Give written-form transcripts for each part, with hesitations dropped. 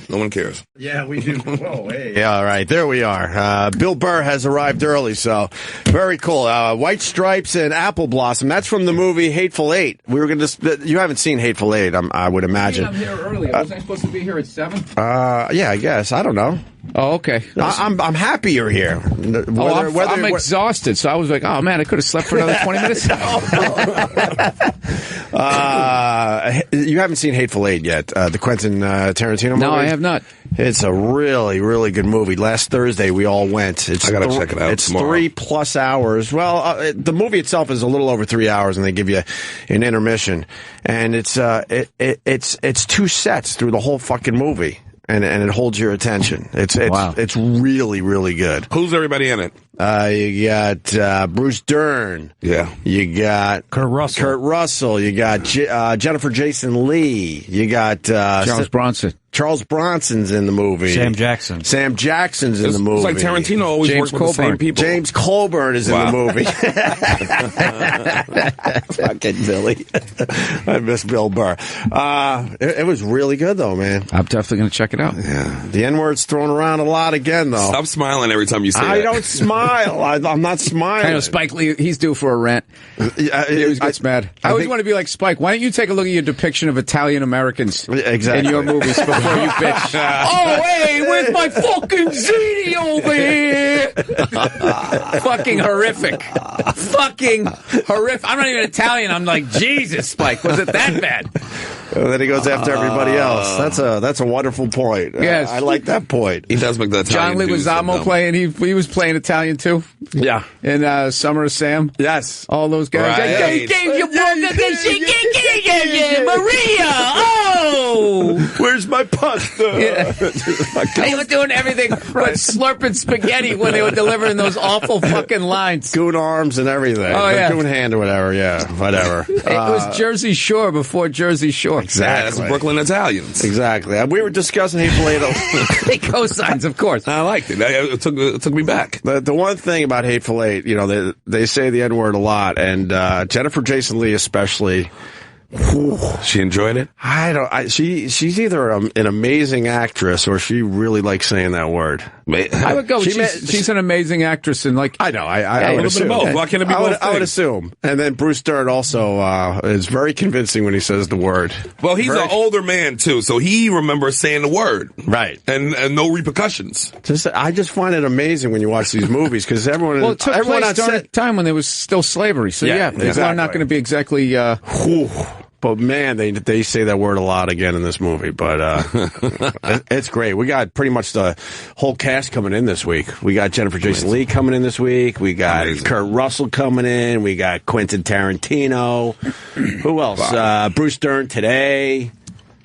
No one cares. Yeah, we do. Whoa, hey. Yeah, all right. There we are. Bill Burr has arrived early, so very cool. White Stripes and Apple Blossom. That's from the movie Hateful Eight. We were going to. You haven't seen Hateful Eight, I would imagine. I'm here early. Wasn't I supposed to be here at 7? Yeah, I guess. I don't know. Oh, okay. I'm happy you're here. I'm exhausted, so I was like, oh man, I could have slept for another 20 minutes. You haven't seen Hateful Eight yet, the Quentin Tarantino movie? No, I have not. It's a really, really good movie. Last Thursday, we all went. I got to check it out. It's tomorrow. 3+ hours. Well, the movie itself is a little over 3 hours, and they give you an intermission. And it's 2 sets through the whole fucking movie. And it holds your attention. It's really, really good. Who's everybody in it? You got Bruce Dern. Yeah. You got Kurt Russell. You got Jennifer Jason Leigh. You got Charles Bronson. Charles Bronson's in the movie. Sam Jackson's in the movie. It's like Tarantino always works with the same people. James Colburn is in the movie. Fucking Billy. I miss Bill Burr. It was really good, though, man. I'm definitely going to check it out. Yeah. The N-word's thrown around a lot again, though. Stop smiling every time you say I don't smile. I'm not smiling. I know Spike Lee, he's due for a rant. He always gets mad. I always want to be like, Spike, why don't you take a look at your depiction of Italian Americans in your movies before you bitch. Oh, hey, where's my fucking ziti over here? Fucking horrific. Fucking horrific. I'm not even Italian. I'm like, Jesus, Spike, was it that bad? And then he goes after everybody else. That's a wonderful point. Yes. I like that point. He does make that Italian. John Leguizamo playing. He was playing Italian too. Yeah. In Summer of Sam. Yes. all those guys. Right. Maria! Oh! Where's my pasta? Yeah. They were doing everything but slurping spaghetti when they were delivering those awful fucking lines. Goon arms and everything. Oh, yeah. Goon hand or whatever, yeah. Whatever. It was Jersey Shore before Jersey Shore. Exactly. Yeah, that's Brooklyn Italians. Exactly. We were discussing Hateful Eight. They cosigns, of course. I liked it. It took me back. The one thing about Hateful Eight, you know, they say the N-word a lot, and Jennifer Jason Leigh especially. She enjoyed it? She's either an amazing actress or she really likes saying that word. I would go. She's an amazing actress, and like I know. I would assume. Both. Why can't it be both? I would assume. And then Bruce Dern also is very convincing when he says the word. Well, he's an older man too, so he remembers saying the word, right? And no repercussions. I just find it amazing when you watch these movies because everyone. Well, it took place during a time when there was still slavery, so people are not going to be exactly. But man, they say that word a lot again in this movie. But it's great. We got pretty much the whole cast coming in this week. We got Jennifer Jason Leigh coming in this week. We got Kurt Russell coming in. We got Quentin Tarantino. Who else? Wow. Bruce Dern today.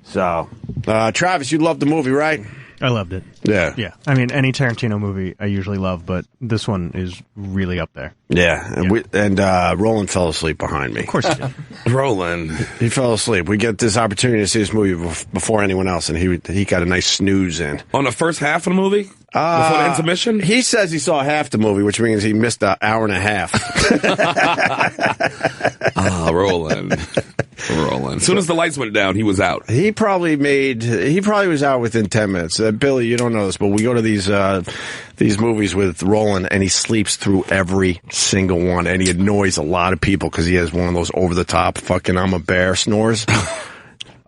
So, Travis, you loved the movie, right? I loved it. Yeah. I mean, any Tarantino movie I usually love, but this one is really up there. Yeah, and Roland fell asleep behind me. Of course he did. Roland. He fell asleep. We get this opportunity to see this movie before anyone else, and he got a nice snooze in. On the first half of the movie? Before the intermission? He says he saw half the movie, which means he missed an hour and a half. Roland. As soon as the lights went down, he was out. He probably was out within 10 minutes. Billy, you don't know this, but we go to these movies with Roland, and he sleeps through every single one, and he annoys a lot of people because he has one of those over-the-top fucking I'm a bear snores.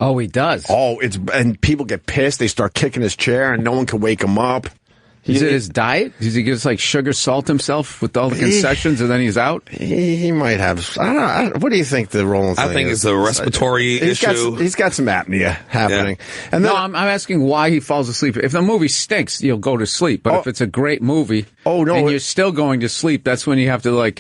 Oh, he does. Oh, and people get pissed. They start kicking his chair, and no one can wake him up. Is it his diet? Does he give like sugar salt himself with all the concessions and then he's out? He might have. I don't know. What do you think the Roland thing is? I think it's a respiratory issue. He's got some apnea happening. Yeah. And then, I'm asking why he falls asleep. If the movie stinks, you'll go to sleep. But if it's a great movie and you're still going to sleep, that's when you have to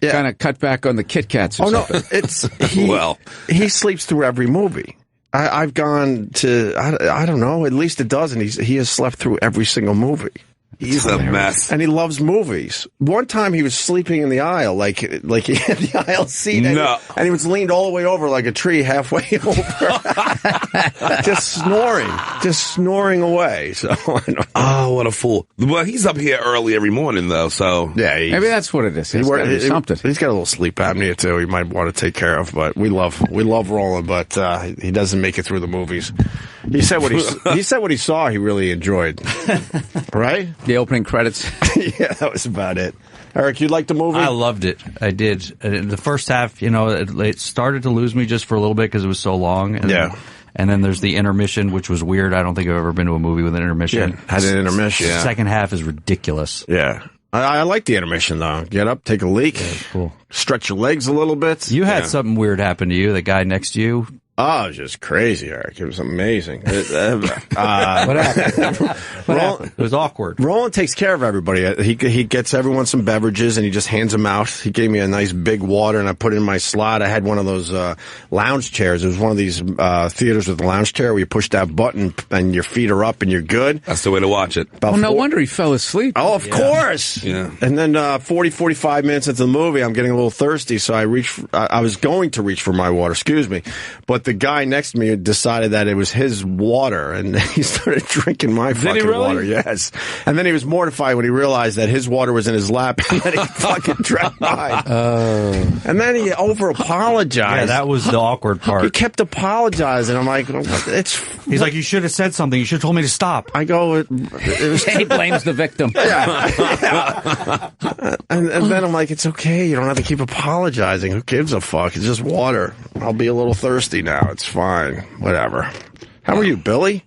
kind of cut back on the Kit Kats or something. No, he sleeps through every movie. I've gone to, I don't know, at least a dozen. He has slept through every single movie. He's a mess. And he loves movies. One time he was sleeping in the aisle, like he had the aisle seat. And he was leaned all the way over like a tree halfway over. just snoring away. So, oh, what a fool! Well, he's up here early every morning though, so yeah, maybe that's what it is. He's got something. He's got a little sleep apnea too. He might want to take care of, but we love Roland, but he doesn't make it through the movies. He said what he saw. He really enjoyed, right? The opening credits. Yeah, that was about it. Eric, you liked the movie? I loved it. I did. The first half, it started to lose me just for a little bit because it was so long. And then there's the intermission, which was weird. I don't think I've ever been to a movie with an intermission. Yeah, had an intermission. The second half is ridiculous. Yeah. I like the intermission, though. Get up, take a leak, cool. Stretch your legs a little bit. You had something weird happen to you. The guy next to you. Oh, it was just crazy, Eric. It was amazing. What happened? It was awkward. Roland takes care of everybody. He gets everyone some beverages, and he just hands them out. He gave me a nice big water, and I put it in my slot. I had one of those lounge chairs. It was one of these theaters with a lounge chair where you push that button, and your feet are up, and you're good. That's the way to watch it. No wonder he fell asleep. Oh, of course. Yeah. And then 45 minutes into the movie, I'm getting a little thirsty, so I was going to reach for my water, but the guy next to me decided that it was his water, and he started drinking my fucking water. Yes. And then he was mortified when he realized that his water was in his lap, and then he fucking drank mine. And then he over-apologized. Yeah, that was the awkward part. He kept apologizing. I'm like, He's like, you should have said something. You should have told me to stop. I go, he blames the victim. Yeah. And then I'm like, it's okay. You don't have to keep apologizing. Who gives a fuck? It's just water. I'll be a little thirsty now. It's fine. Whatever. How are you, Billy?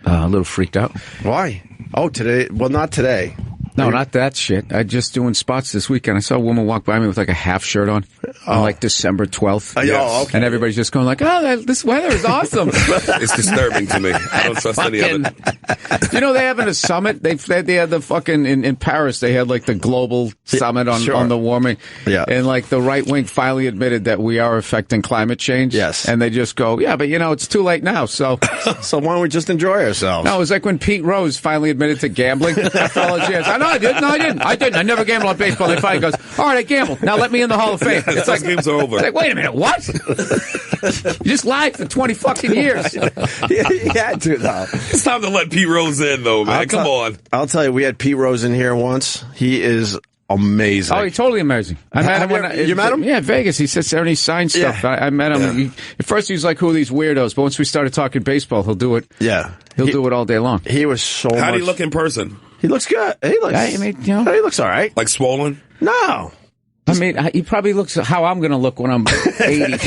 A little freaked out. Why? Oh, today? Well, not today. No, not that shit. I just doing spots this weekend. I saw a woman walk by me with like a half shirt on like December 12th. Oh, okay. And everybody's just going like, oh, this weather is awesome. It's disturbing to me. I don't trust any of it. You know, they have in a summit. They had the fucking, in Paris, they had like the global summit on the warming. Yeah. And like the right wing finally admitted that we are affecting climate change. Yes. And they just go, yeah, but it's too late now. So why don't we just enjoy ourselves? No, it was like when Pete Rose finally admitted to gambling after all those years. I didn't. I never gambled on baseball. They finally goes, all right, I gambled. Now let me in the Hall of Fame. It's like, game's over. It's like, wait a minute, what? You just lied for 20 fucking years. He had to, though. It's time to let Pete Rose in, though, man. Come on. I'll tell you, we had Pete Rose in here once. He is amazing. Oh, he's totally amazing. I met him. You met him? Yeah, Vegas. He sits there and he signs stuff. Yeah. I met him. Yeah. At first, he was like, who are these weirdos? But once we started talking baseball, he'll do it. Yeah. He'll do it all day long. He was so How do you look in person? He looks good. He looks all right. Like swollen? No. I mean, he probably looks how I'm going to look when I'm 80.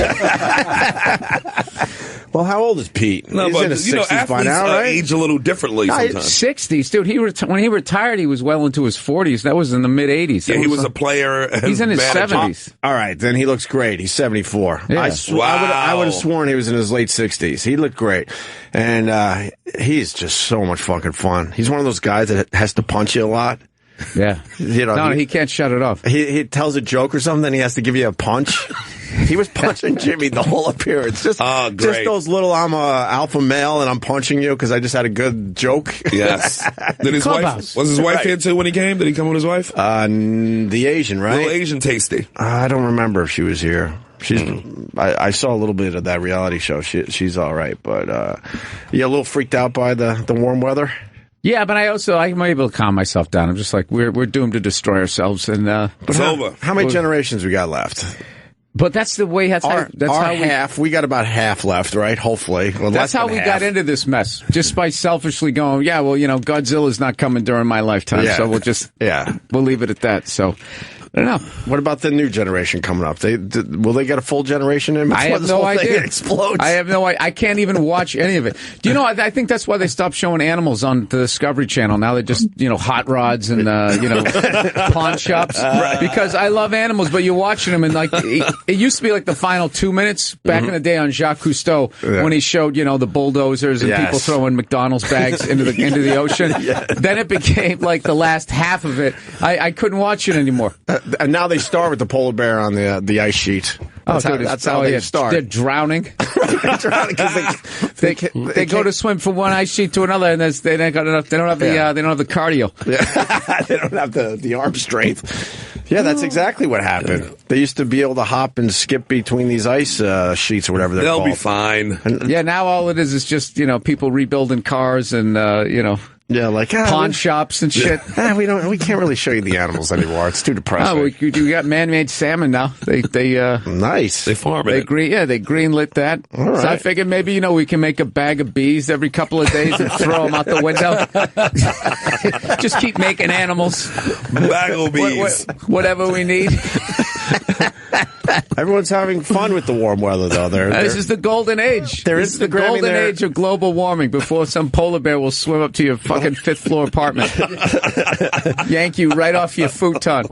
Well, how old is Pete? No, He's but in his 60s athletes by now, right? age a little differently sometimes. 60s, dude. When he retired, he was well into his 40s. That was in the mid 80s. Yeah, he was a player. He's in his 70s. All right, then he looks great. He's 74. Yeah. I would have sworn he was in his late 60s. He looked great. And he's just so much fucking fun. He's one of those guys that has to punch you a lot. Yeah. No, he can't shut it off. He tells a joke or something, then he has to give you a punch. He was punching Jimmy the whole appearance. Just those little, I'm a alpha male and I'm punching you because I just had a good joke. Yes. Did his wife, was his wife here too when he came? Did he come with his wife? The Asian, right? Little Asian tasty. I don't remember if she was here. I saw a little bit of that reality show. She's all right, but a little freaked out by the warm weather. Yeah, but I'm able to calm myself down. I'm just like, we're doomed to destroy ourselves. And it's over. How many generations we got left? But that's the way. That's how half. We got about half left, right? Hopefully. Well, that's how we got into this mess. Just by selfishly going, yeah, well, Godzilla's not coming during my lifetime, so we'll leave it at that. So. I don't know. What about the new generation coming up? Will they get a full generation in? I have no idea. Explodes. I have no idea. I can't even watch any of it. Do you know? I think that's why they stopped showing animals on the Discovery Channel. Now they're just hot rods and pawn shops. Right. Because I love animals, but you're watching them and like it used to be like the final 2 minutes back in the day on Jacques Cousteau when he showed the bulldozers and people throwing McDonald's bags into the ocean. Then it became like the last half of it. I couldn't watch it anymore. And now they start with the polar bear on the ice sheet. That's how they start. They're drowning. They're drowning because they go to swim from one ice sheet to another, and they don't have the cardio. Yeah. They don't have the arm strength. Yeah, that's exactly what happened. They used to be able to hop and skip between these ice sheets or whatever they're called. They'll be fine. Yeah, now all it is just, people rebuilding cars and, Yeah, like pawn shops and shit. We can't really show you the animals anymore. It's too depressing. We got man-made salmon now. They nice. They farm it. They greenlit that. All right. So I figured maybe we can make a bag of bees every couple of days and throw them out the window. Just keep making animals. Bag of bees. Whatever we need. Everyone's having fun with the warm weather, though. This is the golden age. This is the golden age of global warming before some polar bear will swim up to your fucking fifth-floor apartment. Yank you right off your futon.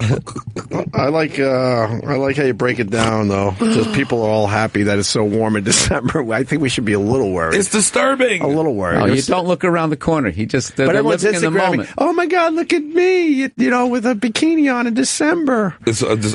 I like how you break it down, though. Just people are all happy that it's so warm in December. I think we should be a little worried. It's disturbing. A little worried. Oh, you don't look around the corner. They're living in the moment. Oh, my God, look at me, with a bikini on in December.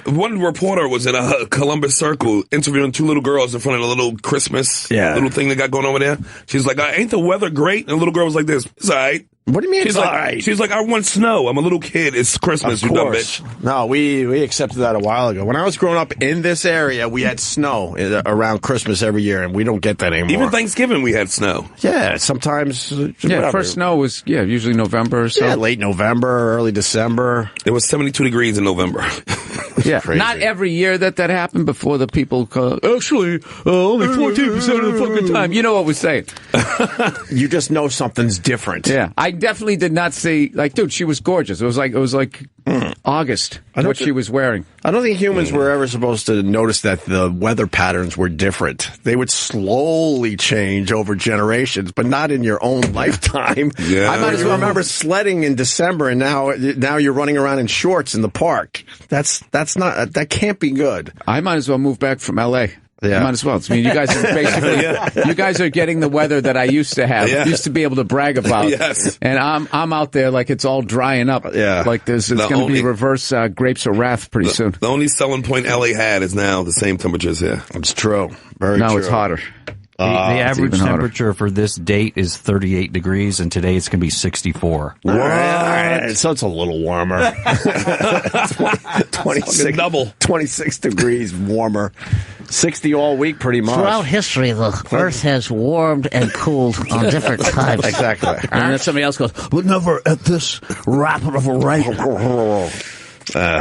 One reporter was in a Columbus Circle interviewing two little girls in front of a little Christmas little thing they got going over there. She's like, ain't the weather great? And the little girl was like this. It's all right. What do you mean she's it's all right? She's like, I want snow. I'm a little kid. It's Christmas, you dumb bitch. No, we accepted that a while ago. When I was growing up in this area, we had snow around Christmas every year, and we don't get that anymore. Even Thanksgiving we had snow. Yeah, sometimes. First snow was, usually November or so. Yeah, late November, early December. It was 72 degrees in November. Yeah, not every year that happened before the people actually, only 14% of the fucking time. You know what we're saying. You just know something's different. Yeah. I definitely did not see, dude, she was gorgeous. It was like August, what she was wearing. I don't think humans were ever supposed to notice that the weather patterns were different. They would slowly change over generations, but not in your own lifetime. Yeah. I might as well remember sledding in December, and now you're running around in shorts in the park. That can't be good. I might as well move back from L.A. Yeah. Might as well. I mean, you guys are basically, you guys are getting the weather that I used to have. Yeah. Used to be able to brag about. Yes. And I'm out there like it's all drying up. Yeah. Like it's going to be reverse grapes of wrath pretty soon. The only selling point LA had is now the same temperatures here. It's true. Very true. No, it's hotter. The average temperature for this date is 38 degrees, and today it's going to be 64. All right. So it's a little warmer. 26, double. 26 degrees warmer. 60 all week, pretty much. Throughout history, the Earth has warmed and cooled on different times. Exactly. And then somebody else goes, But never at this rapid of a rate.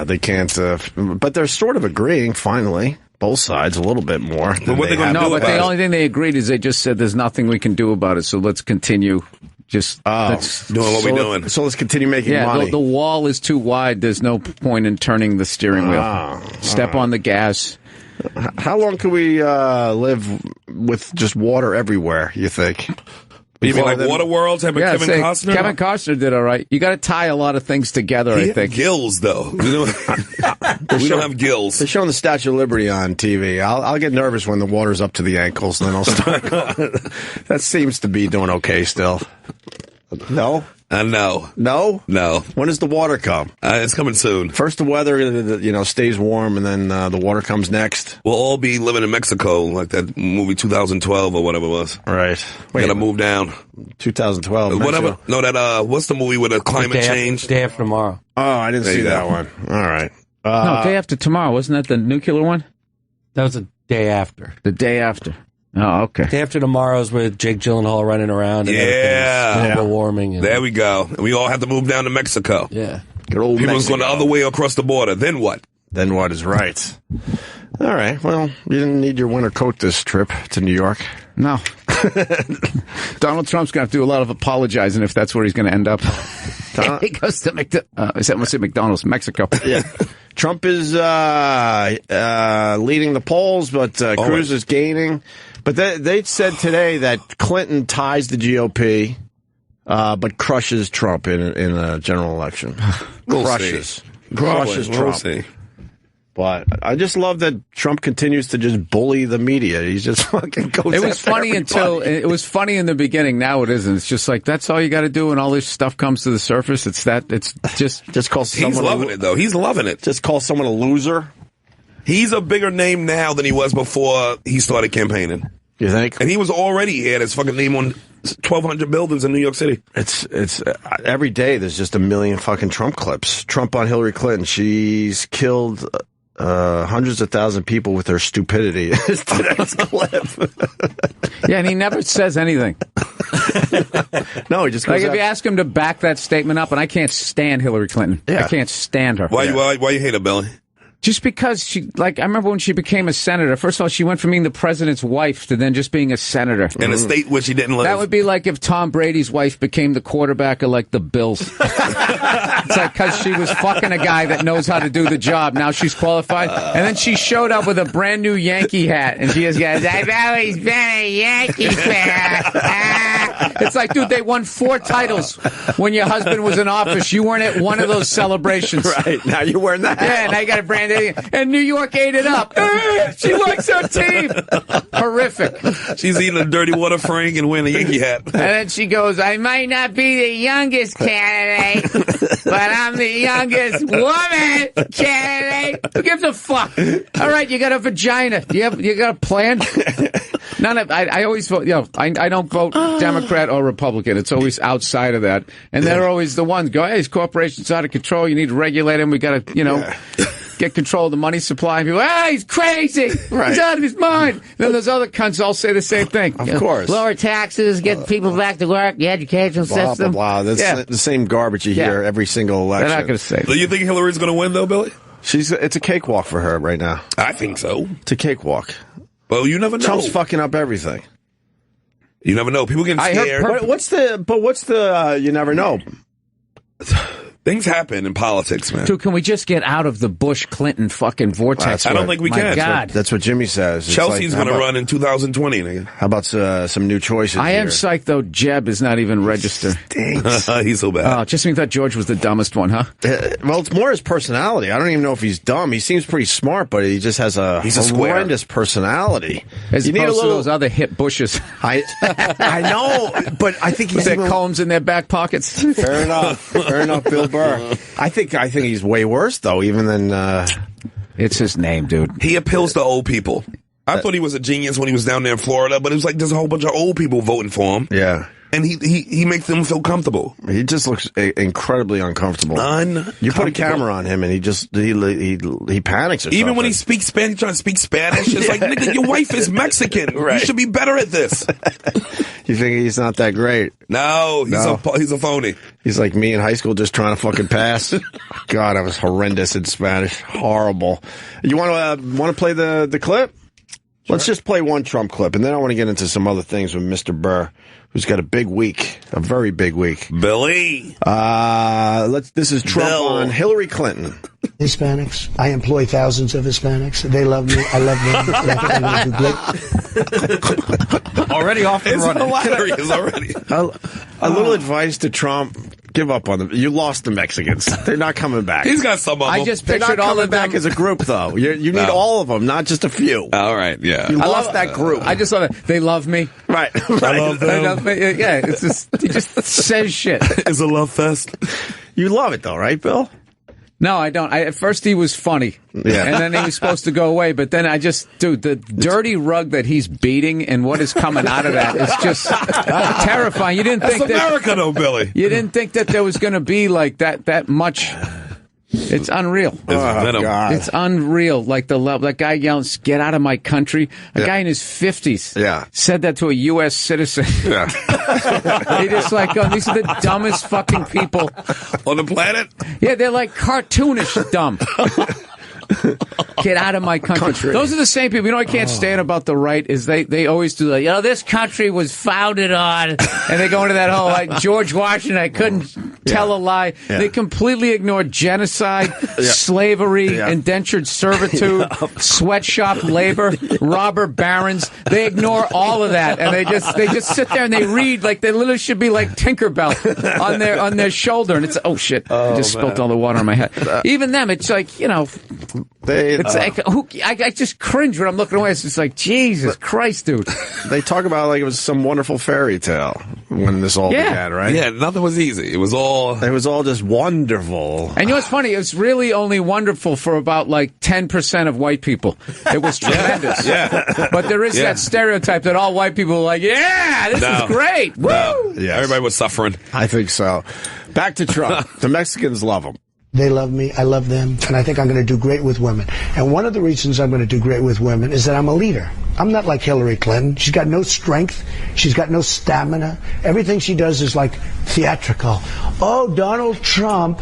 They can't, but they're sort of agreeing, finally. Both sides a little bit more. But what they're going to do but the only thing they agreed is they just said there's nothing we can do about it, so let's continue. Just doing what we're doing. So let's continue making money. The wall is too wide. There's no point in turning the steering wheel. Step on the gas. How long can we live with just water everywhere, you think? You mean like Waterworld type of Kevin Costner? Kevin Costner did all right. You got to tie a lot of things together, I think. Gills, though. We don't have gills. They're showing the Statue of Liberty on TV. I'll get nervous when the water's up to the ankles, and then I'll start. That seems to be doing okay still. No? No. No? No. When does the water come? It's coming soon. First the weather, stays warm, and then the water comes next. We'll all be living in Mexico, like that movie 2012 or whatever it was. Right. We gotta move down. 2012. Whatever. No, what's the movie with the climate change? Day After Tomorrow. Oh, I didn't see that one. All right. No, Day After Tomorrow. Wasn't that the nuclear one? That was the day after. The day after. Oh, okay. Day After Tomorrow is with Jake Gyllenhaal running around. And global warming. And, there we go. We all have to move down to Mexico. Yeah. People's going the other way across the border. Then what? Then what is right. All right. Well, you didn't need your winter coat this trip to New York. No. Donald Trump's going to have to do a lot of apologizing if that's where he's going to end up. He goes to McDonald's, Mexico. Yeah. Trump is leading the polls, but Cruz is gaining. But they said today that Clinton ties the GOP, but crushes Trump in a general election. Crushes Trump. We'll see. But I just love that Trump continues to just bully the media. He just fucking goes. It was funny it was funny in the beginning. Now it isn't. It's just like that's all you got to do, and all this stuff comes to the surface. It's just call someone. He's loving it though. He's loving it. Just call someone a loser. He's a bigger name now than he was before he started campaigning. You think? And he was already had his fucking name on 1,200 buildings in New York City. It's every day there's just a million fucking Trump clips. Trump on Hillary Clinton. She's killed hundreds of thousands of people with her stupidity. It's today's clip. Yeah, and he never says anything. No, he just goes if you ask him to back that statement up, and I can't stand Hillary Clinton. Yeah. I can't stand her. Why you hate her, Billy? Just because I remember when she became a senator, first of all, she went from being the president's wife to then just being a senator. In a state where she didn't live. That would be like if Tom Brady's wife became the quarterback of, the Bills. It's like because she was fucking a guy that knows how to do the job. Now she's qualified. And then she showed up with a brand new Yankee hat. And she just goes, I've always been a Yankee fan. It's like, dude, they won 4 titles when your husband was in office. You weren't at one of those celebrations. Right. Now you're wearing that. Yeah, and I got a brand new. And New York ate it up. She likes her team. Horrific. She's eating a dirty water Frank and wearing a Yankee hat. And then she goes, I might not be the youngest candidate, but I'm the youngest woman candidate. Who gives a fuck? All right, you got a vagina. You got a plan? I always vote, I don't vote Democrat or Republican. It's always outside of that. And they're always the ones go, hey, this corporation's out of control. You need to regulate them. We got to, get control of the money supply. And people, he's crazy. Right. He's out of his mind. Then those other cunts all say the same thing. Of course. Lower taxes, get people back to work, the education system. Blah, blah. That's the same garbage you hear every single election. They're not going to say that. Do you think Hillary's going to win, though, Billy? It's a cakewalk for her right now. I think so. It's a cakewalk. Well, you never know. Trump's fucking up everything. You never know. People get scared. What's the you never know? Things happen in politics, man. Dude, can we just get out of the Bush-Clinton fucking vortex? I don't think we can. God. That's what Jimmy says. Chelsea's going to run in 2020. Nigga. How about some new choices? I am psyched, though. Jeb is not even registered. He's so bad. Oh, just when you thought George was the dumbest one, huh? Well, it's more his personality. I don't even know if he's dumb. He seems pretty smart, but he just has a horrendous personality. As you opposed to those other hip Bushes. I know, but I think he's with their combs in their back pockets. Fair enough, Bill Burr. I think he's way worse though, even than. It's his name, dude. He appeals to old people. I thought he was a genius when he was down there in Florida, but it was like there's a whole bunch of old people voting for him. Yeah. And he makes them feel comfortable. He just looks incredibly uncomfortable. You put a camera on him and he panics or Even something. when he speaks Spanish, trying to speak Spanish, it's like, nigga, your wife is Mexican. Right. You should be better at this. You think he's not that great? No, he's a phony. He's like me in high school just trying to fucking pass. God, I was horrendous in Spanish. Horrible. You want to play the clip? Sure. Let's just play one Trump clip, and then I want to get into some other things with Mr. Burr, who's got a big week, a very big week. Billy. This is Trump on Hillary Clinton. Hispanics. I employ thousands of Hispanics. They love me. I love them. Already off and running. Hilarious already. A little advice to Trump. Give up on them. You lost the Mexicans. They're not coming back. He's got some of them. I just They're pictured not all coming of them back as a group, though. You need all of them, not just a few. All right, yeah. I lost that group. I just thought they love me. Right. I love them. They love me. Yeah, it's just he just says shit. It's a love fest. You love it, though, right, Bill? No, I don't. At first, he was funny. Yeah. And then he was supposed to go away. But then the dirty rug that he's beating and what is coming out of that is just terrifying. You didn't think That's America, though, Billy. You didn't think that there was going to be like that much. It's unreal. God. It's unreal. Like that guy yelling, "Get out of my country!" A guy in his 50s said that to a U.S. citizen. Yeah. They just these are the dumbest fucking people on the planet. Yeah, they're like cartoonish dumb. Get out of my country. Those are the same people. You know what I can't stand about the right is they always do that. This country was founded on, and they go into that whole George Washington, I couldn't tell a lie. Yeah. They completely ignore genocide, slavery, indentured servitude, sweatshop labor, robber barons. They ignore all of that, and they just sit there and they read like they literally should be like Tinkerbell on their shoulder, and it's I just spilled all the water on my head. Even them, it's like I just cringe when I'm looking away. It's just like, Jesus Christ, dude. They talk about it like it was some wonderful fairy tale. when this all began, right? Yeah, nothing was easy. It was all just wonderful. And you know what's funny? It was really only wonderful for about like 10% of white people. It was tremendous. But there is that stereotype that all white people are like, this is great. Woo! Yeah, everybody was suffering. I think so. Back to Trump. The Mexicans love him. They love me, I love them, and I think I'm going to do great with women. And one of the reasons I'm going to do great with women is that I'm a leader. I'm not like Hillary Clinton. She's got no strength. She's got no stamina. Everything she does is like theatrical. Oh, Donald Trump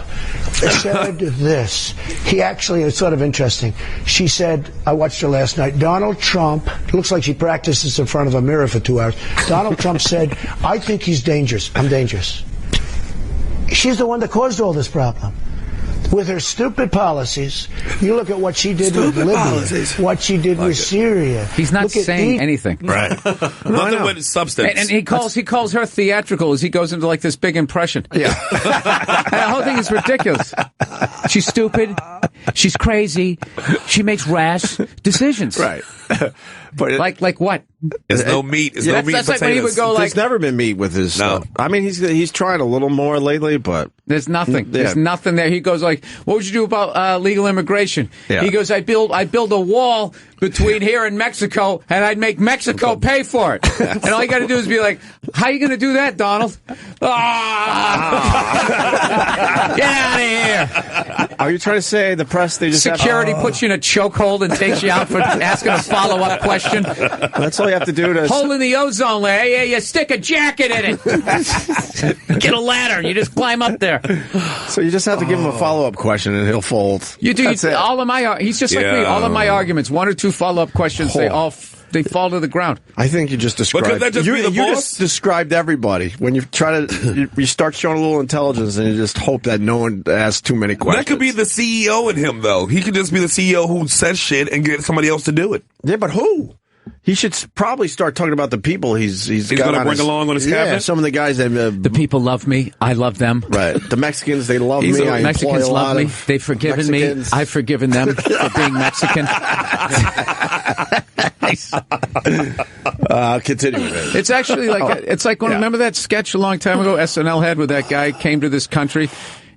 said this. He actually, it's sort of interesting. She said, I watched her last night, Donald Trump, it looks like she practices in front of a mirror for 2 hours. Donald Trump said, I think he's dangerous. I'm dangerous. She's the one that caused all this problem. With her stupid policies, you look at what she did with Libya, what she did with Syria. He's not saying anything, right? Nothing with substance. And he calls her theatrical as he goes into like this big impression. Yeah, and the whole thing is ridiculous. She's stupid. She's crazy. She makes rash decisions. Right. But like what? There's no meat. There's no meat. That's like when he would go like. There's never been meat with his stuff. I mean, he's tried a little more lately, but there's nothing. There's nothing there. He goes like, "What would you do about legal immigration?" Yeah. He goes, "I build a wall between here and Mexico, and I'd make Mexico pay for it." And all you got to do is be like, "How are you going to do that, Donald?" Get out of here! Are you trying to say the press they just security puts you in a chokehold and takes you out for asking a follow-up question? That's all you have to do to hole in the ozone layer. Yeah, you stick a jacket in it. Get a ladder. You just climb up there. So you just have to give him a follow-up question and he'll fold. You do. All of my. He's just like me. All of my arguments, 1 or 2 follow-up questions, they fall to the ground. I think you just described. You just described everybody. When you try to, you start showing a little intelligence, and you just hope that no one asks too many questions. That could be the CEO in him, though. He could just be the CEO who says shit and get somebody else to do it. Yeah, but who? He should probably start talking about the people he's going to bring along on his cabinet. Yeah, some of the guys that the people love me. I love them. Right. The Mexicans, they love me. Mexicans love me. They've forgiven me. I've forgiven them for being Mexican. Continue with it. It's actually like remember that sketch a long time ago SNL had where that guy came to this country.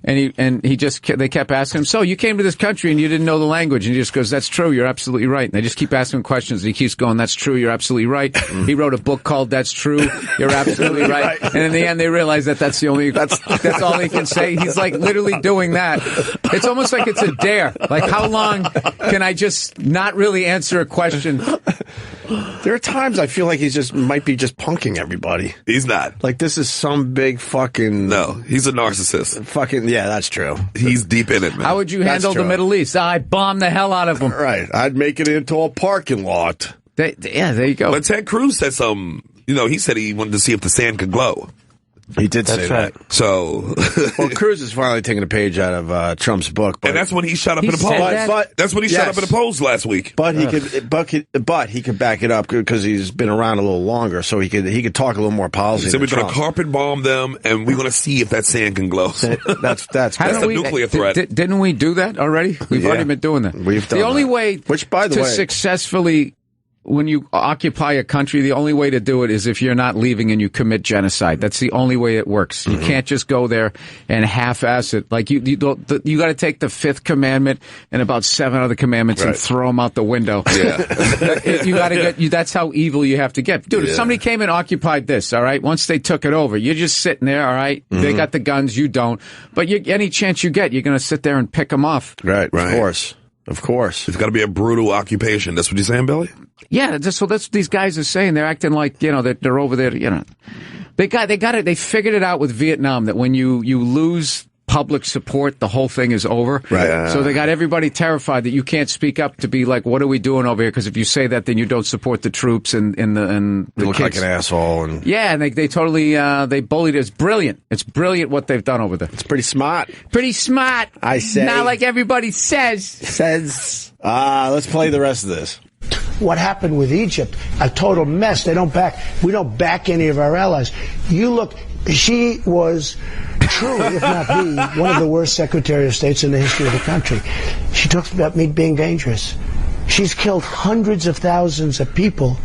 And they kept asking him, so you came to this country and you didn't know the language. And he just goes, that's true, you're absolutely right. And they just keep asking him questions and he keeps going, that's true, you're absolutely right. He wrote a book called That's True, You're Absolutely Right. And in the end they realize that's all he can say. He's like literally doing that. It's almost like it's a dare. Like how long can I just not really answer a question? There are times I feel like might be just punking everybody. He's not. Like this is some big fucking... No, he's a narcissist. Fucking, yeah, that's true. He's deep in it, man. How would you handle the Middle East? I'd bomb the hell out of them. Right. I'd make it into a parking lot. There you go. But Ted Cruz said he said he wanted to see if the sand could glow. He did say that. So, well, Cruz is finally taking a page out of Trump's book, and that's when he shut up in the polls. That's when he shut up in the polls last week. But he could back it up because he's been around a little longer, so he could talk a little more policy. So we're going to carpet bomb them, and we're going to see if that sand can glow. That's the nuclear threat. Didn't we do that already? We've already been doing that. We've done the only that. way, which by the way, successfully. When you occupy a country, the only way to do it is if you're not leaving and you commit genocide. That's the only way it works. You can't just go there and half-ass it. Like you got to take the 5th commandment and about 7 other commandments and throw them out the window. Yeah, you got to get. That's how evil you have to get, dude. If somebody came and occupied this, all right. Once they took it over, you're just sitting there, all right. They got the guns, you don't. But any chance you get, you're going to sit there and pick them off. Right. Of course. It's got to be a brutal occupation. That's what you're saying, Billy? Yeah, that's what these guys are saying. They're acting like, they're over there, They got it. They figured it out with Vietnam that when you lose public support, the whole thing is over. Right. So they got everybody terrified that you can't speak up to be like, what are we doing over here? Because if you say that, then you don't support the troops and the you look kids. like an asshole. And yeah, and they totally they bullied it. It's brilliant. It's brilliant what they've done over there. It's pretty smart. Pretty smart. I say. Not like everybody says. Let's play the rest of this. What happened with Egypt? A total mess. We don't back any of our allies. You look, she was truly, if not one of the worst Secretary of States in the history of the country. She talks about me being dangerous. She's killed hundreds of thousands of people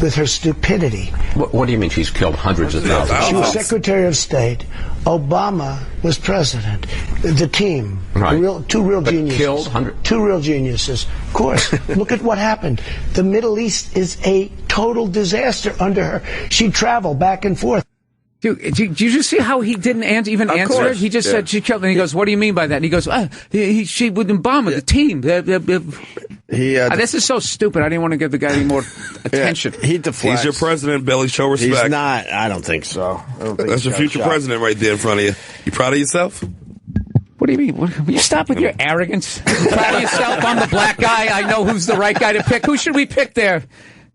with her stupidity. What do you mean she's killed hundreds of thousands? She was Secretary of State. Obama was president. The team, right. Two real geniuses. Killed two real geniuses. Of course. Look at what happened. The Middle East is a total disaster under her. She traveled back and forth. Dude, did you just see how he didn't even answer it? He just said she killed, and he goes, "What do you mean by that?" And he goes, "She would Obama, the team." This is so stupid. I didn't want to give the guy any more attention. He deflects. He's your president, Billy. Show respect. He's not. I don't think so. That's your future president right there in front of you. You proud of yourself? What do you mean? Will you stop with your arrogance? You proud of yourself? I'm the black guy. I know who's the right guy to pick. Who should we pick there?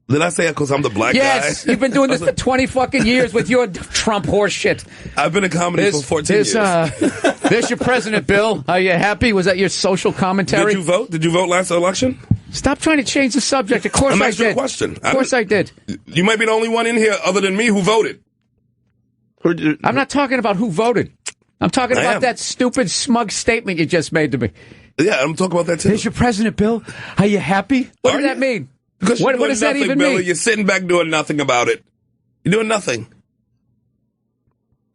Did I say it because I'm the black guy? Yes, you've been doing this for 20 fucking years with your Trump horse shit. I've been in comedy for 14 years. There's your president, Bill. Are you happy? Was that your social commentary? Did you vote? Did you vote last election? Stop trying to change the subject. Of course I did. I'm asking a question. Of course I did. You might be the only one in here other than me who voted. I'm not talking about who voted. I'm talking about that stupid, smug statement you just made to me. Yeah, I'm talking about that too. There's your president, Bill. Are you happy? What does that mean? Because what does that even Billy, mean? You're sitting back doing nothing about it. You're doing nothing.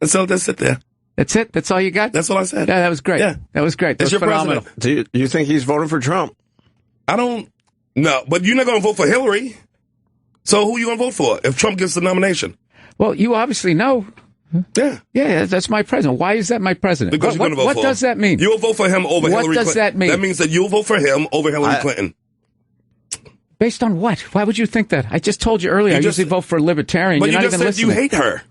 And so just sit there. That's it? That's all you got? That's what I said. Yeah, that was great. Yeah. That was great. That was phenomenal. Do you think he's voting for Trump? I don't know. But you're not going to vote for Hillary. So who are you going to vote for if Trump gets the nomination? Well, you obviously know. Yeah. Yeah, that's my president. Why is that my president? Because you're going to vote for him. What does that mean? You'll vote for him over Hillary Clinton. What does that mean? That means that you'll vote for him over Hillary Clinton. Based on what? Why would you think that? I just told you earlier I usually vote for a libertarian. But You're you not just even said listening. you hate her.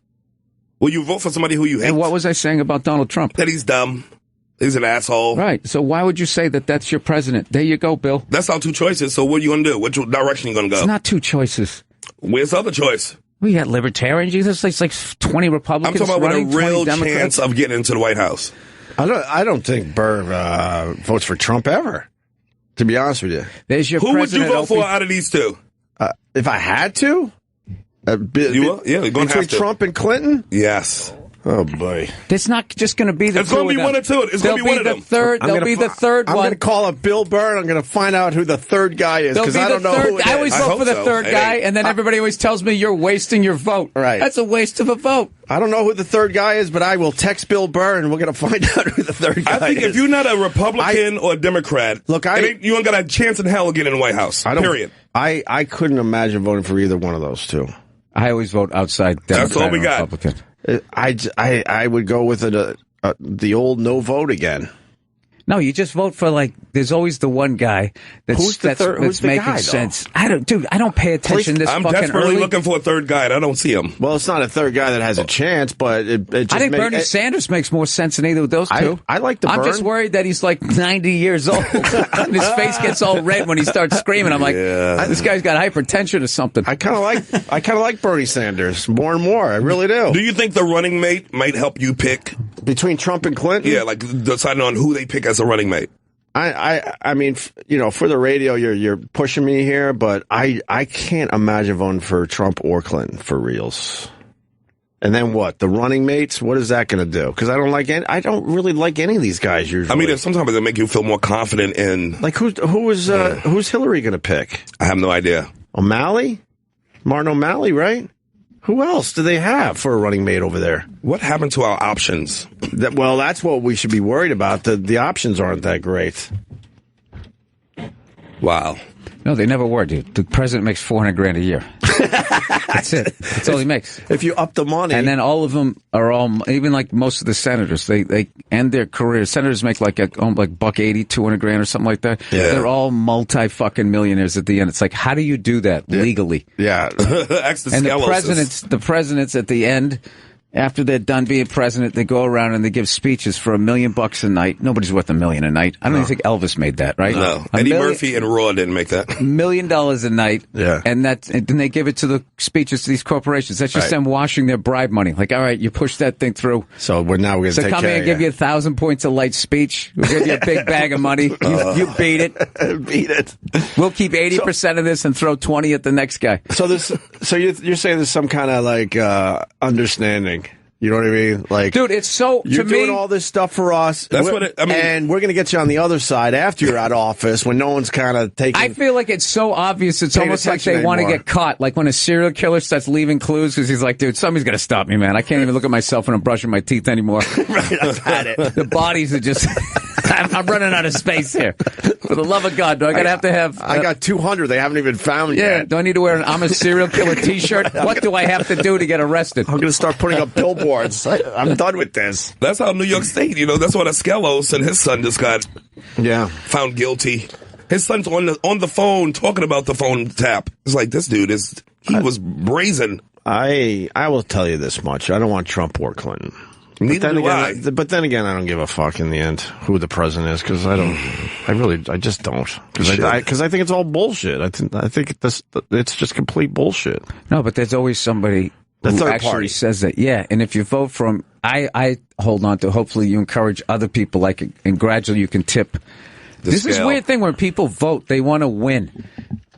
Well, you vote for somebody who you hate. And what was I saying about Donald Trump? That he's dumb. He's an asshole. Right. So why would you say that that's your president? There you go, Bill. That's our two choices. So what are you going to do? Which direction are you going to go? It's not two choices. Where's the other choice? We got libertarians. Jesus, it's like 20 Republicans. I'm talking about running, with a real 20 Democrats. chance of getting into the White House. I don't think Burr votes for Trump ever. To be honest with you, there's your who president. Who would you vote for out of these two? If I had to, you're going to between have to. Trump and Clinton. Yes. Oh boy! It's not just going to be the. It's going to be one or two. It's going to be one of them. There'll be the third one. I'm going to call up Bill Burr. And I'm going to find out who the third guy is because I don't know who it is. I always vote for the third guy, and then everybody always tells me you're wasting your vote. Right? That's a waste of a vote. I don't know who the third guy is, but I will text Bill Burr, and we're going to find out who the third guy is. I think if you're not a Republican or a Democrat, look, you ain't got a chance in hell of getting in the White House. Period. I couldn't imagine voting for either one of those two. I always vote outside Democrat. That's all we got. Republican. I would go with the old no vote again. No, you just vote for there's always the one guy that's making guy, sense. I don't pay attention this I'm fucking desperately early. looking for a third guy, and I don't see him. Well, it's not a third guy that has a chance, but it just I think Bernie Sanders makes more sense than either of those two. I like I'm just worried that he's like 90 years old, and his face gets all red when he starts screaming. I'm like, this guy's got hypertension or something. I kind of like Bernie Sanders more and more. I really do. Do you think the running mate might help you pick between Trump and Clinton? Yeah, like deciding on who they pick as a running mate. I mean, for the radio, you're pushing me here, but I can't imagine voting for Trump or Clinton for reals. And then what? The running mates? What is that going to do? Because I don't really like any of these guys usually. I mean, sometimes they make you feel more confident in. Like who's Hillary going to pick? I have no idea. O'Malley, Martin O'Malley, right? Who else do they have for a running mate over there? What happened to our options? Well, that's what we should be worried about. The options aren't that great. Wow. No, they never were, dude. The president makes $400,000 a year. That's it. That's all he makes. If you up the money. And then all of them are even like most of the senators, they end their career. Senators make like $180, $200,000 or something like that. Yeah. They're all multi-fucking millionaires at the end. It's like, how do you do that legally? Yeah. And the presidents at the end, after they're done being president, they go around and they give speeches for $1 million a night. Nobody's worth $1 million a night. I don't even think Elvis made that, right? No. Eddie Murphy and Raw didn't make that. $1 million a night. Yeah. And then they give it to the speeches to these corporations. That's just them washing their bribe money. Like, all right, you push that thing through. So we're going to take come here and give you 1,000 points of light speech. We'll give you a big bag of money. You beat it. Beat it. We'll keep 80% of this and throw 20 at the next guy. So you're saying there's some kind of understanding You know what I mean? Like, dude, it's so you're doing all this stuff for us. That's what I mean. And we're going to get you on the other side after you're out of office when no one's kind of taking. I feel like it's so obvious. It's almost like they want to get caught. Like when a serial killer starts leaving clues because he's like, dude, somebody's going to stop me, man. I can't even look at myself when I'm brushing my teeth anymore. Right, I've had it. The bodies are just. I'm running out of space here. For the love of God, do I have to have? I got 200. They haven't even found yet. Yeah. Do I need to wear an "I'm a serial killer" T-shirt? What do I have to do to get arrested? I'm going to start putting up billboards. I'm done with this. That's how New York State, that's what Esquello said his son just got found guilty. His son's on the phone talking about the phone tap. It's like, this dude was brazen. I will tell you this much. I don't want Trump or Clinton. Neither do I. But then again, I don't give a fuck in the end who the president is because I just don't. Because I think it's all bullshit. I think it's just complete bullshit. No, but there's always somebody who actually says that. Yeah, and if you vote for him, I hold on to. Hopefully, you encourage other people, and gradually you can tip. This is a weird thing when people vote, they want to win.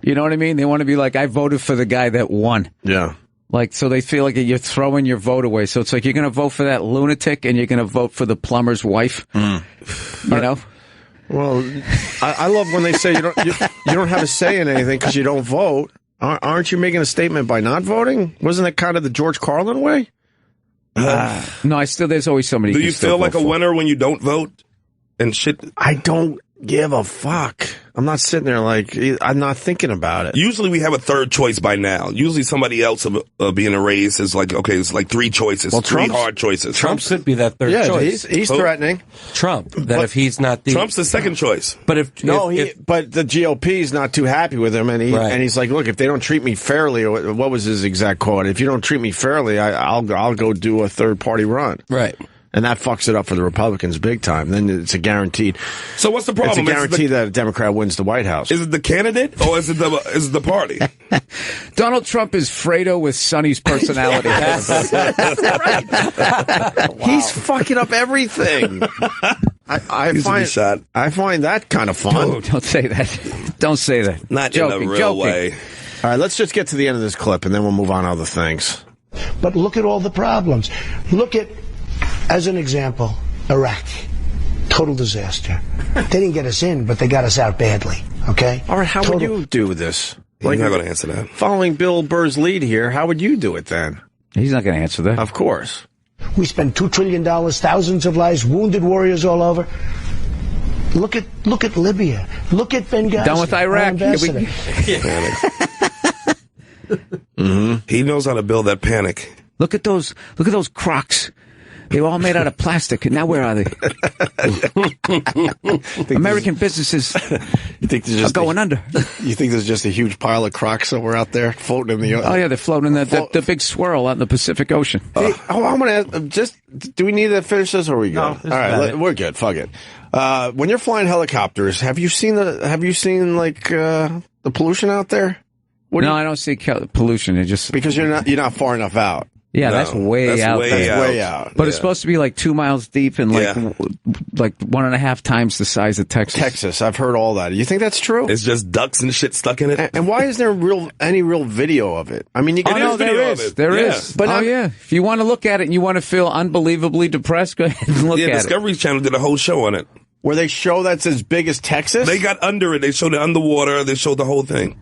You know what I mean? They want to be like, I voted for the guy that won. Yeah. Like, so they feel like you're throwing your vote away. So it's like you're going to vote for that lunatic and you're going to vote for the plumber's wife. You know? Well, I love when they say you don't have a say in anything because you don't vote. Aren't you making a statement by not voting? Wasn't that kind of the George Carlin way? No, there's always somebody. Do you feel like a winner when you don't vote and shit? I don't give a fuck. I'm not sitting there like, I'm not thinking about it. Usually we have a third choice by now. Usually somebody else being erased is like, okay, it's like three choices, three hard choices. Trump should be that third choice. He's threatening. Trump, if he's not the... Trump's the second choice. But but the GOP's not too happy with him, and he's like, look, if they don't treat me fairly, or what was his exact quote? If you don't treat me fairly, I'll go do a third-party run. Right. And that fucks it up for the Republicans big time. Then it's a guaranteed. So what's the problem? It's a guarantee that a Democrat wins the White House. Is it the candidate or is it the party? Donald Trump is Fredo with Sonny's personality. He's fucking up everything. I find that kind of fun. Oh, don't say that. Don't say that. Not joking, in a real way. All right, let's just get to the end of this clip and then we'll move on to other things. But look at all the problems. Look at, as an example, Iraq. Total disaster. They didn't get us in, but they got us out badly. Okay? All right, how would you do this? You're not going to answer that. Following Bill Burr's lead here, how would you do it then? He's not going to answer that. Of course. We spent $2 trillion, thousands of lives, wounded warriors all over. Look at Libya. Look at Benghazi. Done with Iraq. He knows how to build that panic. Look at those Crocs. They were all made out of plastic. Now where are they? American businesses are going under. You think there's just a huge pile of Crocs somewhere out there floating in the ocean? Oh, yeah, they're floating in the big swirl out in the Pacific Ocean. Hey, I'm going to ask, do we need to finish this or are we good? No, all right, we're good. Fuck it. When you're flying helicopters, have you seen the pollution out there? No, I don't see pollution. It just because you're not far enough out. Yeah, no, that's way out. Way out. But it's supposed to be like 2 miles deep and like 1.5 times the size of Texas. Texas, I've heard all that. You think that's true? It's just ducks and shit stuck in it. And why is there any real video of it? I mean, you can there is. But if you want to look at it and you want to feel unbelievably depressed, go ahead and look at it. Yeah, Discovery Channel did a whole show on it. Where they show that's as big as Texas? They got under it. They showed it underwater. They showed the whole thing.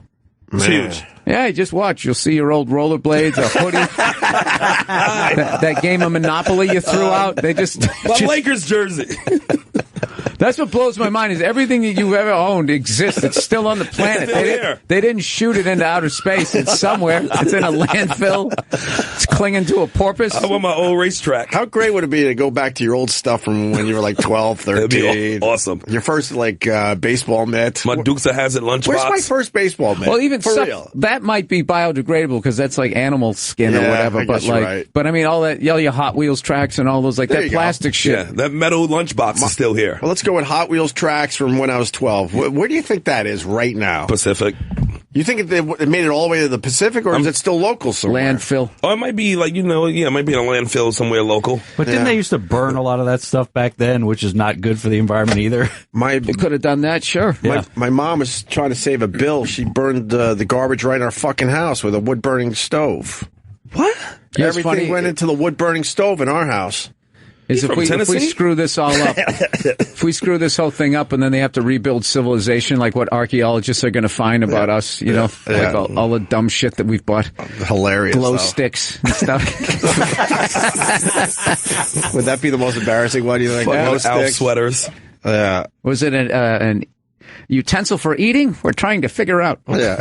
It's huge. Yeah, just watch. You'll see your old rollerblades, a hoodie. that game of Monopoly you threw out. They just Lakers jersey. That's what blows my mind is everything that you've ever owned exists. It's still on the planet. They didn't shoot it into outer space. It's somewhere. It's in a landfill. It's clinging to a porpoise. I want my old racetrack. How great would it be to go back to your old stuff from when you were like 12, 13? That'd be awesome. Your first baseball mitt. My Dukes of Hazzard lunchbox. Where's my first baseball mitt? Well, even for real. That might be biodegradable because that's like animal skin or whatever. But I mean, all your Hot Wheels tracks and all those that plastic shit. Yeah, that metal lunchbox is still here. Well, let's go with Hot Wheels tracks from when I was 12. Where do you think that is right now? Pacific. You think it made it all the way to the Pacific, or is it still local somewhere? Landfill. Oh, it might be it might be in a landfill somewhere local. But didn't they used to burn a lot of that stuff back then, which is not good for the environment either? They could have done that, sure. Yeah. My mom was trying to save a bill. She burned the garbage right in our fucking house with a wood-burning stove. What? Yeah, Everything went into the wood-burning stove in our house. If we screw this all up, if we screw this whole thing up and then they have to rebuild civilization, like what archaeologists are going to find about us, like all the dumb shit that we've bought. Hilarious. Glow sticks and stuff. Would that be the most embarrassing one? You think? Glow sticks, sweaters. Yeah. Was it an utensil for eating? We're trying to figure out. Yeah.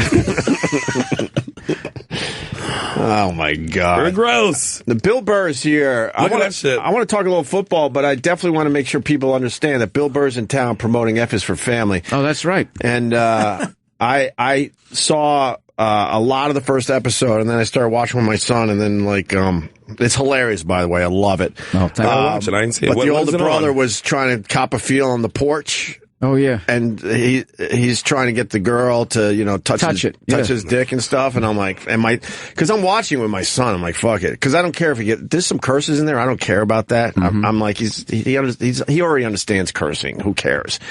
Oh, my God. Very gross. The Bill Burr is here. Look at that shit. I want to talk a little football, but I definitely want to make sure people understand that Bill Burr's in town promoting F is for Family. Oh, that's right. And I saw a lot of the first episode, and then I started watching with my son, and then, it's hilarious, by the way. I love it. Oh, I watch it. I didn't see it. But the older brother was trying to cop a feel on the porch. Oh, yeah. And he's trying to get the girl to, touch his dick and stuff. And I'm like, because I'm watching with my son. I'm like, fuck it. Because I don't care if there's some curses in there. I don't care about that. Mm-hmm. I'm like, he already understands cursing. Who cares?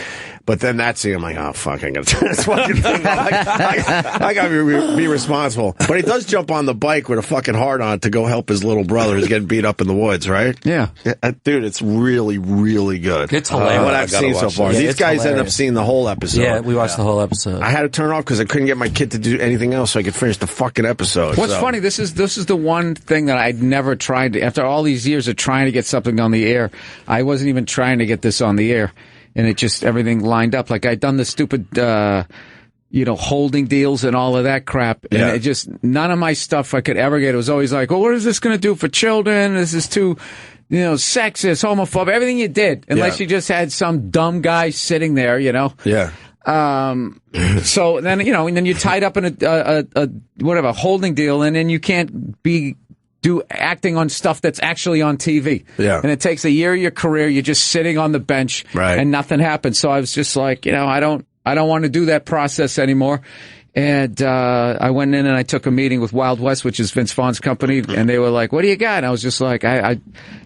But then that scene, I'm like, oh, fuck, I got to turn this fucking thing on. I got to be responsible. But he does jump on the bike with a fucking heart on it to go help his little brother who's getting beat up in the woods, right? Yeah. Dude, it's really, really good. It's hilarious. What I've seen so far. These guys end up seeing the whole episode. Yeah, we watched the whole episode. I had to turn it off because I couldn't get my kid to do anything else so I could finish the fucking episode. What's funny, this is the one thing that I'd never tried to, after all these years of trying to get something on the air, I wasn't even trying to get this on the air. And it just, everything lined up. Like, I'd done the stupid, holding deals and all of that crap. And it just, none of my stuff I could ever get. It was always like, what is this going to do for children? This is too, sexist, homophobic, everything you did. Unless you just had some dumb guy sitting there, Yeah. So then, and then you're tied up in a holding deal, and then you can't do acting on stuff that's actually on TV. Yeah. And it takes a year of your career. You're just sitting on the bench and nothing happens. So I was just like, I don't want to do that process anymore. And I went in and I took a meeting with Wild West, which is Vince Vaughn's company, and they were like, what do you got? And I was just like,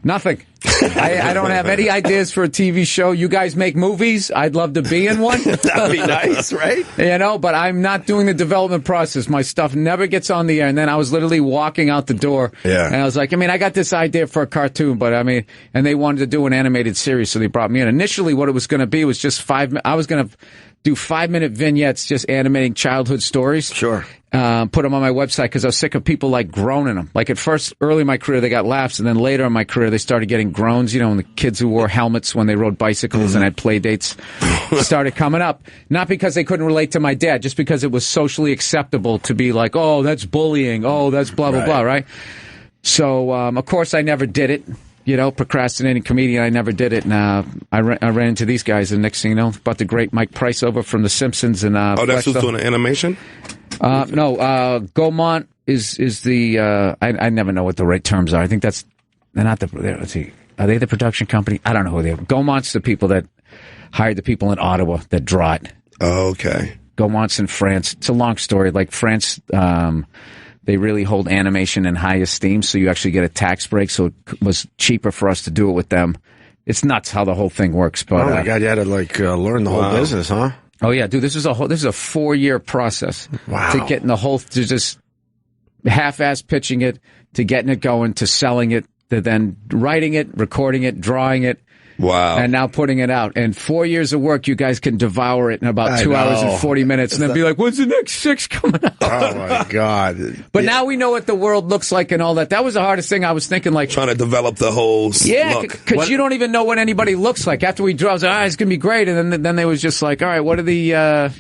nothing. I don't have any ideas for a TV show. You guys make movies. I'd love to be in one. That'd be nice, right? But I'm not doing the development process. My stuff never gets on the air. And then I was literally walking out the door. Yeah. And I was like, I got this idea for a cartoon, but and they wanted to do an animated series, so they brought me in. Initially, what it was going to be was just I was going to do 5-minute vignettes just animating childhood stories. Sure. Put them on my website because I was sick of people groaning them. Like at first, early in my career, they got laughs, and then later in my career, they started getting groans. And the kids who wore helmets when they rode bicycles and had play dates started coming up. Not because they couldn't relate to my dad, just because it was socially acceptable to be like, oh, that's bullying. Oh, that's blah, blah, blah, right? So, of course, I never did it. Procrastinating comedian, I never did it. And I ran into these guys, and next thing you know, about the great Mike Price over from The Simpsons. And that's who's doing the animation? No, Gaumont is the I never know what the right terms are. I think they're not let's see, are they the production company? I don't know who they are. Gaumont's the people that hired the people in Ottawa that draw it. Oh, okay. Gaumont's in France. It's a long story. Like France, they really hold animation in high esteem, so you actually get a tax break, so it was cheaper for us to do it with them. It's nuts how the whole thing works. But, oh, my God, you had to, learn the whole business, huh? Oh, yeah, dude, this is a 4-year process. Wow. To getting to just half-ass pitching it, to getting it going, to selling it, to then writing it, recording it, drawing it. Wow. And now putting it out. And 4 years of work, you guys can devour it in about 2 hours and 40 minutes and then be like, when's the next 6 coming out? Oh, my God. But now we know what the world looks like and all that. That was the hardest thing. I was thinking, trying to develop the whole look. Because you don't even know what anybody looks like. After we draw, I was like, it's going to be great. And then they was just like, all right, what are the,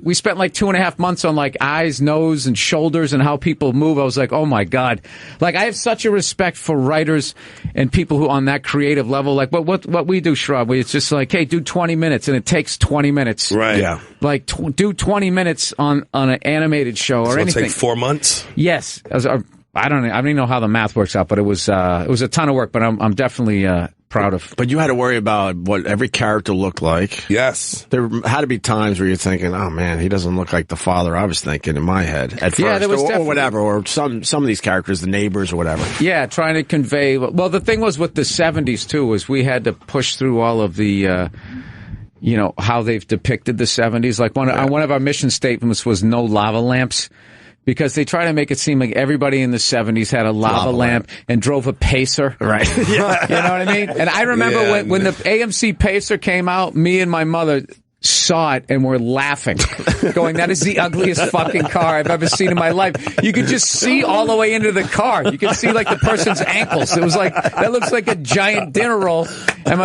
we spent 2.5 months on eyes, nose, and shoulders and how people move. I was like, oh, my God. I have such a respect for writers and people who on that creative level. What we do, Sherrod, it's just hey, do 20 minutes, and it takes 20 minutes. Right. Yeah. Do 20 minutes on an animated show or anything. It'll take 4 months? Yes. I don't even know how the math works out, but it was a ton of work, but I'm definitely proud of. But you had to worry about what every character looked like. Yes. There had to be times where you're thinking, oh, man, he doesn't look like the father I was thinking in my head at first. There was or whatever, or some of these characters, the neighbors or whatever. Yeah, trying to convey. Well, the thing was with the 70s, too, was we had to push through all of the, how they've depicted the 70s. One of our mission statements was no lava lamps. because they try to make it seem like everybody in the 70s had a lava lamp and drove a Pacer. Right. Yeah. You know what I mean? And I remember when the AMC Pacer came out, me and my mother saw it and were laughing, going, that is the ugliest fucking car I've ever seen in my life. You could just see all the way into the car. You could see like the person's ankles. It was like, that looks like a giant dinner roll. And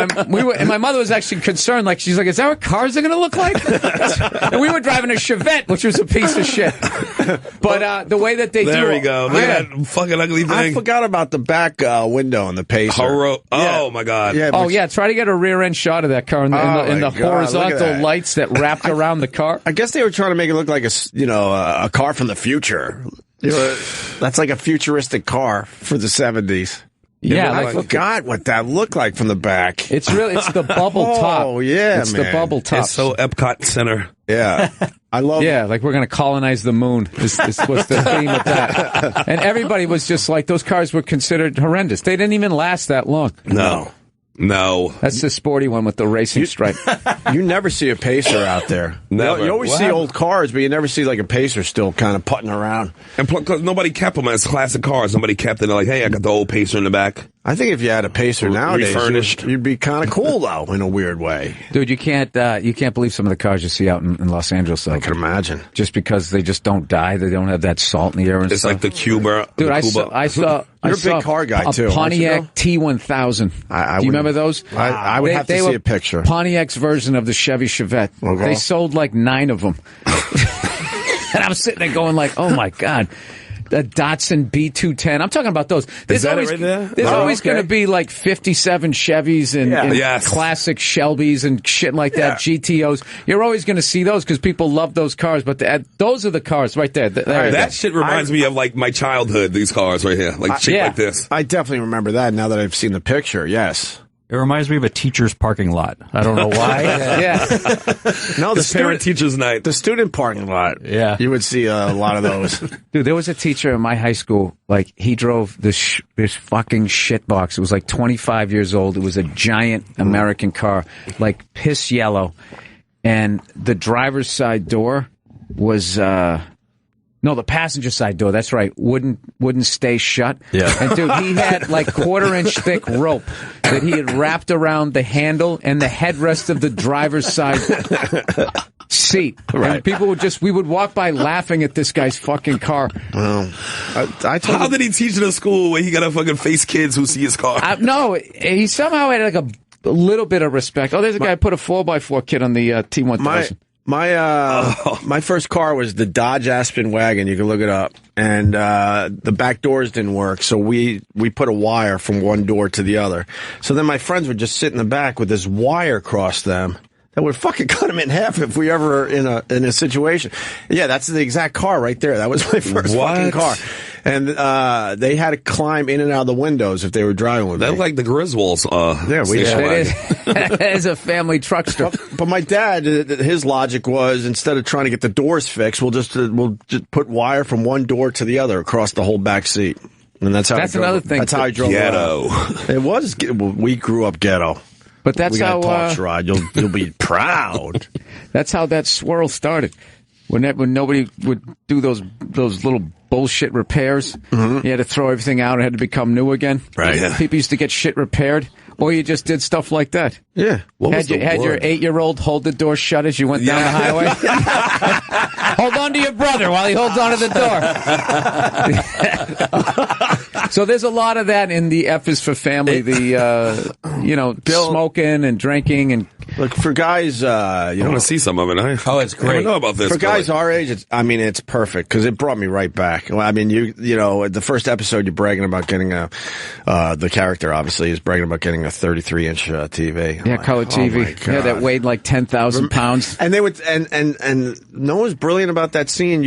my mother was actually concerned. Like, she's like, is that what cars are going to look like? And we were driving a Chevette, which was a piece of shit. But the way that they there we go. Look at that fucking ugly thing. I forgot about the back window on the Pacer. Oh my God. Yeah, try to get a rear end shot of that car in the horizontal lights that wrapped around the car. I guess they were trying to make it look like a car from the future. That's like a futuristic car for the 70s. Yeah, I forgot what that looked like from the back. It's the bubble top. Oh yeah, it's the bubble top. It's so Epcot Center. Yeah, I love. Yeah, like we're going to colonize the moon. This was the theme of that. And everybody was just like, those cars were considered horrendous. They didn't even last that long. No. That's the sporty one with the racing stripe. You never see a Pacer out there. Never. You always see old cars, but you never see like a Pacer still kind of putting around. And because nobody kept them as classic cars. Somebody kept it like, hey, I got the old Pacer in the back. I think if you had a Pacer nowadays, refurnished, you'd be kind of cool though, in a weird way. Dude, you can't believe some of the cars you see out in Los Angeles. Though. I can imagine. Just because they just don't die, they don't have that salt in the air and it's stuff. like the Cuba. Dude, I saw. You're a big car guy too. A Pontiac T1000. Do you remember those? I would have to see a picture. Pontiac's version of the Chevy Chevette. Okay. They sold like 9 of them. And I'm sitting there going like, oh my God. The Datsun B210. I'm talking about those. There's always going to be like 57 Chevys and classic Shelbys and shit like that, GTOs. You're always going to see those because people love those cars. But those are the cars right there. That shit reminds me of like my childhood, these cars right here. Like shit like this. I definitely remember that now that I've seen the picture, yes. It reminds me of a teacher's parking lot. I don't know why. No, the parent-teacher's night. The student parking lot. Yeah. You would see a lot of those. Dude, there was a teacher in my high school, like, he drove this fucking shit box. It was like 25 years old. It was a giant American car, like piss yellow. And the driver's side door was... No, the passenger side door, that's right, wouldn't stay shut. Yeah. And dude, he had like 1/4-inch thick rope that he had wrapped around the handle and the headrest of the driver's side seat. Right. And we would walk by laughing at this guy's fucking car. Well, how did he teach in a school where he got to fucking face kids who see his car? No, he somehow had like a little bit of respect. Oh, there's a guy who put a 4x4 kit on the T1000. My first car was the Dodge Aspen wagon. You can look it up. And the back doors didn't work, so we put a wire from one door to the other. So then my friends would just sit in the back with this wire across them that would fucking cut them in half if we ever were in a situation. Yeah, that's the exact car right there. That was my first fucking car. And they had to climb in and out of the windows if they were driving with me. That's like the Griswolds. It is a family truckster. But my dad, his logic was, instead of trying to get the doors fixed, we'll just put wire from one door to the other across the whole back seat. And that's another thing. That's how I drove ghetto. It was. We grew up ghetto. But that's how. Sherrod. You'll be proud. That's how that swirl started. When nobody would do those little bullshit repairs, you had to throw everything out and had to become new again. Right. Yeah. People used to get shit repaired, or you just did stuff like that. Yeah. Had your 8-year-old hold the door shut as you went down the highway. Hold on to your brother while he holds on to the door. So there's a lot of that in the F is for family. Smoking and drinking and. Look, for guys, I want to see some of it. It's great. I don't know about this. For guys our age, it's perfect because it brought me right back. Well, I mean, the first episode you're bragging about getting the character obviously is bragging about getting a 33-inch TV. Yeah, color TV. Yeah, that weighed like 10,000 pounds. And they would, and no one's brilliant about that scene.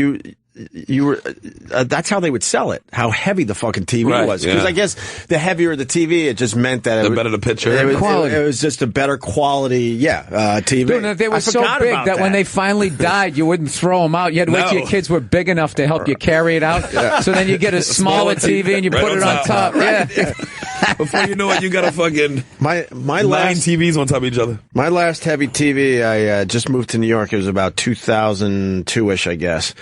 You were that's how they would sell it. How heavy the fucking TV was. Because I guess the heavier the TV, it just meant that the better the picture. It was just a better quality, TV. Dude, they were so big that when they finally died, you wouldn't throw them out. You had to wait till your kids were big enough to help you carry it out. So then you get a smaller TV and you put it on top. Before you know it, you got a fucking my 9 last TVs on top of each other. My last heavy TV, I just moved to New York. It was about 2002-ish, I guess.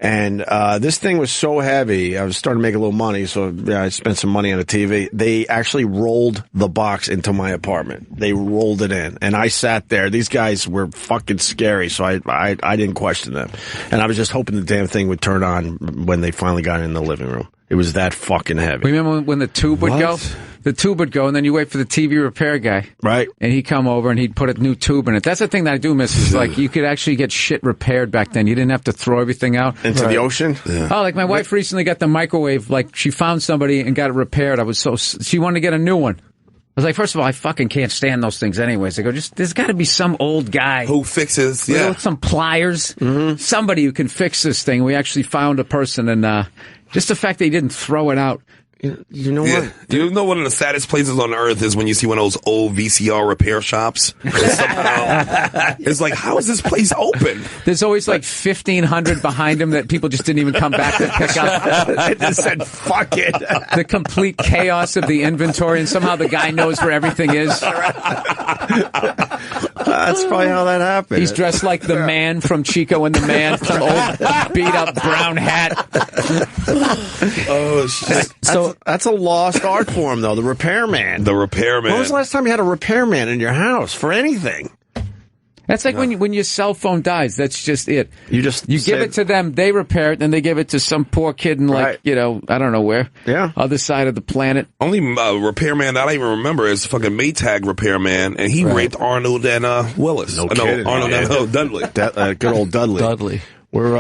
And this thing was so heavy, I was starting to make a little money, so I spent some money on a TV. They actually rolled the box into my apartment. They rolled it in, and I sat there. These guys were fucking scary, so I didn't question them. And I was just hoping the damn thing would turn on when they finally got in the living room. It was that fucking heavy. Remember when the tube would go? The tube would go, and then you wait for the TV repair guy. Right. And he'd come over, and he'd put a new tube in it. That's the thing that I do miss, is like, you could actually get shit repaired back then. You didn't have to throw everything out. Into the ocean? Yeah. Oh, like my wife recently got the microwave, like, she found somebody and got it repaired. She wanted to get a new one. I was like, first of all, I fucking can't stand those things anyways. I go, there's got to be some old guy who fixes, with some pliers, somebody who can fix this thing. We actually found a person, and just the fact that he didn't throw it out. You know what? You know one of the saddest places on earth is when you see one of those old VCR repair shops. Somehow, it's like, how is this place open? There's always like 1,500 behind him that people just didn't even come back to pick up. They just said, fuck it. The complete chaos of the inventory, and somehow the guy knows where everything is. That's probably how that happened. He's dressed like the man from Chico and the Man, some old beat-up brown hat. Oh, shit. That's a lost art form, though, the repairman. The repairman. When was the last time you had a repairman in your house for anything? That's like when your cell phone dies. That's just it. You give it to them, they repair it, then they give it to some poor kid in I don't know where. Yeah. Other side of the planet. Only repairman that I even remember is fucking Maytag repairman, and he raped Arnold and Willis. No kidding. Arnold and Dudley. Good old Dudley. Dudley. We're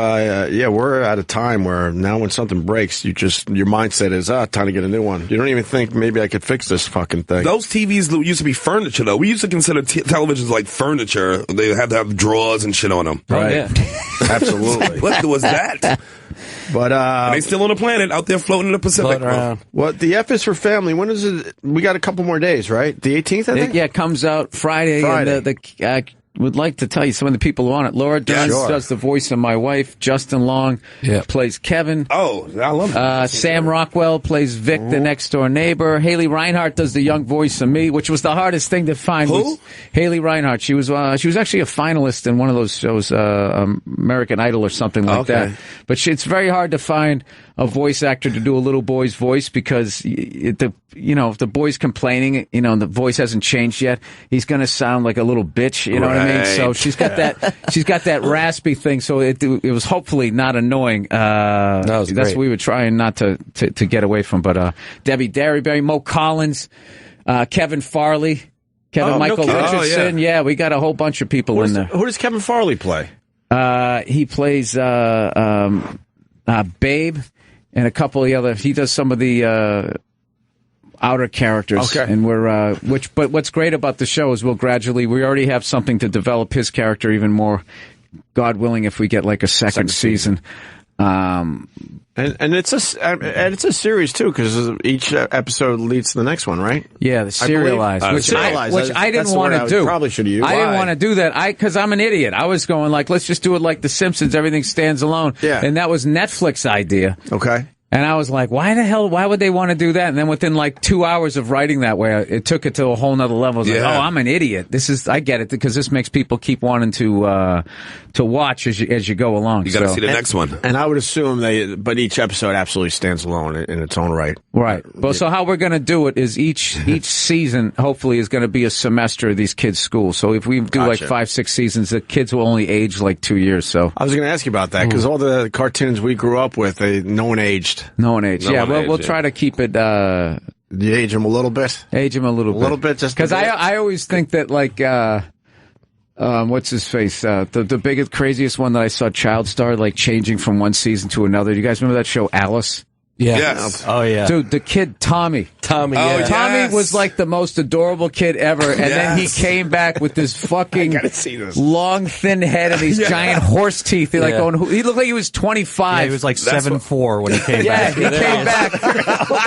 at a time where now when something breaks, your mindset is, time to get a new one. You don't even think maybe I could fix this fucking thing. Those TVs used to be furniture, though. We used to consider televisions like furniture. They had to have drawers and shit on them. Right. Yeah. Absolutely. What was that? But and they still on the planet, out there floating in the Pacific. Well, the F is for family. When is it? We got a couple more days, right? The 18th, I think? It comes out Friday. And would like to tell you some of the people who are on it. Laura Dern does the voice of my wife. Justin Long plays Kevin. Oh, I love it. Sam Rockwell plays Vic, the next door neighbor. Haley Reinhart does the young voice of me, which was the hardest thing to find. Who? Haley Reinhart. She was actually a finalist in one of those shows, American Idol or something like that. But it's very hard to find a voice actor to do a little boy's voice, because if the boy's complaining, the voice hasn't changed yet, he's going to sound like a little bitch, you know what I mean? So she's got that raspy thing, so it was hopefully not annoying. That's what we were trying not to get away from. But Debbie Derryberry, Mo Collins, Kevin Farley, Michael Richardson. Yeah, we got a whole bunch of people in there. Who does Kevin Farley play? He plays Babe. And a couple of the other, he does some of the outer characters. Okay. And but what's great about the show is we already have something to develop his character even more, God willing, if we get like a second season. And it's a series too, because each episode leads to the next one, right? Yeah, the serialized, which I didn't want to do. Probably should have used. I didn't want to do that. Because I'm an idiot. I was going like, let's just do it like The Simpsons. Everything stands alone. Yeah. And that was Netflix's idea. Okay. And I was like, why would they want to do that? And then within like 2 hours of writing that way, it took it to a whole nother level. I was like, I'm an idiot. I get it, because this makes people keep wanting to watch as you go along. You got to see the next one. And I would assume but each episode absolutely stands alone in its own right. Right. Well, so how we're going to do it is each season hopefully is going to be a semester of these kids' school. So if we do like 5-6 seasons, the kids will only age like 2 years. So I was going to ask you about that, because all the cartoons we grew up with, no one aged. No one aged. We'll try to keep it. You age them a little bit. Age them a little bit, just because I always think that like what's his face? The biggest, craziest one that I saw, Child Star, like changing from one season to another. Do you guys remember that show, Alice? Yeah. Yes. Oh, yeah. Dude, the kid, Tommy. Tommy was like the most adorable kid ever, and then he came back with this fucking long, thin head and these giant horse teeth. He looked like he was 25. Yeah, he was like 7'4" when he came back. Yeah, he came back.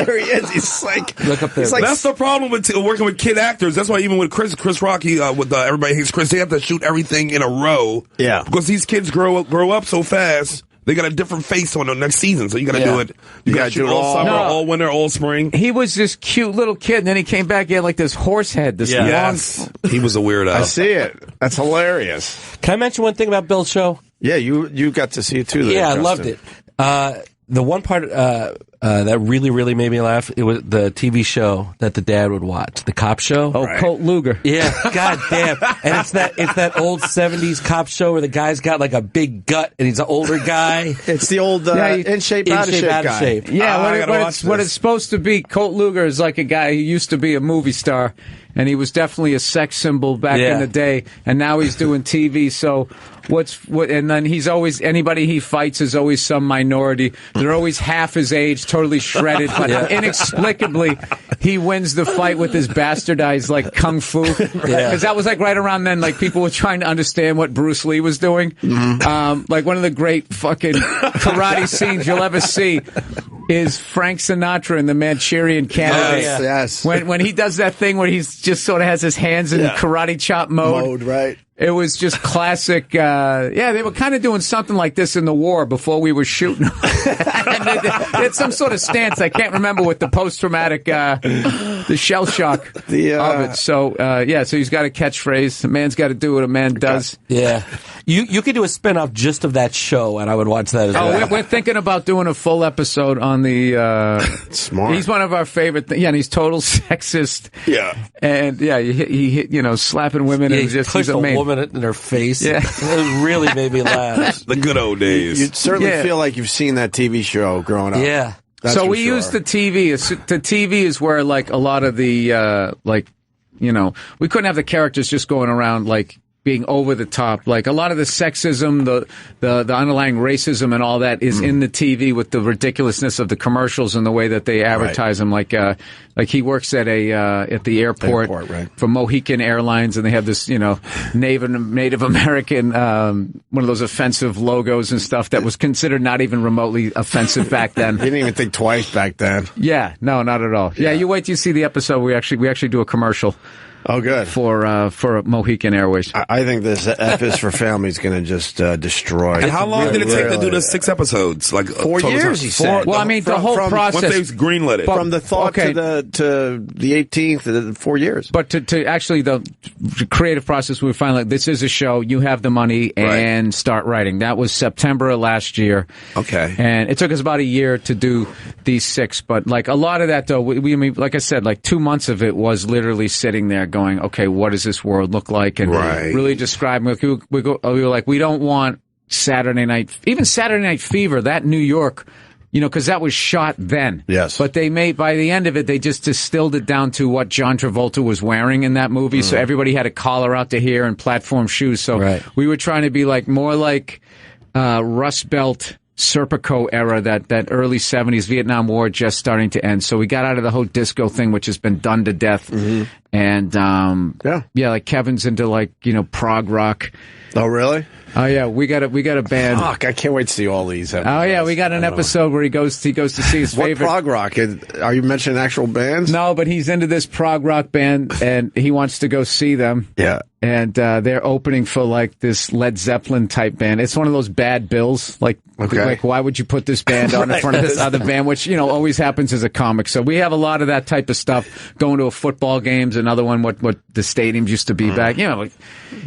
There he is. He's like, look up there. That's the problem with working with kid actors. That's why even with Chris Rock, with Everybody Hates Chris, they have to shoot everything in a row. Yeah. Because these kids grow up so fast. They got a different face on the next season, so you got to do it. You got to do it all summer, all winter, all spring. He was this cute little kid, and then he came back. He had like this horse head. This long. He was a weirdo. I see it. That's hilarious. Can I mention one thing about Bill's show? Yeah, you got to see it too. Yeah, I loved it. The one part that really, really made me laugh, it was the TV show that the dad would watch, the cop show. Oh, right. Colt Luger. Yeah, god damn. And it's that old 70s cop show where the guy's got like a big gut and he's an older guy. It's the old in shape, out of shape guy. Yeah, what it's supposed to be, Colt Luger is like a guy who used to be a movie star, and he was definitely a sex symbol back in the day, and now he's doing TV, so and then he's always, anybody he fights is always some minority. They're always half his age, totally shredded, but inexplicably, he wins the fight with his bastardized, like, kung fu. Because that was, like, right around then, like, people were trying to understand what Bruce Lee was doing. Like, one of the great fucking karate scenes you'll ever see is Frank Sinatra in The Manchurian Candidate. Yes. When he does that thing where he's just sort of has his hands in karate chop mode. Right. It was just classic. They were kind of doing something like this in the war before we were shooting. And they had some sort of stance. I can't remember with the post-traumatic, the shell shock of it. So, so he's got a catchphrase. A man's got to do what a man does. Yeah. You could do a spin-off just of that show, and I would watch that as well. We're thinking about doing a full episode on the... Smart. He's one of our favorite... and he's total sexist. Yeah. And, he slapping women. Yeah, and just, he's a man. Woman in her face. Yeah. It really made me laugh. The good old days. You'd certainly feel like you've seen that TV show growing up. Yeah. So we use the TV. The TV is where, like, a lot of the, we couldn't have the characters just going around, like, being over the top. Like, a lot of the sexism, the underlying racism and all that is in the TV with the ridiculousness of the commercials and the way that they advertise them. Like he works at the airport for Mohican Airlines, and they have this, Native American, one of those offensive logos and stuff that was considered not even remotely offensive back then. You didn't even think twice back then. Yeah, no, not at all. Yeah, you wait till you see the episode. We actually do a commercial. Oh, good. For Mohican Airways. I think this F is for Family is going to just destroy. And how long did it take to do the 6 episodes? Like 4 years, he said. Well, I mean, the whole process. Once they greenlit it. From the thought to the 18th, 4 years. But to actually the creative process, we were finally like, this is a show, you have the money, and start writing. That was September of last year. Okay. And it took us about a year to do these 6. But like a lot of that, though, like I said, like 2 months of it was literally sitting there going, okay, what does this world look like? And really describing. We were like, we don't want Saturday Night Fever, that New York, because that was shot then. Yes. But by the end of it, they just distilled it down to what John Travolta was wearing in that movie. So everybody had a collar out to here and platform shoes. So we were trying to be like more like Rust Belt, Serpico era, that early 70s Vietnam War just starting to end. So we got out of the whole disco thing, which has been done to death. And like Kevin's into like, prog rock. Oh, really? Oh yeah, we got a band. Fuck, I can't wait to see all these episodes. Oh yeah, we got an episode where he goes to see his favorite. What prog rock? Are you mentioning actual bands? No, but he's into this prog rock band, and he wants to go see them. Yeah. And they're opening for like this Led Zeppelin type band. It's one of those bad bills. Like why would you put this band on in front of this other band, which always happens as a comic. So we have a lot of that type of stuff. Going to a football games, another one. What the stadiums used to be back. Like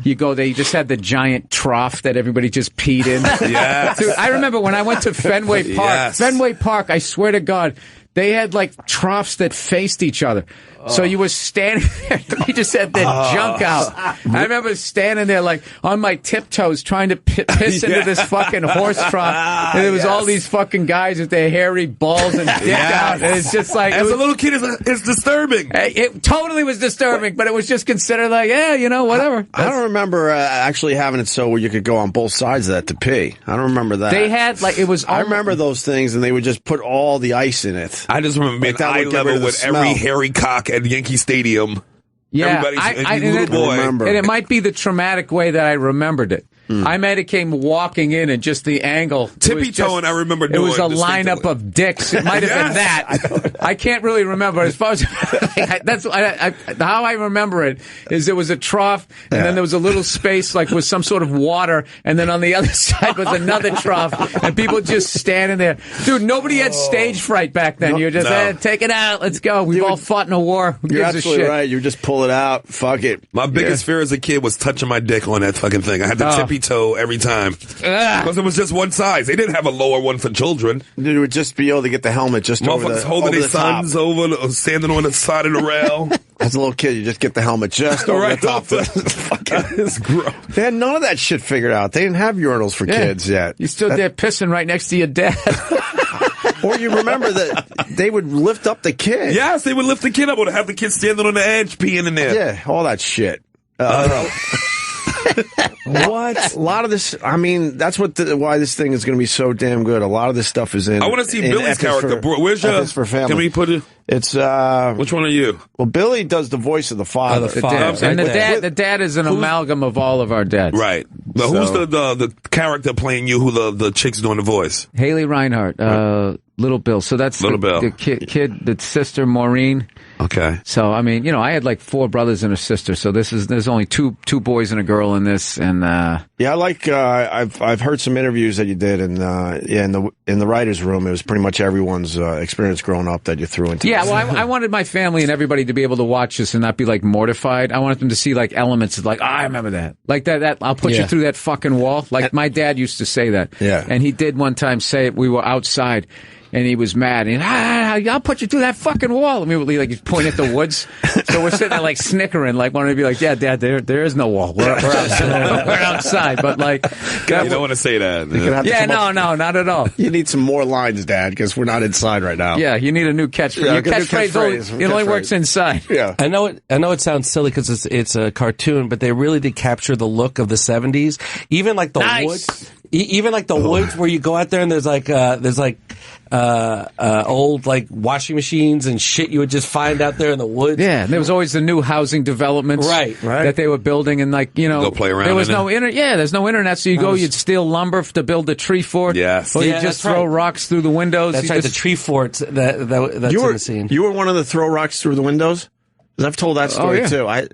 you go there, you just had the giant trough that everybody just peed in. Yeah. Dude, I remember when I went to Fenway Park. Yes. Fenway Park, I swear to God, they had like troughs that faced each other. So you were standing there, you just had that junk out. I remember standing there like on my tiptoes trying to piss into this fucking horse trough. And there was all these fucking guys with their hairy balls and dick out. And it's just like... As a little kid, it's disturbing. It totally was disturbing, but it was just considered like, whatever. I don't remember actually having it so where you could go on both sides of that to pee. I don't remember that. They had like, it was... I remember those things and they would just put all the ice in it. I just remember being eye level with every hairy cock at Yankee Stadium. Yeah, everybody's little boy. And it might be the traumatic way that I remembered it. I might have came walking in and just the angle. Tippy-toeing, I remember doing. It was a lineup of dicks. It might have been that. I can't really remember. As far as how I remember it is there was a trough, and then there was a little space like with some sort of water, and then on the other side was another trough, and people just standing there. Dude, nobody had stage fright back then. You're just, take it out. Let's go. We've all fought in a war. Who You're gives a absolutely shit? right. You just pull it out. Fuck it. My biggest fear as a kid was touching my dick on that fucking thing. I had to tippy-toe every time. Because it was just one size. They didn't have a lower one for children. You would just be able to get the helmet just over the holding their top. sons over, standing on the side of the rail. As a little kid, you just get the helmet just over the top. It's gross. They had none of that shit figured out. They didn't have urinals for kids yet. You stood there pissing right next to your dad. Or you remember that they would lift up the kid. Yes, they would lift the kid up or have the kid standing on the edge peeing in there. Yeah, all that shit. What? A lot of this, I mean, that's why this thing is going to be so damn good. A lot of this stuff is in. I want to see Billy's character. Where's your? For family. Can we put it? It's which one are you? Well, Billy does the voice of the father. The dad. And the dad is an amalgam of all of our dads. Right. But who's the character playing you? Who the chick's doing the voice? Haley Reinhart, Little Bill. So that's Little Bill. The kid, the sister Maureen. Okay. So I mean, I had like 4 brothers and a sister. So there's only two boys and a girl in this, and yeah, I like. I've heard some interviews that you did, and in the writers' room, it was pretty much everyone's experience growing up that you threw into. Yeah, well, I wanted my family and everybody to be able to watch this and not be like mortified. I wanted them to see like elements of like, I remember that, like that. I'll put you through that fucking wall. Like my dad used to say that. Yeah, and he did one time say we were outside. And he was mad. And I'll put you through that fucking wall. Immediately, like he's pointing at the woods. So we're sitting there like snickering, like wanting to be like, yeah, Dad, there is no wall. We're outside. We're outside. But like, you don't want to say that. Yeah, no, not at all. You need some more lines, Dad, because we're not inside right now. Yeah, you need a new catchphrase. Yeah, Your catchphrase only works inside. Yeah, I know it sounds silly because it's a cartoon, but they really did capture the look of the 70s. Even like the woods. Even like the woods where you go out there and there's old like washing machines and shit you would just find out there in the woods. Yeah, and there was always the new housing developments right. that they were building, and like go play around. There was no internet. Yeah, there's no internet, so you'd steal lumber to build a tree fort. Yes, or you just throw rocks through the windows. That's right. The tree forts that's in the scene. You were one of the throw rocks through the windows. I've told that story too. I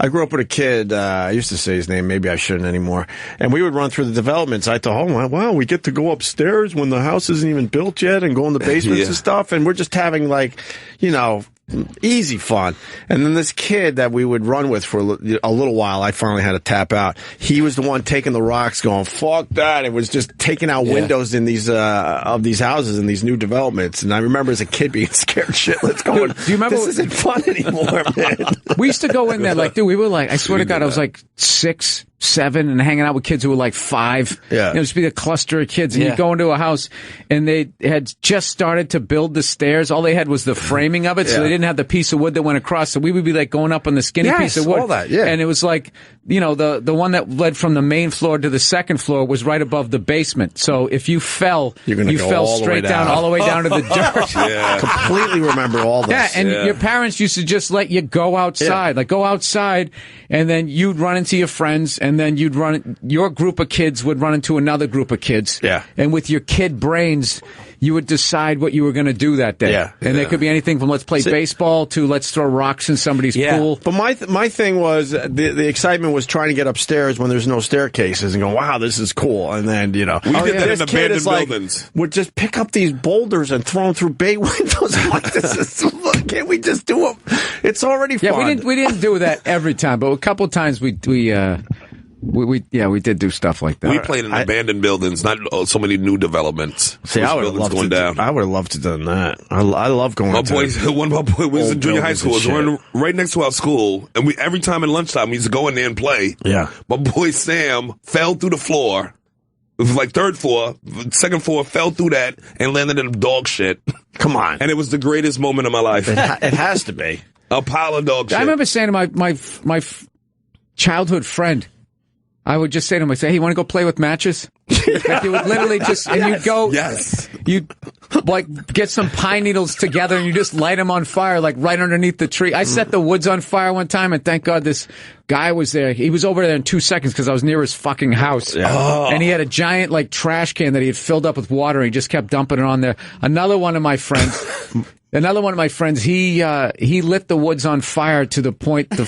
grew up with a kid. I used to say his name. Maybe I shouldn't anymore. And we would run through the developments. I thought, oh wow, we get to go upstairs when the house isn't even built yet, and go in the basements and stuff. And we're just having like, easy fun. And then this kid that we would run with for a little while, I finally had to tap out. He was the one taking the rocks, going, fuck that. It was just taking out windows in these of these houses in these new developments. And I remember as a kid being scared shitless, going, do you remember, this isn't fun anymore, man. We used to go in there like, dude, we were like, I swear to God, I was like 6, 7 and hanging out with kids who were like 5. Yeah. It would just be a cluster of kids. And you'd go into a house and they had just started to build the stairs. All they had was the framing of it. So they didn't have the piece of wood that went across. So we would be like going up on the skinny piece of wood. All that, yeah. And it was like, the one that led from the main floor to the second floor was right above the basement. So if you fell, you fell straight down all the way down to the dirt. Yeah. Completely remember all this. Yeah, and your parents used to just let you go outside. Yeah. Like, go outside, and then you'd run into your friends, and then your group of kids would run into another group of kids. Yeah. And with your kid brains, you would decide what you were going to do that day. Yeah. And it could be anything from let's play baseball to let's throw rocks in somebody's pool. But my thing was, the excitement was trying to get upstairs when there's no staircases and go, wow, this is cool. And then, we did that in abandoned buildings. Would just pick up these boulders and throw them through bay windows. Can't we just do them? It's already fun. Yeah, we didn't do that every time, but a couple of times we did do stuff like that. We played in abandoned buildings, not so many new developments. See, I would have loved to have done that. I love going. One of my boys was in junior high school. It was right next to our school, and every time in lunchtime we used to go in there and play. Yeah, my boy Sam fell through the floor. It was like third floor, second floor, fell through that and landed in dog shit. Come on, and it was the greatest moment of my life. It has to be a pile of dog shit. I remember saying to my childhood friend, I would just say to him, I say, hey, you want to go play with matches? Like, you would literally just, and you'd go, you'd like get some pine needles together and you just light them on fire, like right underneath the tree. I set the woods on fire one time, and thank God this guy was there. He was over there in 2 seconds because I was near his fucking house. And he had a giant like trash can that he had filled up with water, and he just kept dumping it on there. Another one of my friends, he lit the woods on fire to the point the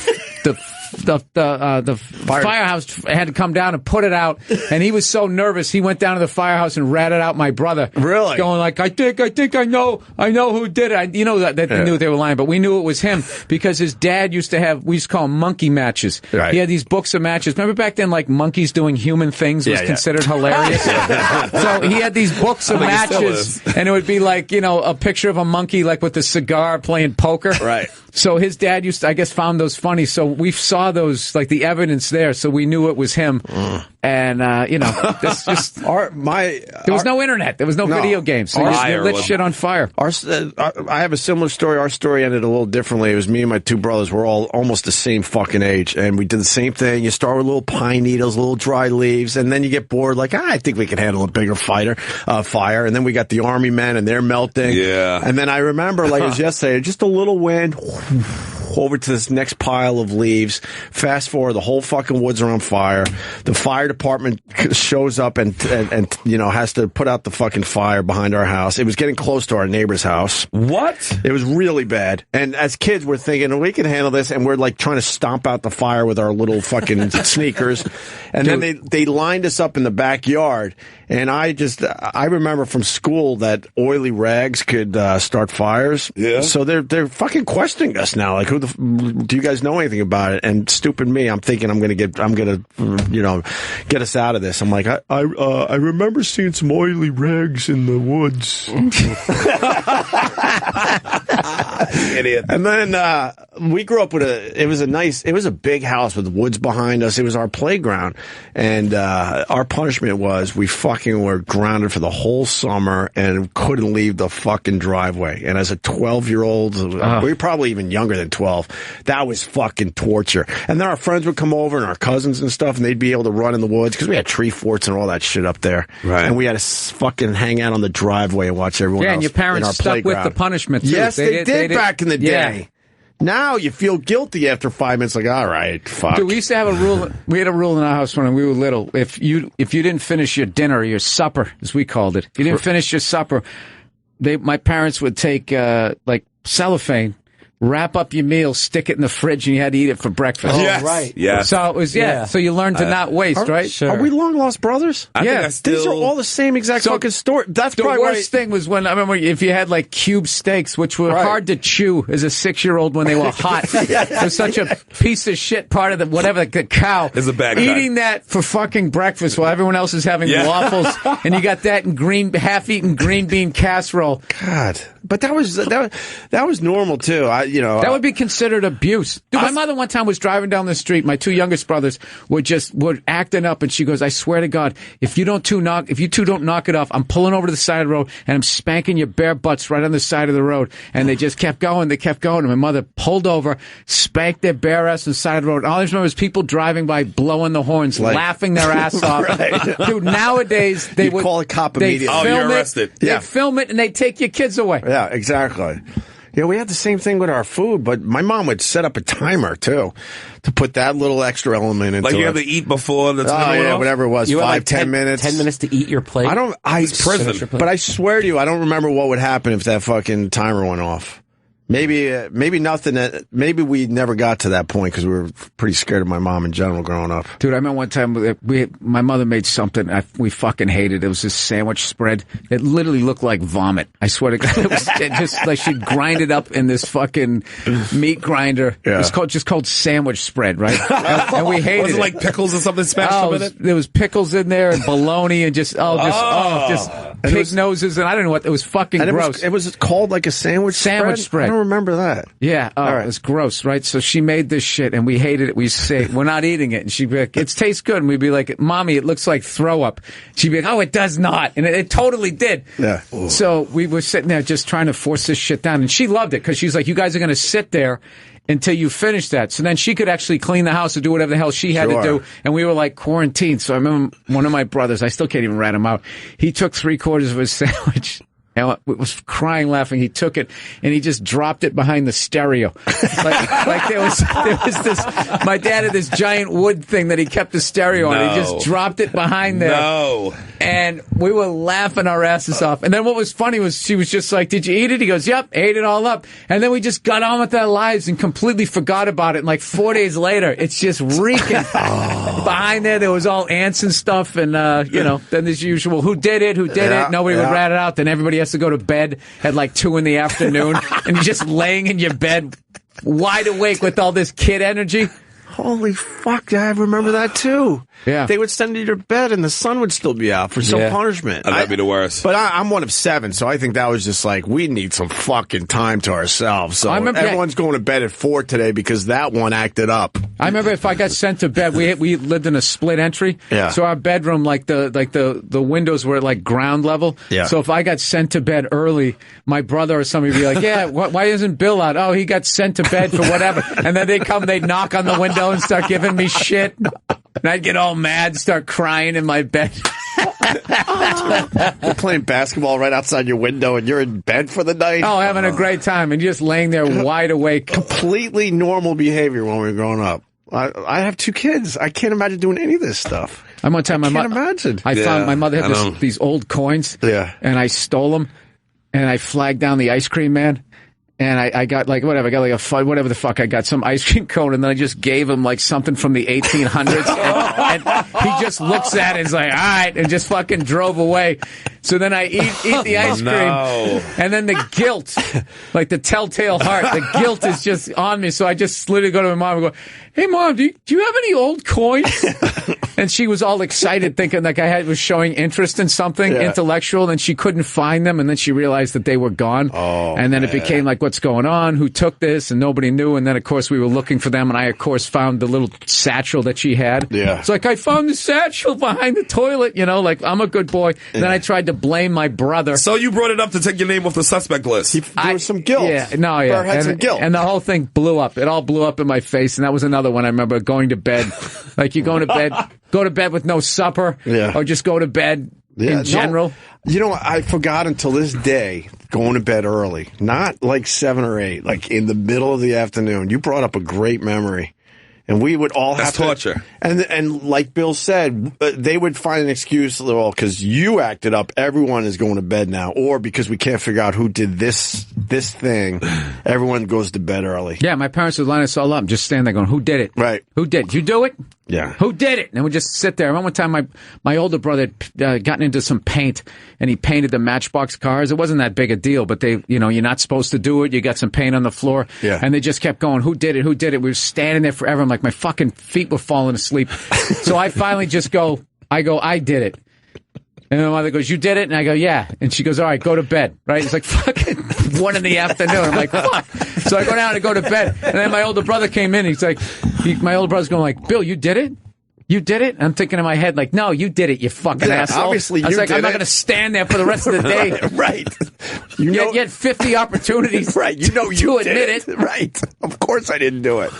firehouse had to come down and put it out, and he was so nervous he went down to the firehouse and ratted out my brother. Really? Going like, I think I know who did it. They knew they were lying, but we knew it was him because his dad used to have, we used to call them monkey matches. Right. He had these books of matches. Remember back then, like monkeys doing human things was considered hilarious. So he had these books of matches, and it would be like, a picture of a monkey like with a cigar playing poker. Right. So his dad used to, I guess, found those funny. So we saw those, like the evidence there, so we knew it was him. And, that's just, there was no internet. There was no video games. So you lit shit on fire. I have a similar story. Our story ended a little differently. It was me and my two brothers. We're all almost the same fucking age. And we did the same thing. You start with little pine needles, little dry leaves, and then you get bored, like, I think we can handle a bigger fire. And then we got the army men, and they're melting. Yeah. And then I remember, like it was yesterday, just a little wind, over to this next pile of leaves. Fast forward, the whole fucking woods are on fire. The fire department shows up and has to put out the fucking fire behind our house. It was getting close to our neighbor's house. What? It was really bad. And as kids, we're thinking, we can handle this, and we're like trying to stomp out the fire with our little fucking sneakers. And then they lined us up in the backyard. And I remember from school that oily rags could start fires. Yeah. So they're fucking questioning us now. Like, do you guys know anything about it? And stupid me, I'm thinking I'm gonna get us out of this. I'm like, I remember seeing some oily rags in the woods. Idiot. And then we grew up with it was a big house with woods behind us. It was our playground, and our punishment was we fucking were grounded for the whole summer and couldn't leave the fucking driveway. And as a 12-year-old, we were probably even younger than 12, that was fucking torture. And then our friends would come over, and our cousins and stuff, and they'd be able to run in the woods because we had tree forts and all that shit up there. Right. And we had to fucking hang out on the driveway and watch everyone else. And your parents stuck playground. with the punishment too. Yes, they did back in the day. Yeah. Now you feel guilty after 5 minutes. Like, all right, fuck. Dude, we used to have a rule. We had a rule in our house when we were little. If you didn't finish your dinner, your supper, as we called it, if you didn't finish your supper, my parents would take like cellophane, wrap up your meal, stick it in the fridge, and you had to eat it for breakfast. Oh, yes. Right. Yeah. So it was, so you learned to not waste, right? Sure. Are we long lost brothers? I think These are all the same exact fucking story. That's the probably worst thing was when, I remember if you had like cube steaks, which were hard to chew as a 6-year-old when they were hot. It was such a piece of shit part of the cow. Is a bad guy. Eating that for fucking breakfast while everyone else is having waffles, and you got that in half-eaten green bean casserole. God. But that was normal too. That would be considered abuse. Dude, my mother one time was driving down the street. My two youngest brothers were acting up, and she goes, "I swear to God, if you two don't knock it off, I'm pulling over to the side of the road and I'm spanking your bare butts right on the side of the road." And they just kept going. They kept going. And my mother pulled over, spanked their bare ass on the side of the road. And all I remember is people driving by, blowing the horns, laughing their ass off. Dude, nowadays they would call a cop immediately. You're arrested. They'd film it and they'd take your kids away. Yeah, exactly. Yeah, we had the same thing with our food, but my mom would set up a timer, too, to put that little extra element into it. Like you have to eat before the timer went off? Whatever it was, you 10 minutes. 10 minutes to eat your plate? It's prison. But I swear to you, I don't remember what would happen if that fucking timer went off. Maybe nothing. Maybe we never got to that point because we were pretty scared of my mom in general growing up. Dude, I remember one time my mother made something we fucking hated. It was this sandwich spread. It literally looked like vomit. I swear to God, it was just like she'd grind it up in this fucking meat grinder. Yeah. It was just called sandwich spread, right? And we hated it. Was it like pickles or something smashed up in it? There was pickles in there and bologna and just pig noses, and I don't know what. It was fucking gross. It was called like a sandwich spread. I don't remember that. Yeah. It was gross, right? So she made this shit, and we hated it. We say, we're not eating it. And she'd be like, it tastes good. And we'd be like, Mommy, it looks like throw up. She'd be like, oh, it does not. And it totally did. Yeah. So we were sitting there just trying to force this shit down. And she loved it because she's like, you guys are going to sit there until you finish that. So then she could actually clean the house or do whatever the hell she had to do. And we were like quarantined. So I remember one of my brothers, I still can't even rat him out. He took 3/4 of his sandwich. And I was crying, laughing. He took it and he just dropped it behind the stereo. Like there was this. My dad had this giant wood thing that he kept the stereo on. He just dropped it behind there. No. And we were laughing our asses off. And then what was funny was she was just like, "Did you eat it?" He goes, "Yep, ate it all up." And then we just got on with our lives and completely forgot about it. And like 4 days later, it's just reeking. Behind there was all ants and stuff. And then as usual, who did it? Who did it? Nobody would rat it out. Then everybody has to go to bed at like 2 PM, and you're just laying in your bed wide awake with all this kid energy. Holy fuck, I remember that too. Yeah. They would send you to bed and the sun would still be out for some punishment. That'd be the worst. But I'm one of 7, so I think that was just like, we need some fucking time to ourselves. So everyone's going to bed at 4 today because that one acted up. I remember if I got sent to bed, we lived in a split entry. Yeah. So our bedroom, the windows were at like ground level. Yeah. So if I got sent to bed early, my brother or somebody would be like, "Yeah, why isn't Bill out?" "Oh, he got sent to bed for whatever." And then they'd knock on the window and start giving me shit. And I'd get all mad, start crying in my bed. You're playing basketball right outside your window and you're in bed for the night. Oh, having a great time and just laying there wide awake. Completely normal behavior when we were growing up. I have 2 kids. I can't imagine doing any of this stuff. One time I can't imagine. I found my mother had these old coins. Yeah. And I stole them and I flagged down the ice cream man. And I got like whatever, I got like a whatever the fuck I got, some ice cream cone, and then I just gave him like something from the 1800s, and he just looks at it and is like, "All right," and just fucking drove away. So then I eat the ice cream, and then the guilt, like the telltale heart, the guilt is just on me. So I just literally go to my mom and go, "Hey mom, do you have any old coins?" And she was all excited, thinking like was showing interest in something intellectual, and she couldn't find them, and then she realized that they were gone. And then it became like, what's going on? Who took this? And nobody knew. And then of course we were looking for them, and I of course found the little satchel that she had. Yeah. It's like, I found the satchel behind the toilet, like I'm a good boy. And then I tried to blame my brother. So you brought it up to take your name off the suspect list. There was some guilt. Burr had some guilt. And the whole thing blew up. It all blew up in my face. And that was another one I remember going to bed. Like you go to bed with no supper, or just go to bed in general. I forgot until this day going to bed early, not like 7 or 8, like in the middle of the afternoon. You brought up a great memory. And we would all have torture. And like Bill said, they would find an excuse, well, because you acted up, everyone is going to bed now. Or because we can't figure out who did this thing, everyone goes to bed early. Yeah, my parents would line us all up and just stand there going, "Who did it? Right. Who did? You do it? Yeah. Who did it?" And we just sit there. I remember one time my older brother had gotten into some paint, and he painted the Matchbox cars. It wasn't that big a deal, but you're not supposed to do it. You got some paint on the floor. Yeah. And they just kept going, "Who did it? Who did it?" We were standing there forever. I'm like, my fucking feet were falling asleep. So I finally just go, "I did it." And my mother goes, "You did it?" And I go, "Yeah." And she goes, "All right, go to bed." Right? It's like fucking 1 PM. I'm like, fuck. So I go down and go to bed. And then my older brother came in. He's like, my older brother's going like, "Bill, you did it? You did it?" And I'm thinking in my head, like, "No, you did it, you fucking asshole." Obviously, I was like, did I'm not going to stand there for the rest of the day. Right. You had 50 opportunities right. to admit it. Right. Of course I didn't do it.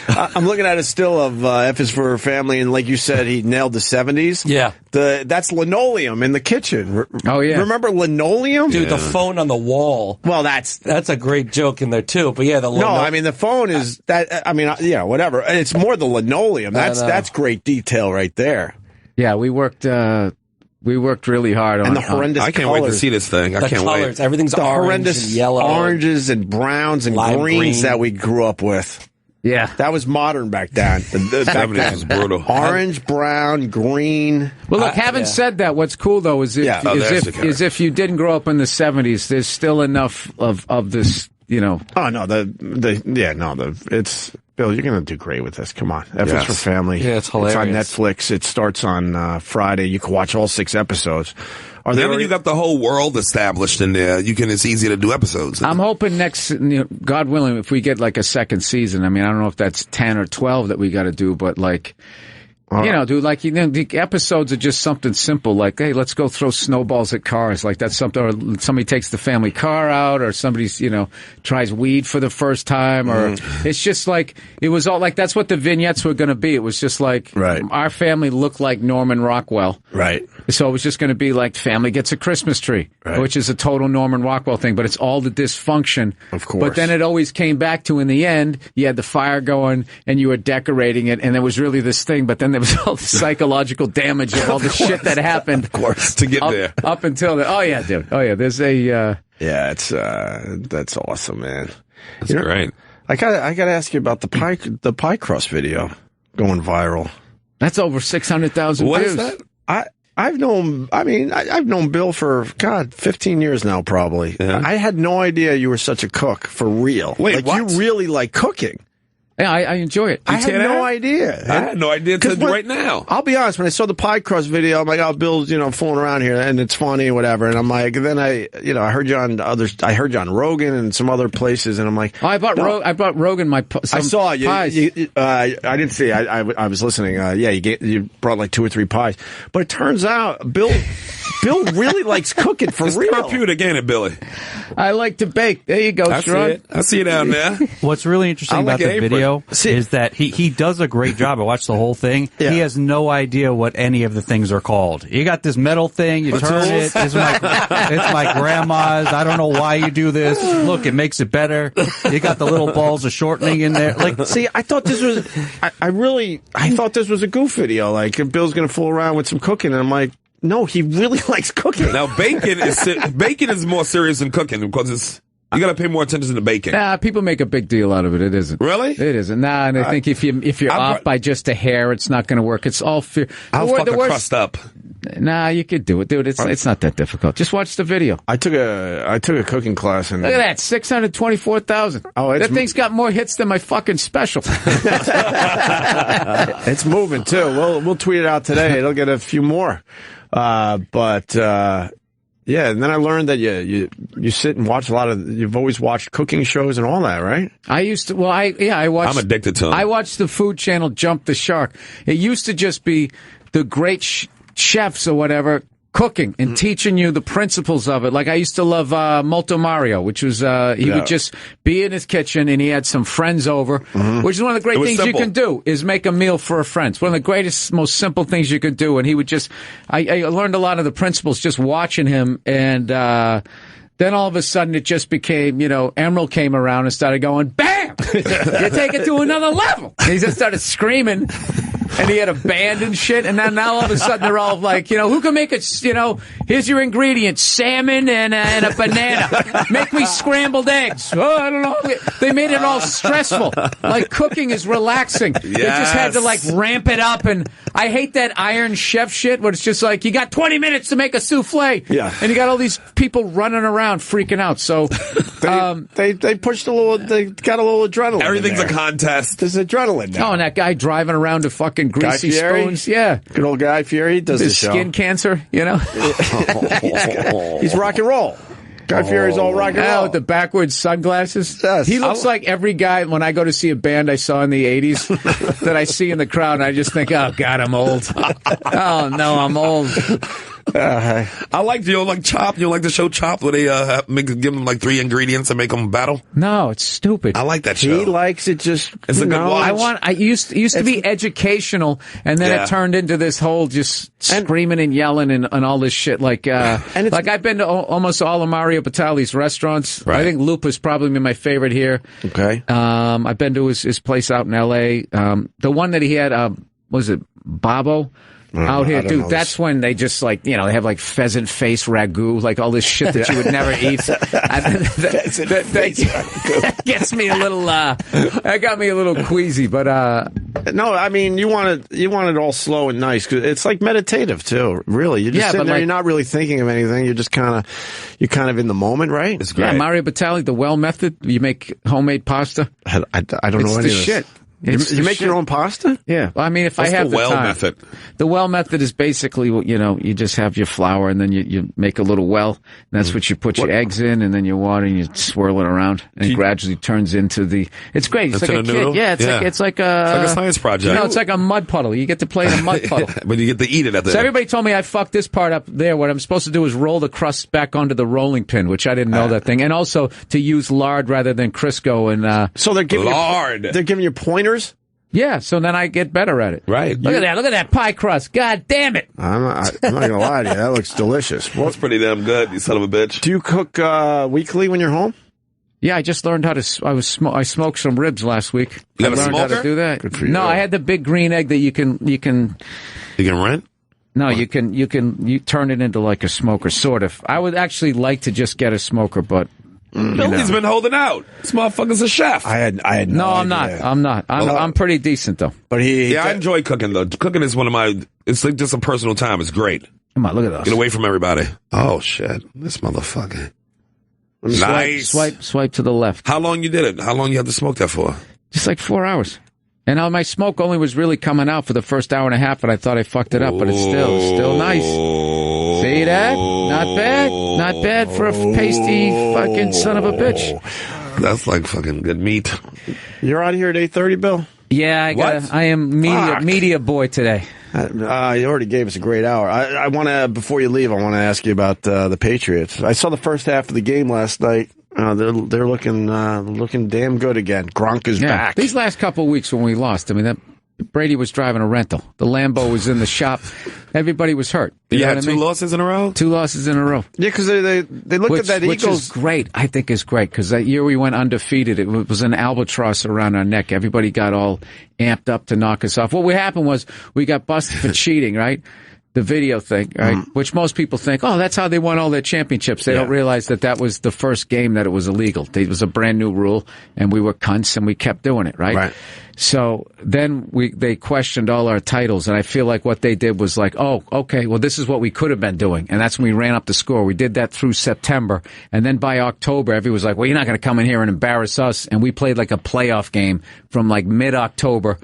I'm looking at a still of F is for Family, and like you said, he nailed the 70s. Yeah. That's linoleum in the kitchen. Oh, yeah. Remember linoleum? Dude, the phone on the wall. Well, that's a great joke in there, too. But yeah, No, I mean, the phone is that. I mean, yeah, whatever. It's more the linoleum. That's great detail right there. Yeah, we worked really hard on and the horrendous I can't colors. wait to see this thing. I can't colors, wait. Everything's the orange horrendous and yellow, oranges and browns and greens that we grew up with. Yeah, that was modern back then. Back then was brutal. Orange, brown, green. Well, look, having said that, what's cool though is if you didn't grow up in the 70s, there's still enough of this, Oh no, it's. Bill, you're going to do great with this. Come on. F is for Family. Yeah, it's hilarious. It's on Netflix. It starts on Friday. You can watch all 6 episodes. Now that you got the whole world established in there, it's easy to do episodes. I'm hoping next, God willing, if we get like a second season. I mean, I don't know if that's 10 or 12 that we got to do, but like, dude, like, the episodes are just something simple, like, hey, let's go throw snowballs at cars, like that's something, or somebody takes the family car out, or somebody's, tries weed for the first time, or it's just like, it was all like, that's what the vignettes were going to be. It was just like, our family looked like Norman Rockwell. Right. So it was just going to be like, family gets a Christmas tree, which is a total Norman Rockwell thing, but it's all the dysfunction. Of course. But then it always came back to, in the end, you had the fire going, and you were decorating it, and there was really this thing, but then there was all the psychological damage of all the shit that happened. Of course, to get there. Up until the, oh yeah, dude. Oh yeah, there's a... Yeah, that's awesome, man. That's great. I gotta ask you about the pie crust video going viral. That's over 600,000 views. What is that? I've known Bill for, 15 years now, probably. Yeah. I had no idea you were such a cook, for real. Wait, like, what? You really like cooking. Yeah, I enjoy it. I had no idea. I had no idea until right now. I'll be honest, when I saw the pie crust video, I'm like, oh, Bill's, fooling around here, and it's funny, whatever. And I'm like, then I heard you on I heard you on Rogan and some other places, and I'm like, oh, I brought Rogan I saw you. Pies. I didn't see. I was listening. You brought like 2 or 3 pies, but it turns out Bill really likes cooking for real. Therapeutic, ain't it, Billy? I like to bake. There you go, Sherrod. I see it down there. What's really interesting about the video is that he does a great job. I watched the whole thing. Yeah. He has no idea what any of the things are called. You got this metal thing, you turn it, it's my grandma's. I don't know why you do this. Look, it makes it better. You got the little balls of shortening in there. Like, see, I thought this was, I thought this was a goof video. Like, if Bill's going to fool around with some cooking, and I'm like, no, he really likes cooking. Now, bacon is more serious than cooking, because you got to pay more attention to bacon. Nah, people make a big deal out of it. It isn't. Really? It isn't. Nah, and I think if you're off by just a hair, it's not going to work. It's all fear. I'll fuck the crust up. Nah, you could do it, dude. It's not that difficult. Just watch the video. I took a cooking class, and look at that, 624,000. Oh, that thing's got more hits than my fucking special. It's moving too. We'll tweet it out today. It'll get a few more. Yeah, and then I learned that you sit and watch you've always watched cooking shows and all that, right? I used to, I watched. I'm addicted to them. I watched the Food Channel Jump the Shark. It used to just be the great chefs or whatever cooking and teaching you the principles of it. Like, I used to love Molto Mario, which was he would just be in his kitchen, and he had some friends over, which is one of the great things you can do, is make a meal for a friend. It's one of the greatest, most simple things you could do. And he would just, I learned a lot of the principles just watching him, and then all of a sudden it just became, Emerald came around and started going, bam! You take it to another level. And he just started screaming. And he had a band and shit, and now all of a sudden they're all like, who can make it, here's your ingredients, salmon and a banana. Make me scrambled eggs. Oh, I don't know. They made it all stressful. Like, cooking is relaxing. Yes. They just had to, ramp it up, and I hate that Iron Chef shit where it's just like, you got 20 minutes to make a souffle. Yeah. And you got all these people running around freaking out. So they pushed they got a little adrenaline. Everything's a contest. There's adrenaline now. Oh, and that guy driving around to fucking greasy spoons. Yeah. Good old Guy Fieri does the show. Skin cancer, He's rock and roll. Guy Fieri's all rock and roll. With the backwards sunglasses. Yes. He looks like every guy, when I go to see a band I saw in the 80s, that I see in the crowd, and I just think, oh, God, I'm old. Oh, no, I'm old. I like Chopped. You like the show Chopped, where they give them 3 ingredients and make them battle? No, it's stupid. I like that show. He likes it just. It's a good watch. It used to be educational, and then it turned into this whole just screaming and yelling and all this shit. Like I've been to almost all of Mario Batali's restaurants. Right. I think Lupa's probably been my favorite here. Okay. I've been to his place out in L.A. The one that he had, was it Bobo? Out here, dude, that's when they just they have pheasant face ragu, all this shit that you would never eat. That gets me a little, that got me a little queasy, but, no, I mean, you want it all slow and nice, cause it's meditative too, really. You're just sitting there, you're not really thinking of anything, you're just you're kind of in the moment, right? It's great. Yeah, Mario Batali, the well method, you make homemade pasta. I don't know any of this. Shit. You make your own pasta? Yeah. Well, I mean, if What's I have the well time. method? The well method is basically, you just have your flour and then you make a little well. And that's what you put your eggs in, and then your water, and you swirl it around, and it gradually turns into the. It's great. It's like a noodle? kid. Yeah, it's like a science project. No, it's like a mud puddle. You get to play in a mud puddle. But you get to eat it at the So end. everybody told me I fucked this part up there. What I'm supposed to do is roll the crust back onto the rolling pin, which I didn't know that thing, and also to use lard rather than Crisco. And so they're giving lard. They're giving you pointers. Yeah, so then I get better at it. Right. Look at that pie crust. God damn it. I'm not going to lie to you. That looks delicious. That's pretty damn good, you son of a bitch. Do you cook weekly when you're home? Yeah, I just learned how to. I smoked some ribs last week. You have a learned smoker? how to do that. Good for you. No, I had the big green egg that you can. You can rent? No, you turn it into like a smoker, sort of. I would actually like to just get a smoker, but. Billy's been holding out. This motherfucker's a chef. I had no idea. I'm not. I'm pretty decent though. But I enjoy cooking though. Cooking is one of my. It's like just a personal time. It's great. Come on, look at those. Get away from everybody. Oh shit! This motherfucker. Nice. Swipe to the left. How long you did it? How long you had to smoke that for? Just like 4 hours. And my smoke only was really coming out for the first hour and a half, and I thought I fucked it up, but it's still nice. See that? Not bad. Not bad for a pasty fucking son of a bitch. That's like fucking good meat. You're out here at 8:30, Bill? Yeah, I am media boy today. You already gave us a great hour. I want to, before you leave, I want to ask you about the Patriots. I saw the first half of the game last night. They're looking damn good again. Gronk is back. These last couple of weeks when we lost, I mean, Brady was driving a rental. The Lambo was in the shop. Everybody was hurt. You had two losses in a row? 2 losses in a row. Yeah, because they looked at that Eagles. Which is great. I think is great because that year we went undefeated. It was an albatross around our neck. Everybody got all amped up to knock us off. What happened was we got busted for cheating, right? The video thing, right? Which most people think, oh, that's how they won all their championships. They don't realize that was the first game that it was illegal. It was a brand new rule, and we were cunts, and we kept doing it, right? So then they questioned all our titles, and I feel like what they did was like, oh, okay, well, this is what we could have been doing. And that's when we ran up the score. We did that through September. And then by October, everyone was like, well, you're not going to come in here and embarrass us. And we played like a playoff game from like mid-October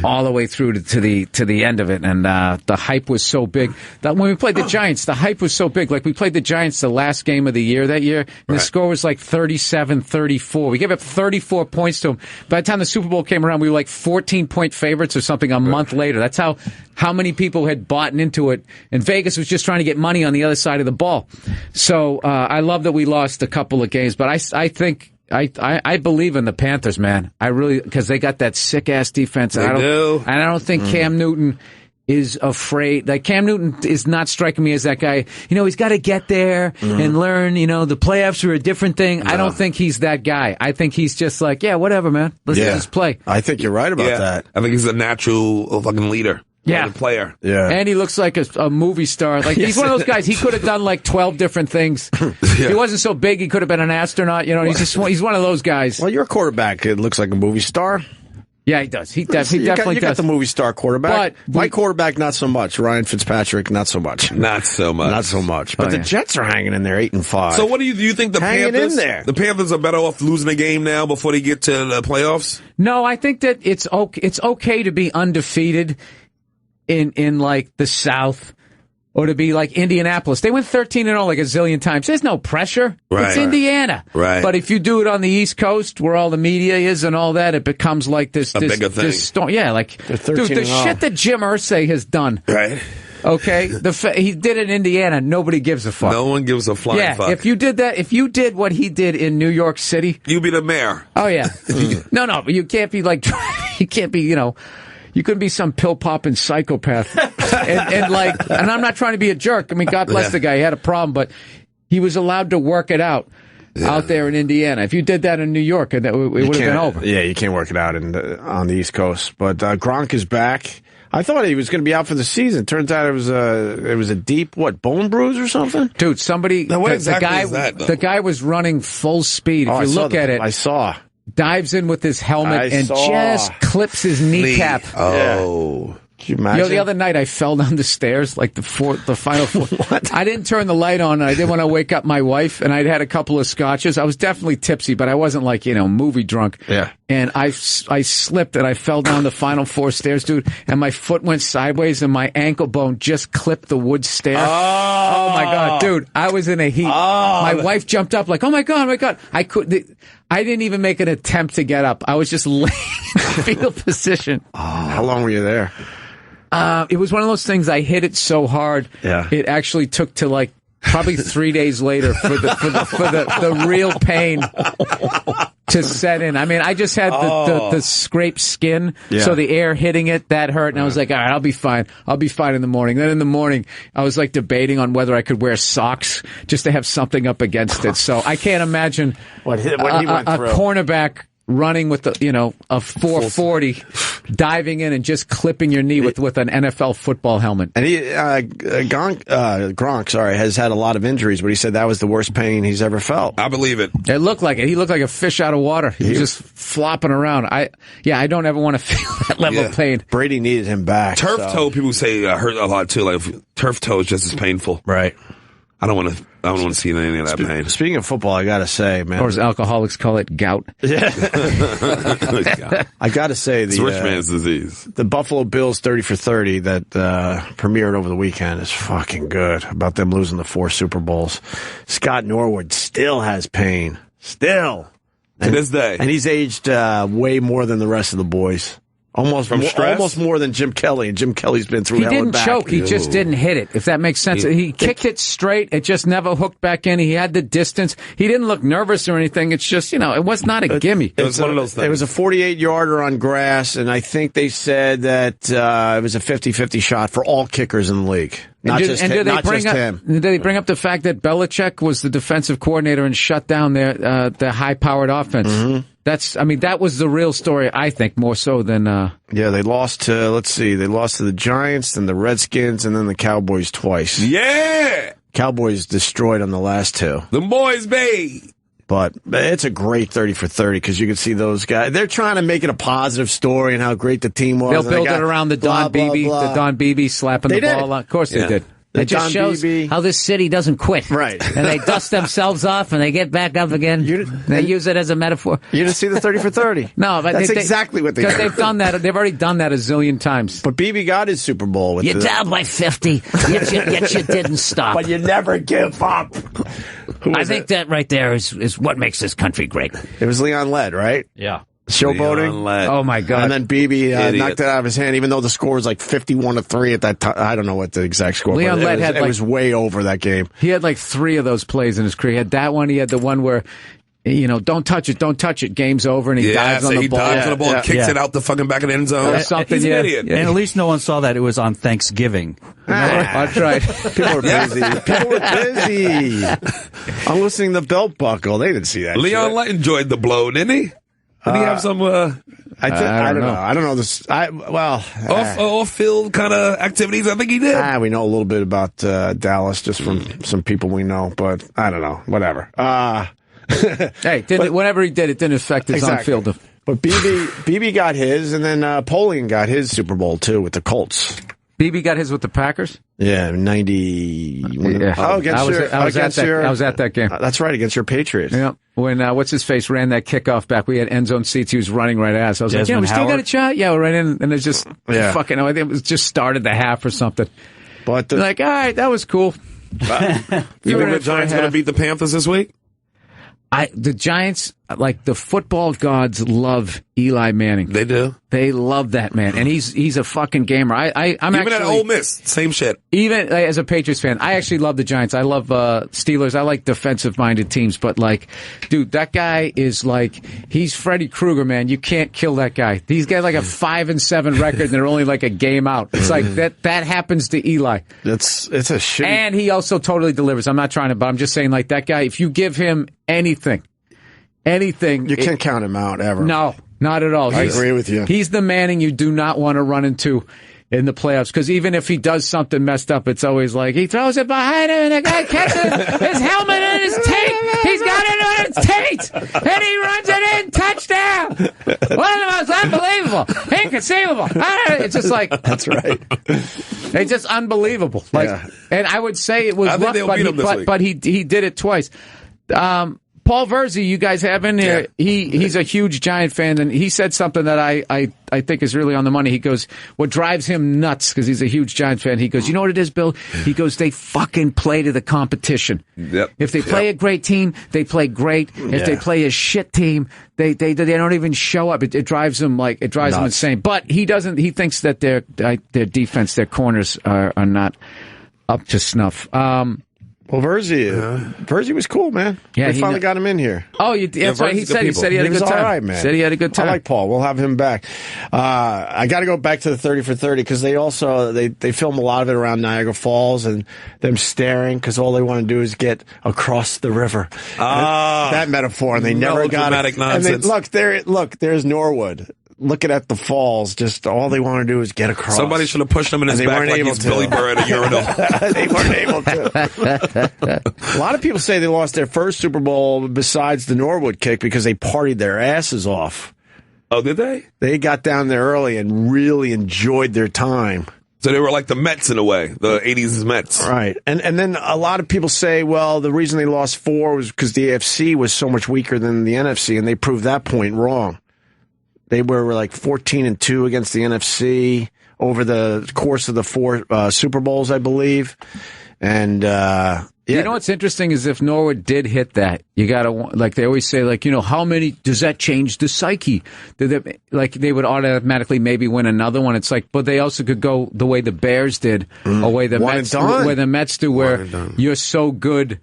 all the way through to the end of it, and the hype was so big that when we played the Giants, the hype was so big. Like we played the Giants the last game of the year that year, and the score was like 37-34. We gave up 34 points to them. By the time the Super Bowl came around, we were like 14-point favorites or something a month later. That's how many people had bought into it, and Vegas was just trying to get money on the other side of the ball. So I love that we lost a couple of games, but I think. I believe in the Panthers, man. I really, because they got that sick ass defense. And I don't think Cam Newton is afraid. Like Cam Newton is not striking me as that guy. He's got to get there and learn. The playoffs are a different thing. No. I don't think he's that guy. I think he's just like, yeah, whatever, man. Let's just play. I think you're right about that. I think he's a natural fucking leader. Yeah, the player. Yeah, and he looks like a movie star. Like he's one of those guys. He could have done like 12 different things. He wasn't so big. He could have been an astronaut. He's one of those guys. Well, your quarterback looks like a movie star. Yeah, he does. He definitely does. You got the movie star quarterback. But my quarterback, not so much. Ryan Fitzpatrick, not so much. Not so much. But the Jets are hanging in there, 8-5. So, what do you think? The Panthers? In there. The Panthers are better off losing a game now before they get to the playoffs. No, I think that it's okay to be undefeated in like the South, or to be like Indianapolis. They went 13-0 like a zillion times. There's no pressure. Right. It's Indiana. Right. But if you do it on the East Coast, where all the media is and all that, it becomes like this bigger thing. This storm. Yeah, like dude, the shit that Jim Irsay has done. Right. Okay, he did it in Indiana. Nobody gives a fuck. No one gives a flying fuck. If you did that, if you did what he did in New York City, you'd be the mayor. Oh yeah. No, but you can't be like, you can't be, you couldn't be some pill-popping psychopath. and I'm not trying to be a jerk. I mean, God bless the guy. He had a problem, but he was allowed to work it out out there in Indiana. If you did that in New York, it would have been over. Yeah, you can't work it out on the East Coast. But Gronk is back. I thought he was going to be out for the season. Turns out it was a deep, bone bruise or something? Dude, the guy was running full speed. If you look at it. I saw. Dives in with his helmet just clips his kneecap. Oh. Could you imagine? The other night I fell down the stairs, like the final floor. What? I didn't turn the light on. I didn't want to wake up my wife, and I'd had a couple of scotches. I was definitely tipsy, but I wasn't like, movie drunk. Yeah. and I slipped and I fell down the final 4 stairs, dude, and my foot went sideways and my ankle bone just clipped the wood stair. Oh my God, dude, I was in a heap. My wife jumped up like, oh my God. I didn't even make an attempt to get up. I was just laying in the fetal position. How long were you there? It was one of those things. I hit it so hard. Yeah. It actually took to like probably 3 days later for the real pain to set in. I mean, I just had the scraped skin, so the air hitting it, that hurt, and I was like, all right, I'll be fine. I'll be fine in the morning. Then in the morning, I was like debating on whether I could wear socks just to have something up against it. So I can't imagine what he went through. A cornerback running with a 440, diving in and just clipping your knee with an NFL football helmet. And Gronk, has had a lot of injuries, but he said that was the worst pain he's ever felt. I believe it. It looked like it. He looked like a fish out of water. He was just flopping around. I don't ever want to feel that level of pain. Brady needed him back. Turf toe, people say hurt a lot too. Like turf toe is just as painful. Right. I don't want to see any of that pain. Speaking of football, I gotta say, man, or as alcoholics call it, gout. Yeah, I gotta say, it's rich man's disease. The Buffalo Bills 30 for 30 that premiered over the weekend is fucking good. About them losing the 4 Super Bowls. Scott Norwood still has pain, to this day, and he's aged way more than the rest of the boys. Almost more than Jim Kelly, and Jim Kelly's been through hell and back. He didn't choke, he just didn't hit it, if that makes sense. He kicked it straight, it just never hooked back in. He had the distance. He didn't look nervous or anything. It's just, it was not a gimme. It was one of those things. It was a 48-yarder on grass, and I think they said that it was a 50-50 shot for all kickers in the league. Not just him. Did they bring up the fact that Belichick was the defensive coordinator and shut down their high-powered offense? Mm-hmm. That was the real story, I think, more so than... they lost to, they lost to the Giants, then the Redskins, and then the Cowboys twice. Yeah! Cowboys destroyed on the last 2. The boys, babe! But it's a great 30 for 30 because you can see those guys. They're trying to make it a positive story and how great the team was. They'll build it around the Don Beebe, the Don Beebe slapping the ball. Of course they did. It just shows how this city doesn't quit. Right. And they dust themselves off and they get back up again. They use it as a metaphor. You didn't see the 30 for 30. No, but that's exactly what they do. Because they've done that. They've already done that a zillion times. But Beebe got his Super Bowl. With You're down by 50, yet you didn't stop. But you never give up. I think that right there is what makes this country great. It was Leon Lett, right? Yeah. Showboating. Oh my God! And then Beebe knocked it out of his hand, even though the score was like 51-3 at that time. I don't know what the exact score was. Leon Lett was way over that game. He had like 3 of those plays in his career. He had that one. He had the one where, don't touch it. Game's over, and he dives on the ball. Dives on the ball and kicks it out the fucking back of the end zone. Or something. He's an idiot. And at least no one saw that it was on Thanksgiving. That's right. People were busy. I'm listening to Belt Buckle. They didn't see that. Leon Lett enjoyed the blow, didn't he? Did he have some? I don't know. I don't know this. Off-field kind of activities. I think he did. We know a little bit about Dallas just from some people we know, but I don't know. Whatever. Whatever he did, it didn't affect his on-field. But Beebe got his, and then Polian got his Super Bowl too with the Colts. Beebe got his with the Packers? Yeah, 90. Yeah. I was at that game. That's right, against your Patriots. Yeah. When, what's-his-face ran that kickoff back, we had end zone seats, he was running right at us. I was like, we still got a shot? Yeah, we're right in. And it's just I think it was just started the half or something. But all right, that was cool. You think the Giants going to beat the Panthers this week? The Giants, like the football gods, love Eli Manning. They do. They love that man, and he's a fucking gamer. I'm even actually, at Ole Miss, same shit. Even as a Patriots fan, I actually love the Giants. I love Steelers. I like defensive-minded teams, but dude, that guy is he's Freddy Krueger, man. You can't kill that guy. He's got like a 5-7 record, and they're only like a game out. It's like that happens to Eli. It's a shit. And he also totally delivers. I'm not trying to, but I'm just saying, that guy. If you give him anything, you can't count him out ever. No. Not at all. I agree with you. He's the Manning you do not want to run into in the playoffs, because even if he does something messed up, it's always he throws it behind him and the guy catches his helmet and his tape. He's got it on his tape, and he runs it in. Touchdown. One of the most unbelievable, inconceivable. It's just that's right. It's just unbelievable. And I would say it was rough, but he did it twice. Paul Verzi, you guys haven't? Yeah. He's a huge Giant fan, and he said something that I think is really on the money. He goes, what drives him nuts, because he's a huge Giant fan, he goes, you know what it is, Bill? He goes, they fucking play to the competition. Yep. If they play a great team, they play great. If they play a shit team, they don't even show up. It drives him him insane. But he doesn't. He thinks that their defense, their corners are not up to snuff. Well, Verzi was cool, man. Yeah, they finally got him in here. Oh, that's right. He said he had a good time. All right, man. Said he had a good time. I like Paul. We'll have him back. I got to go back to the 30 for 30 because they also they film a lot of it around Niagara Falls and them staring because all they want to do is get across the river. That metaphor, and they never got it. Nonsense. And there's Norwood. Looking at the falls, just all they want to do is get across. Somebody should have pushed him in his back like he's Billy Burr at a urinal. They weren't able to. A lot of people say they lost their first Super Bowl besides the Norwood kick because they partied their asses off. Oh, did they? They got down there early and really enjoyed their time. So they were like the Mets in a way, the 80s Mets. Right. And then a lot of people say, well, the reason they lost 4 was because the AFC was so much weaker than the NFC, and they proved that point wrong. They were like 14-2 against the NFC over the course of the 4 Super Bowls, I believe. And you know what's interesting is if Norwood did hit that, you gotta, like they always say, like, you know, how many does that change the psyche? Like they would automatically maybe win another one. It's like, but they also could go the way the Bears did, or way the Mets do, where you're so good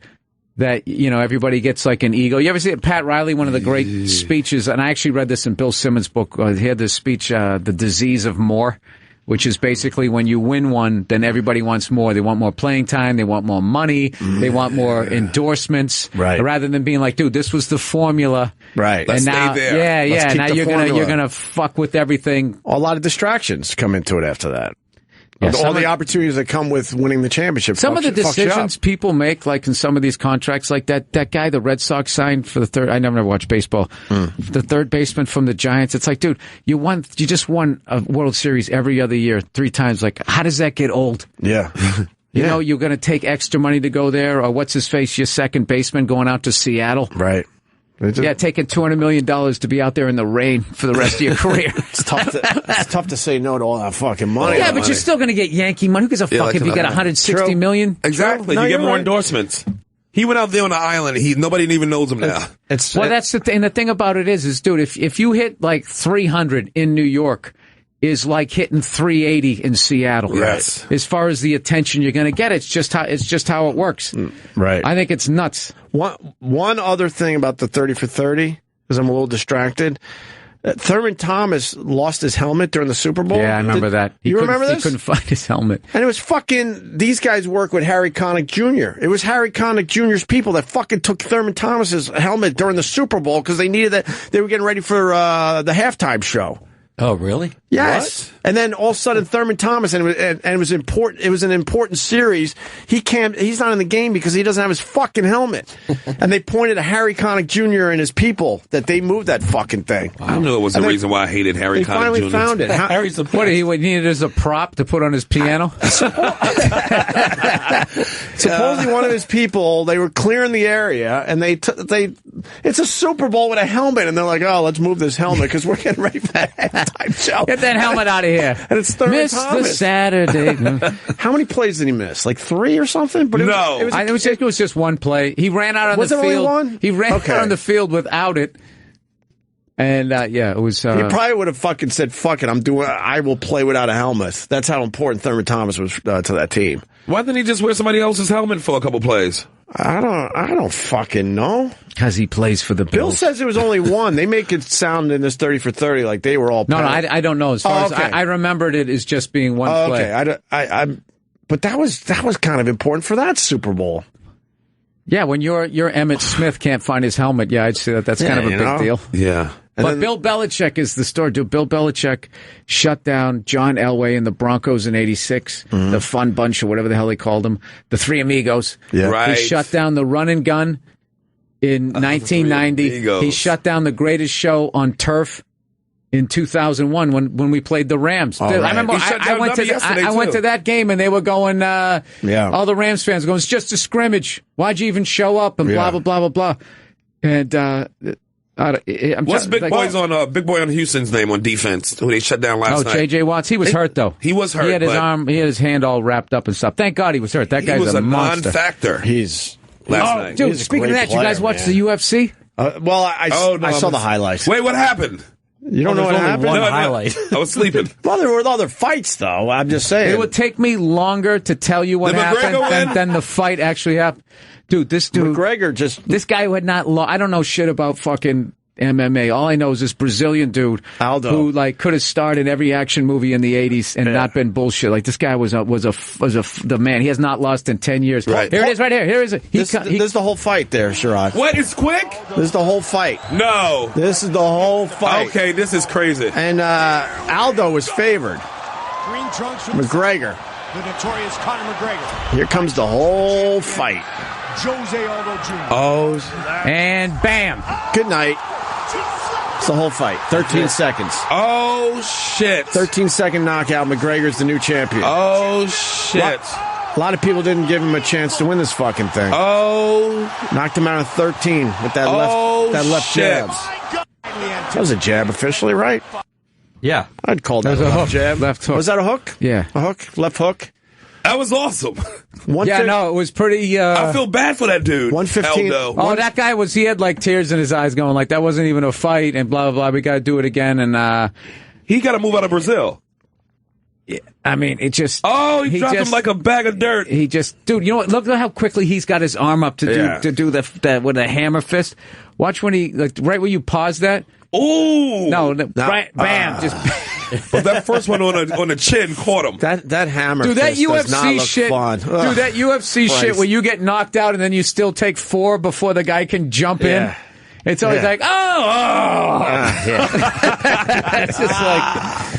that, you know, everybody gets like an ego. You ever see Pat Riley, one of the great speeches, and I actually read this in Bill Simmons' book. He had this speech, The Disease of More, which is basically when you win one, then everybody wants more. They want more playing time. They want more money. They want more endorsements. Right. Rather than being like, dude, this was the formula. Right. Let's stay there. Yeah. Now you're gonna fuck with everything. A lot of distractions come into it after that. Yeah, all the opportunities that come with winning the championship. Some of the decisions people make, like in some of these contracts, like that guy the Red Sox signed for the third. I never watched baseball. The third baseman from the Giants. It's like, dude, you just won a World Series every other year 3 times. Like, how does that get old? Yeah. You know, you're going to take extra money to go there, or what's his face, your second baseman going out to Seattle. Right. Yeah, taking $200 million to be out there in the rain for the rest of your career. It's tough to say no to all that fucking money. Yeah, but you're still going to get Yankee money. Who gives a fuck if you get $160 million? Exactly. No, you get more right. endorsements. He went out there on the island. Nobody even knows him now. That's the thing. The thing about it is, dude, if you hit like 300 in New York, is like hitting 380 in Seattle. Yes. As far as the attention you're going to get, it's just how it works. Right. I think it's nuts. One other thing about the 30 for 30, because I'm a little distracted. Thurman Thomas lost his helmet during the Super Bowl. Yeah, I remember that. You remember this? He couldn't find his helmet. And it was fucking, these guys work with Harry Connick Jr. It was Harry Connick Jr.'s people that fucking took Thurman Thomas's helmet during the Super Bowl because they needed that. They were getting ready for the halftime show. Oh, really? Yes. What? And then all of a sudden, Thurman Thomas, and it was important. It was an important series. He's not in the game because he doesn't have his fucking helmet. And they pointed to Harry Connick Jr. and his people that they moved that fucking thing. I knew it was the reason why I hated Harry Connick Jr. They finally found it. What he needed as a prop to put on his piano? Supposedly one of his people, they were clearing the area, and it's a Super Bowl with a helmet, and they're like, oh, let's move this helmet because we're getting ready for that halftime show. Get that helmet out of here. And it's Thurman Thomas. The Saturday. How many plays did he miss? Like 3 or something? But it was just one play. He ran out on the field. Was it only one? He ran out on the field without it. And, it was... he probably would have fucking said, fuck it, I will play without a helmet. That's how important Thurman Thomas was to that team. Why didn't he just wear somebody else's helmet for a couple plays? I don't fucking know. Because he plays for the Bills. Bill says it was only one. They make it sound in this 30 for 30 like they were all... No, I don't know. As far as I remembered it as just being one play. Okay, but that was kind of important for that Super Bowl. Yeah, when your Emmitt Smith can't find his helmet, I'd say that's kind of a big deal. Yeah. But Bill Belichick is the story. Dude, Bill Belichick shut down John Elway and the Broncos in '86, the Fun Bunch or whatever the hell they called them, the Three Amigos. Yeah. Right. He shut down the Run and Gun in 1990. He shut down the Greatest Show on Turf in 2001 when we played the Rams. Right. I remember I went to that game and they were going, all the Rams fans going, it's just a scrimmage. Why'd you even show up? And blah, blah, blah, blah, blah. And what's Big Boy on Houston's name on defense, who they shut down last night? J.J. Watts. He was hurt, though. He was hurt. He had his hand all wrapped up and stuff. Thank God he was hurt. That guy's a monster. Non-factor. Last night. Dude, speaking of that, you guys watch the UFC? I saw the highlights. Wait, what happened? You don't know what happened? One highlight. I was sleeping. Well, there were other fights, though. I'm just saying. It would take me longer to tell you what happened than the fight actually happened. Dude, this McGregor this guy who had not I don't know shit about fucking MMA. All I know is this Brazilian dude Aldo, who like could have starred in every action movie in the 80s and not been bullshit. Like this guy was the man. He has not lost in 10 years. Right. Here it is, right here. Here is it. This is the whole fight there, Sherrod. What? It's quick? This is the whole fight. No. This is the whole fight. Okay, this is crazy. And Aldo was favored. Green trunks from McGregor. The notorious Conor McGregor. Here comes the whole fight. Jose Aldo Jr. Oh, and bam. Good night. It's the whole fight. 13 seconds. Oh, shit. 13-second knockout. McGregor's the new champion. Oh, shit. A lot of people didn't give him a chance to win this fucking thing. Oh. Knocked him out of 13 with that left jab. That was a jab officially, right? Yeah. I'd call that a hook. Jab. Left hook. Was that a hook? Yeah. A hook? Left hook? That was awesome. No, it was pretty... I feel bad for that dude. 115. Aldo. Oh, that guy he had like tears in his eyes going like, that wasn't even a fight and blah, blah, blah. We got to do it again. And he got to move out of Brazil. Yeah, I mean, it just... Oh, he dropped him like a bag of dirt. He just... Dude, you know what? Look at how quickly he's got his arm up to do the with a hammer fist. Watch when he... like right where you pause that. Ooh. No, bam. Just... But that first one on the chin caught him. That hammer dude, that fist UFC does not look shit, fun. Dude, that UFC shit where you get knocked out and then you still take 4 before the guy can jump in. It's always like, it's just like...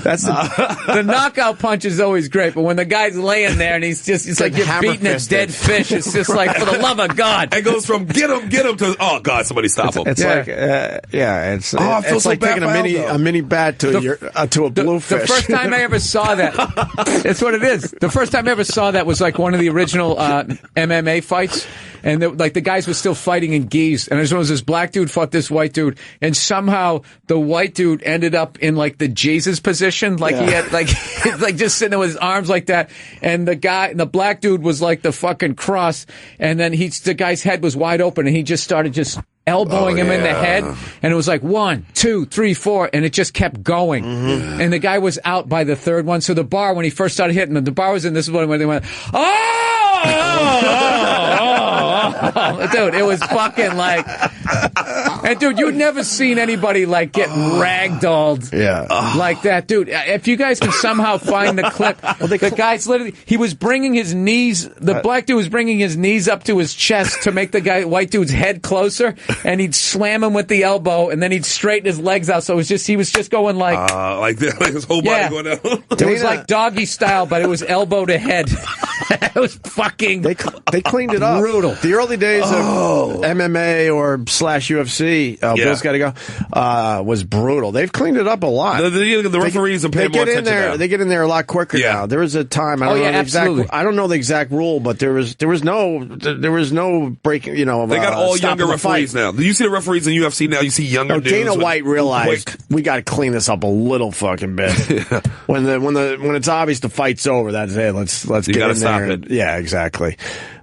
That's the knockout punch is always great, but when the guy's laying there and it's like you're beating a dead fish, it's just like, for the love of God. It goes from get him to, oh God, somebody stop him. It's like, it's like taking a mini bat to a bluefish. The first time I ever saw that, that's what it is. The first time I ever saw that was like one of the original MMA fights. And the guys were still fighting in gis. And there was this black dude fought this white dude. And somehow the white dude ended up in like the Jesus position. Like he had like just sitting there with his arms like that. And the black dude was like the fucking cross. And then the guy's head was wide open and he just started elbowing him in the head. And it was like 1, 2, 3, 4. And it just kept going. Mm-hmm. And the guy was out by the third one. So the bar, when he first started hitting him, the bar was in this one where they went, dude, it was fucking like, and dude, you'd never seen anybody like get ragdolled like that, dude. If you guys can somehow find the clip, the guy's literally, he was bringing his knees, the black dude was bringing his knees up to his chest to make the white dude's head closer, and he'd slam him with the elbow, and then he'd straighten his legs out, so he was just going like his whole body going out. It was like doggy style, but it was elbow to head. It was fucking... They cleaned it up. Brutal. The early days of MMA or /UFC, Bill's got to go, was brutal. They've cleaned it up a lot. The referees are paying more attention now. They get in there a lot quicker now. There was a time, I don't know the exact rule, but there was no breaking, they got all younger referees now. Do you see the referees in UFC now? You see younger dudes. Dana White realized we got to clean this up a little fucking bit. When it's obvious the fight's over, that's it. Let's get in there. Yeah, exactly.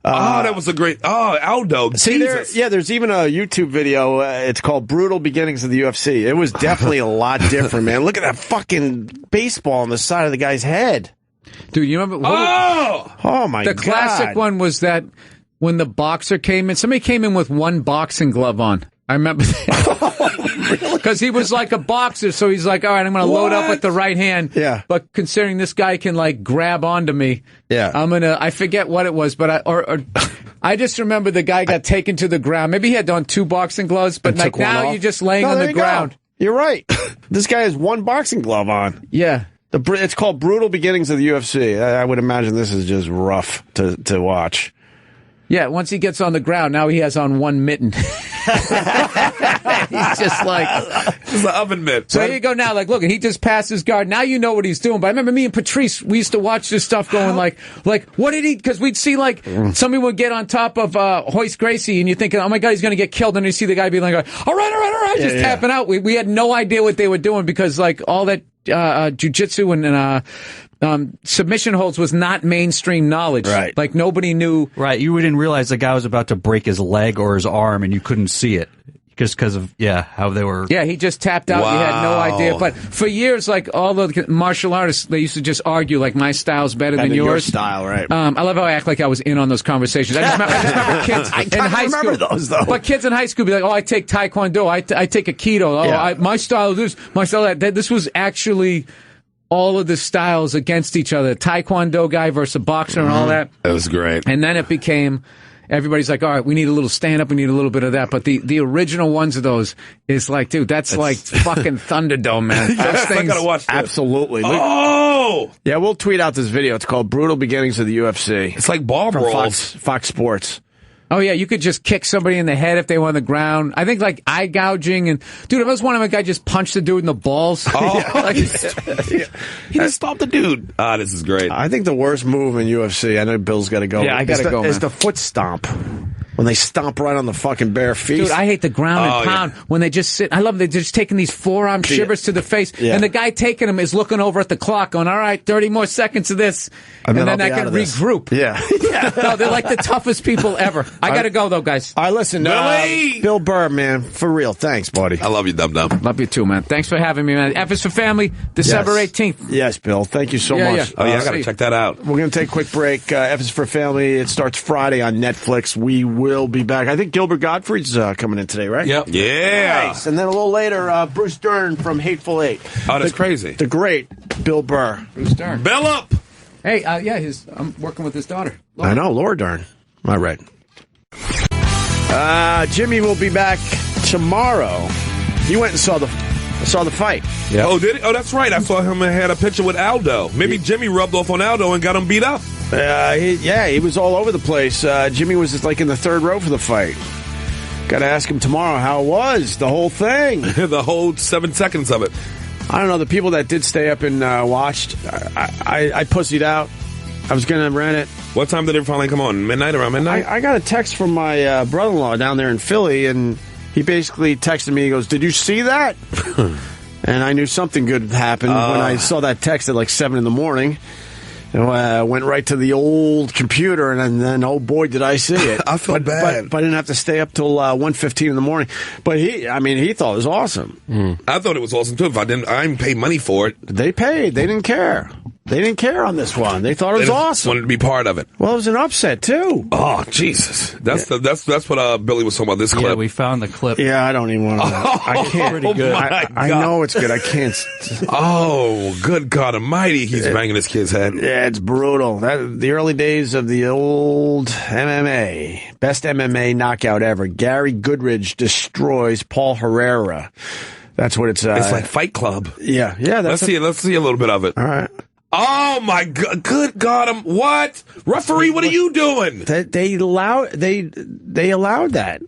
That was a great... Aldo. See, there's even a YouTube video. It's called Brutal Beginnings of the UFC. It was definitely a lot different, man. Look at that fucking baseball on the side of the guy's head. Dude, you remember... Oh, my God. The classic one was that when the boxer came in, somebody came in with one boxing glove on. I remember that. Because he was like a boxer, so he's like, all right, I'm going to load up with the right hand. Yeah. But considering this guy can, like, grab onto me, I forget what it was, but I just remember the guy got taken to the ground. Maybe he had on 2 boxing gloves, but like now you're just laying on the ground. You're right. This guy has 1 boxing glove on. Yeah. It's called Brutal Beginnings of the UFC. I would imagine this is just rough to watch. Yeah, once he gets on the ground, now he has on 1 mitten. He's just like... It's an oven mitt. So here you go now. Like, look, he just passed his guard. Now you know what he's doing. But I remember me and Patrice, we used to watch this stuff going like, what did he... Because we'd see, like, somebody would get on top of Hoist Gracie, and you're thinking, oh, my God, he's going to get killed. And you see the guy being like, all right, just tapping out. We had no idea what they were doing because, like, all that jiu-jitsu and submission holds was not mainstream knowledge. Right. Like, nobody knew. Right. You didn't realize the guy was about to break his leg or his arm, and you couldn't see it. Just because of, how they were... Yeah, he just tapped out. Wow. You had no idea. But for years, like, all the martial artists, they used to just argue, like, my style's better than yours. Your style, right. I love how I act like I was in on those conversations. I just remember kids in high school. I remember those, though. But kids in high school be like, I take Taekwondo, I take Aikido, my style is this, my style is that. This was actually... all of the styles against each other. Taekwondo guy versus a boxer and all that. That was great. And then it became... everybody's like, all right, we need a little stand-up, we need a little bit of that. But the original ones of those is like, dude, that's like fucking Thunderdome, man. Those things, I gotta watch this. Absolutely. Oh! Yeah, we'll tweet out this video. It's called Brutal Beginnings of the UFC. It's like bar brawls. Fox Sports. Oh, yeah, you could just kick somebody in the head if they were on the ground. I think, like, eye gouging. And, dude, if I was one of them, a guy just punched the dude in the balls. Oh, he just stopped the dude. This is great. I think the worst move in UFC, I know Bill's got to go. Yeah, I got to go, man. Is the foot stomp. When they stomp right on the fucking bare feet. Dude, I hate the ground and pound when they just sit. I love they're just taking these forearm shivers to the face. Yeah. And the guy taking them is looking over at the clock going, all right, 30 more seconds of this. And then I can regroup. Yeah. No, they're like the toughest people ever. I got to go, though, guys. All right, listen. Bill Burr, man, for real. Thanks, buddy. I love you, dum-dum. Love you, too, man. Thanks for having me, man. F is for Family, December 18th. Yes, Bill. Thank you so much. Yeah. Oh, yeah, I got to check that out. We're going to take a quick break. F is for Family. It starts Friday on Netflix. We will be back. I think Gilbert Gottfried's coming in today, right? Yep. Yeah. Nice. And then a little later, Bruce Dern from Hateful Eight. Oh, that's crazy. The great Bill Burr. Bruce Dern. Bill up! Hey, I'm working with his daughter. Laura. I know, Laura Dern. I read. Jimmy will be back tomorrow. He went and saw the fight. Yeah. Oh, did he? Oh, that's right. I saw him and had a picture with Aldo. Maybe Jimmy rubbed off on Aldo and got him beat up. He was all over the place. Jimmy was just like in the third row for the fight. Got to ask him tomorrow how it was, the whole thing. The whole 7 seconds of it. I don't know. The people that did stay up and watched, I pussied out. I was going to rent it. What time did it finally come on? Midnight, around midnight? I got a text from my brother-in-law down there in Philly, and he basically texted me. He goes, "Did you see that?" And I knew something good happened when I saw that text at like 7 in the morning. And I went right to the old computer, and then, oh boy, did I see it. I felt bad. But I didn't have to stay up till 1:15 in the morning. But he thought it was awesome. I thought it was awesome, too. I didn't pay money for it. They paid. They didn't care. They didn't care on this one. They thought it was awesome. Wanted to be part of it. Well, it was an upset, too. Oh, Jesus. That's what Billy was talking about, this clip. Yeah, we found the clip. Yeah, I don't even want to. I can't. Pretty good. I know it's good. I can't. Oh, good God Almighty. He's banging his kid's head. Yeah, it's brutal. The early days of the old MMA. Best MMA knockout ever. Gary Goodridge destroys Paul Herrera. That's what it's. It's like Fight Club. Yeah. Let's see a little bit of it. All right. Oh my God! Good God! What, referee? What are you doing? They allowed that.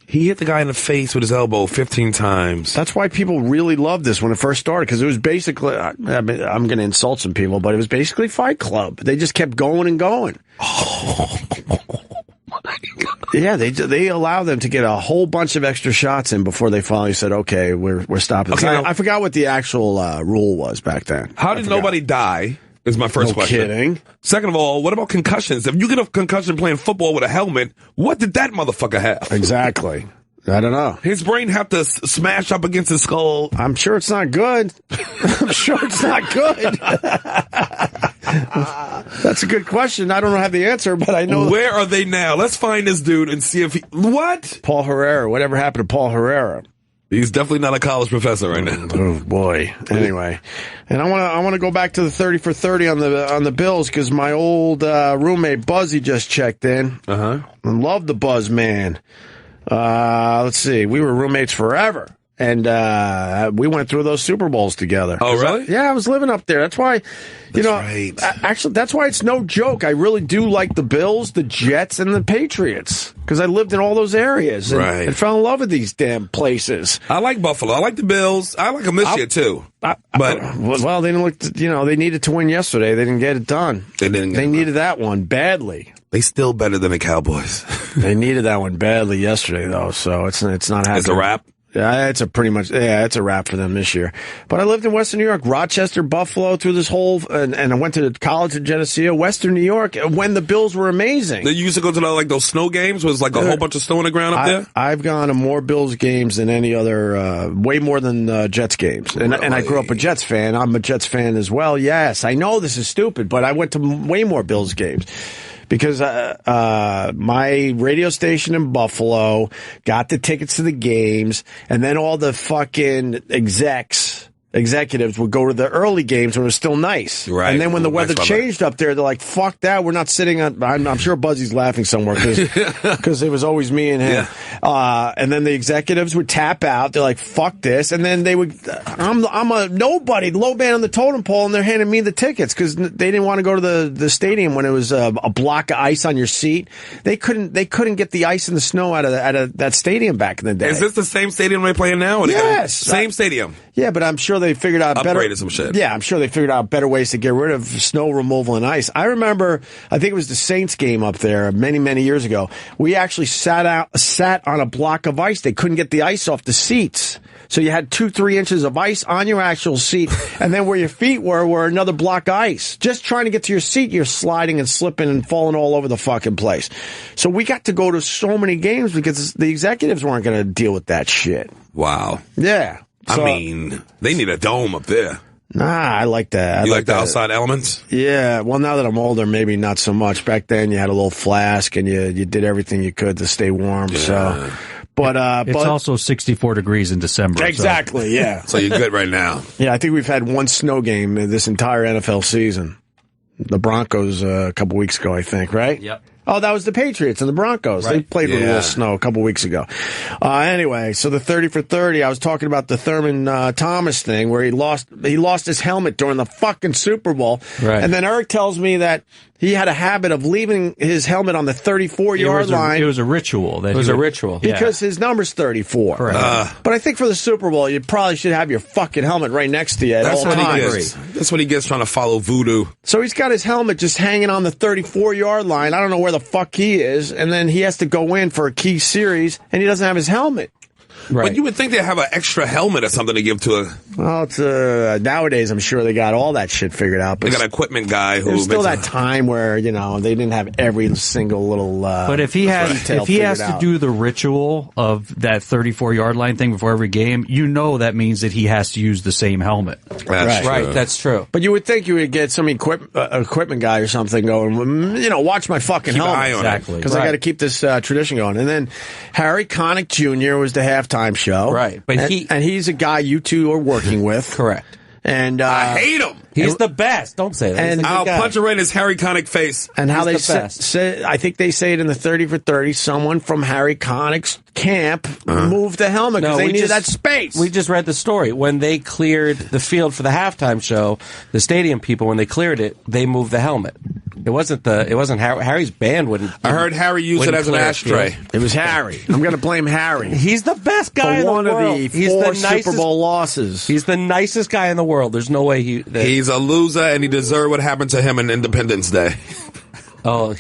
He hit the guy in the face with his elbow 15 times. That's why people really loved this when it first started, because it was basically, I'm going to insult some people, but it was basically Fight Club. They just kept going and going. Oh. Yeah, they allowed them to get a whole bunch of extra shots in before they finally said, okay, we're stopping. Okay, I forgot what the actual rule was back then. How did nobody die? Is my first question. No kidding. Second of all, what about concussions? If you get a concussion playing football with a helmet, what did that motherfucker have? Exactly. I don't know. His brain have to smash up against his skull. I'm sure it's not good. I'm sure it's not good. That's a good question. I don't have the answer, but I know. Where are they now? Let's find this dude and see if he... What? Paul Herrera. Whatever happened to Paul Herrera? He's definitely not a college professor right now. Oh boy. Anyway, and I want to go back to the 30 for 30 on the Bills, because my old roommate Buzzy just checked in. I love the Buzz man. Let's see. We were roommates forever. And we went through those Super Bowls together. Oh, really? I was living up there. That's why, right. Actually, that's why it's no joke. I really do like the Bills, the Jets, and the Patriots. Because I lived in all those areas and fell in love with these damn places. I like Buffalo. I like the Bills. I like them this year, too. But well, they didn't look. They needed to win yesterday. They didn't get it done. They didn't. They needed that one badly. They still better than the Cowboys. They needed that one badly yesterday, though. So it's not happening. It's a wrap. Yeah, it's a wrap for them this year. But I lived in Western New York, Rochester, Buffalo, through this whole, and I went to college in Geneseo, Western New York, when the Bills were amazing. They used to go to those snow games, was like a whole bunch of snow on the ground up there? I've gone to more Bills games than any other, way more than Jets games. And I grew up a Jets fan. I'm a Jets fan as well. Yes, I know this is stupid, but I went to way more Bills games. Because my radio station in Buffalo got the tickets to the games, and then all the fucking executives would go to the early games when it was still nice. Right. And then when the weather changed up there, they're like, fuck that, we're not sitting on... I'm sure Buzzy's laughing somewhere because it was always me and him. Yeah. And then the executives would tap out. They're like, fuck this. And then they would... I'm a nobody, low man on the totem pole, and they're handing me the tickets because they didn't want to go to the stadium when it was a block of ice on your seat. They couldn't get the ice and the snow out of that stadium back in the day. Is this the same stadium they're playing now? Yes. Same stadium. Yeah, but I'm sure they figured out upgraded some shit. Yeah, I'm sure they figured out better ways to get rid of snow removal and ice. I remember, I think it was the Saints game up there many, many years ago. We actually sat on a block of ice. They couldn't get the ice off the seats. So you had 2-3 inches of ice on your actual seat, and then where your feet were another block of ice. Just trying to get to your seat, you're sliding and slipping and falling all over the fucking place. So we got to go to so many games because the executives weren't going to deal with that shit. Wow. Yeah. So, I mean, they need a dome up there. Nah, I like that. You like the outside elements? Yeah. Well, now that I'm older, maybe not so much. Back then, you had a little flask, and you did everything you could to stay warm. Yeah. So, it's also 64 degrees in December. Exactly. So. Yeah. So you're good right now. Yeah, I think we've had one snow game this entire NFL season. The Broncos a couple weeks ago, I think. Right? Yep. Oh, that was the Patriots and the Broncos. Right. They played with a little snow a couple weeks ago. Anyway, so the 30 for 30, I was talking about the Thurman Thomas thing where he lost his helmet during the fucking Super Bowl. Right. And then Eric tells me that he had a habit of leaving his helmet on the 34-yard line. It was a ritual. Because his number's 34. But I think for the Super Bowl, you probably should have your fucking helmet right next to you at all times. That's what he gets trying to follow voodoo. So he's got his helmet just hanging on the 34-yard line. I don't know where the fuck he is. And then he has to go in for a key series, and he doesn't have his helmet. Right. But you would think they'd have an extra helmet or something to give to a... Well, it's nowadays I'm sure they got all that shit figured out. But they got an equipment guy who... There's still that time where, they didn't have every single little But if he has to do the ritual of that 34-yard line thing before every game, that means that he has to use the same helmet. That's true. But you would think you would get some equipment guy or something going, watch my fucking helmet. Exactly. Because I got to keep this tradition going. And then Harry Connick Jr. was the halftime show. Right. But he's a guy you two are working with. Correct. And I hate him. He's the best. Don't say that. And I'll punch him right in his Harry Connick face. And how they say, I think they say it in the 30 for 30, someone from Harry Connick's camp moved the helmet because they needed that space. We just read the story. When they cleared the field for the halftime show, the stadium people, when they cleared it, they moved the helmet. It wasn't Harry's band wouldn't. I heard Harry use it as an ashtray. It was Harry. I'm going to blame Harry. He's the best guy in the world. For one of the four Super Bowl losses. He's the nicest guy in the world. There's no way he's a loser, and he deserved what happened to him on Independence Day. Oh,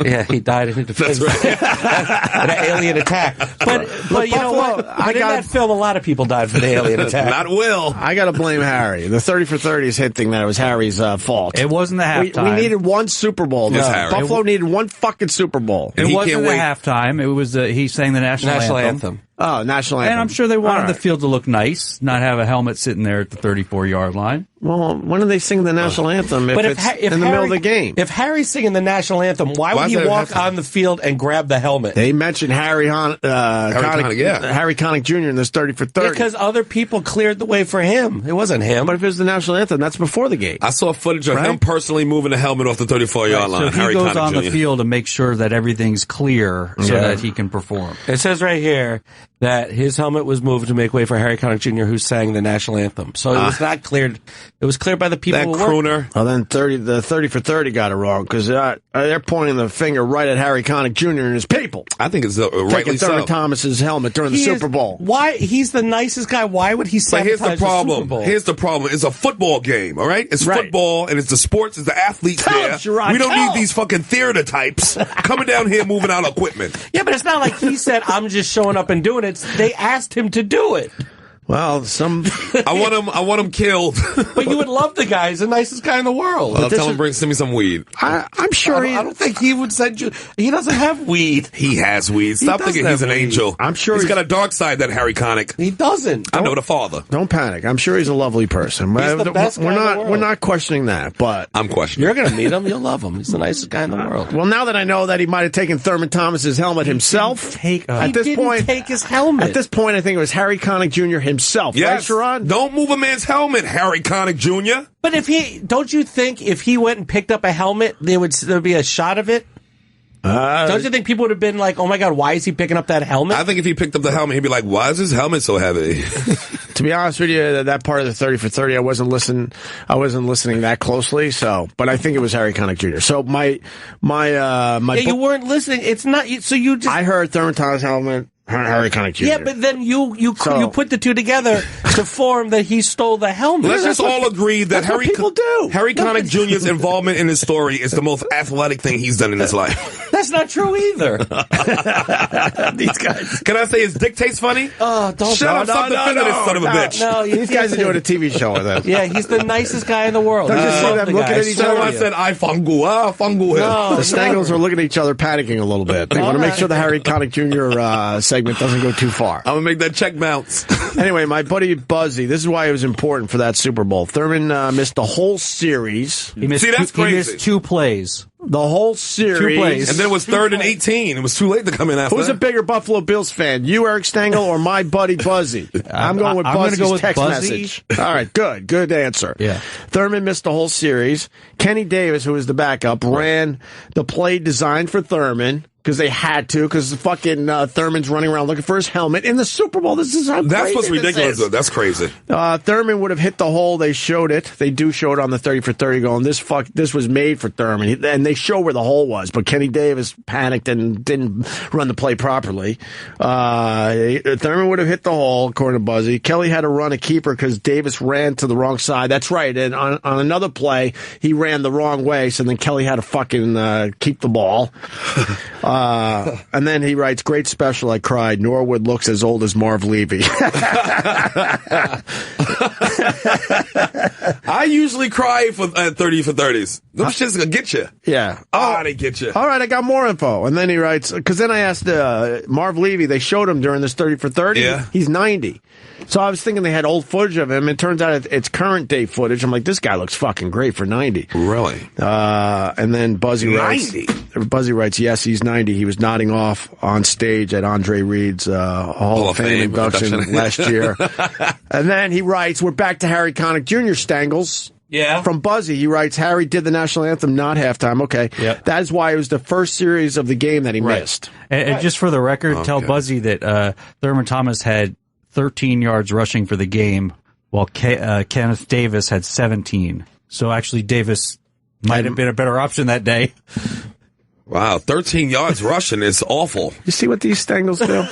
yeah, he died in Independence Day. An alien attack. But you know what? But in that film, a lot of people died from the alien attack. Not Will. I got to blame Harry. The 30 for 30 is hinting that it was Harry's fault. It wasn't the halftime. We needed one Super Bowl. Buffalo needed one fucking Super Bowl. It wasn't the halftime. It was he sang the national anthem. Oh, national anthem. And I'm sure they wanted the field to look nice, not have a helmet sitting there at the 34-yard line. Well, when do they sing the national anthem if it's in the middle of the game? If Harry's singing the national anthem, why would he walk on the field and grab the helmet? They mentioned Harry Connick Jr. in this 30 for 30. Because other people cleared the way for him. It wasn't him. But if it was the national anthem, that's before the game. I saw footage of him personally moving the helmet off the 34-yard line. So he goes on the field to make sure that everything's clear so that he can perform. It says right here, that his helmet was moved to make way for Harry Connick Jr., who sang the national anthem. So it was not cleared. It was cleared by the people who crooner. Well, then the 30 for 30 got it wrong because they're pointing the finger right at Harry Connick Jr. and his people. I think it's rightly taking so. Thurman Thomas's helmet during the Super Bowl. Why? He's the nicest guy. Why would he sabotage But here's the problem. Super Bowl? Here's the problem. It's a football game, all right? It's football, and it's the sports, it's the athletes there. We don't need these fucking theater types coming down here moving out equipment. Yeah, but it's not like he said, I'm just showing up and doing it. They asked him to do it. Well, I want him killed. But you would love the guy. He's the nicest guy in the world. I'll tell him send me some weed. I'm sure I don't think he would send you. He doesn't have weed. He has weed. Stop thinking he's an angel. I'm sure he's got a dark side, that Harry Connick. He doesn't. I know the father. Don't panic. I'm sure he's a lovely person. He's the best guy in the world. We're not questioning that, but I'm questioning. You're going to meet him. You'll love him. He's the nicest guy in the world. Well, now that I know that he might have taken Thurman Thomas's helmet himself, he didn't take his helmet. At this point, I think it was Harry Connick Jr. himself. Yes. Right, Sherrod? Don't move a man's helmet, Harry Connick Jr. But don't you think if he went and picked up a helmet, there'd be a shot of it? Don't you think people would have been like, "Oh my God, why is he picking up that helmet?" I think if he picked up the helmet, he'd be like, "Why is his helmet so heavy?" To be honest with you, that part of the 30 for 30, I wasn't listening that closely. So, but I think it was Harry Connick Jr. So my you weren't listening. It's not. So you just. I heard Thurman Thomas helmet. Harry Connick Jr. Yeah, but then you put the two together to form that he stole the helmet. Let's just all agree that Harry Connick Jr.'s involvement in his story is the most athletic thing he's done in his life. That's not true either. These guys. Can I say his dick tastes funny? Oh, don't shut up! Stop defending this son of a bitch. No, these guys are doing a TV show with him. Yeah, he's the nicest guy in the world. Don't just see them looking at each other. I said, "I fungu him." The Stangles are looking at each other, panicking a little bit. They want to make sure the Harry Connick Jr. Segment doesn't go too far. I'm gonna make that check bounce. Anyway, my buddy Buzzy, this is why it was important for that Super Bowl. Thurman missed the whole series. He missed, that's crazy. He missed 2 plays. The whole series. 2 plays. And then it was 3rd and 18. It was too late to come in after. Who's a bigger Buffalo Bills fan, you, Eric Stengel, or my buddy Buzzy? I'm going with Buzzy's text message. All right, good answer. Yeah. Thurman missed the whole series. Kenny Davis, who was the backup, ran the play designed for Thurman. Because they had to, because fucking Thurman's running around looking for his helmet in the Super Bowl. That's what's ridiculous, though. That's crazy. Thurman would have hit the hole. They showed it. They do show it on the 30 for 30 going, this was made for Thurman. And they show where the hole was. But Kenny Davis panicked and didn't run the play properly. Thurman would have hit the hole, according to Buzzy. Kelly had to run a keeper because Davis ran to the wrong side. That's right. And on another play, he ran the wrong way. So then Kelly had to fucking keep the ball. And then he writes, "Great special, I cried. Norwood looks as old as Marv Levy." I usually cry for 30 for 30s. Those shit's gonna get you. Yeah. They get you. All right, I got more info. And then he writes, because then I asked Marv Levy, they showed him during this 30 for 30. Yeah. He's 90. So I was thinking they had old footage of him. It turns out it's current day footage. I'm like, this guy looks fucking great for 90. Really? And then Buzzy writes, 90? Buzzy writes, yes, he's 90. He was nodding off on stage at Andre Reed's Hall of Fame induction last year. And then he writes, we're back to Harry Connick Jr. Stangles. Yeah. From Buzzy, he writes, Harry did the national anthem, not halftime. Okay. Yep. That is why it was the first series of the game that he missed. And just for the record, tell Buzzy that Thurman Thomas had 13 yards rushing for the game, while Kenneth Davis had 17. So actually, Davis might have been a better option that day. Wow, 13 yards rushing is awful. You see what these Stangles do?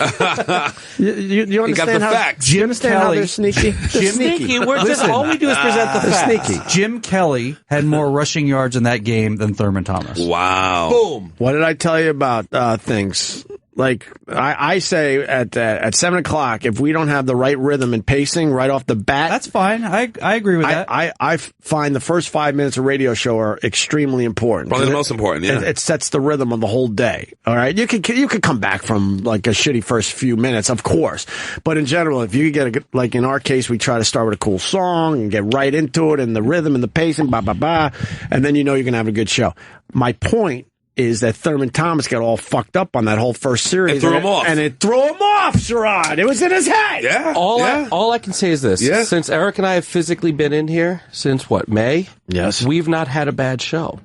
you understand facts. You understand how they're sneaky? They're sneaky. All we do is present the facts. Sneaky. Jim Kelly had more rushing yards in that game than Thurman Thomas. Wow. Boom. What did I tell you about things? Like, I say at 7 o'clock, if we don't have the right rhythm and pacing right off the bat. That's fine. I agree with that. I find the first 5 minutes of radio show are extremely important. Probably the most important, yeah. It sets the rhythm of the whole day. All right. You could come back from like a shitty first few minutes, of course. But in general, if you get like in our case, we try to start with a cool song and get right into it and the rhythm and the pacing, and then you know you're going to have a good show. My point is that Thurman Thomas got all fucked up on that whole first series. It threw him off. And it threw him off, Sherrod. It was in his head. Yeah. All I can say is this. Yeah. Since Eric and I have physically been in here since, May? Yes. We've not had a bad show.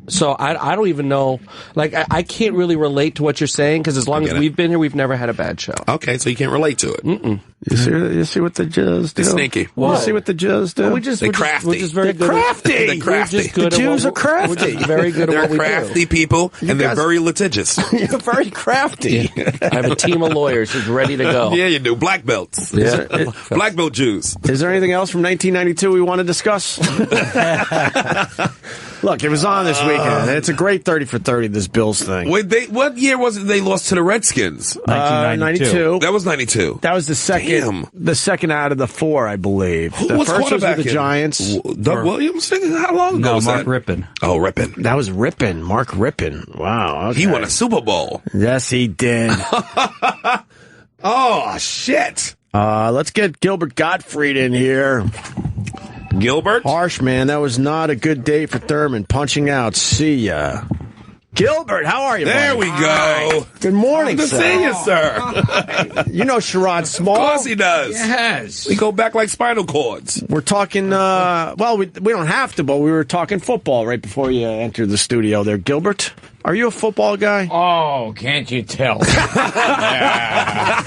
So I don't even know. Like, I can't really relate to what you're saying, because as long as we've been here, we've never had a bad show. Okay, so you can't relate to it. Mm-mm. You see what the Jews do? They're sneaky. You see what the Jews do? Well, They're crafty. We're just very good. Crafty. They're crafty. The Jews are crafty. We're just very good at what we do. They're crafty people, and they're very litigious. You're very crafty. Yeah. I have a team of lawyers who's ready to go. Yeah, you do. Black belts. Yeah. Black belt Jews. Is there anything else from 1992 we want to discuss? Look, it was on this weekend. It's a great 30 for 30, this Bills thing. Wait, what year was it they lost to the Redskins? 1992. That was 92. That was the second. Damn. The second out of the 4, I believe. Who the was first was with quarterback the Giants. Doug Williams? How long ago was Mark that? Rippon. Oh, Rippon. That was Rippon. Mark Rippon. Wow. Okay. He won a Super Bowl. Yes, he did. Oh, shit. Let's get Gilbert Gottfried in here. Gilbert? Harsh, man. That was not a good day for Thurman. Punching out. See ya. Gilbert, how are you, There buddy? we go. Good morning, Good to sir. see you, sir. You know Sherrod Small? Of course he does. Yes. We go back like spinal cords. We're talking, well, we don't have to, but we were talking football right before you entered the studio there. Gilbert, are you a football guy? Oh, can't you tell? Yeah.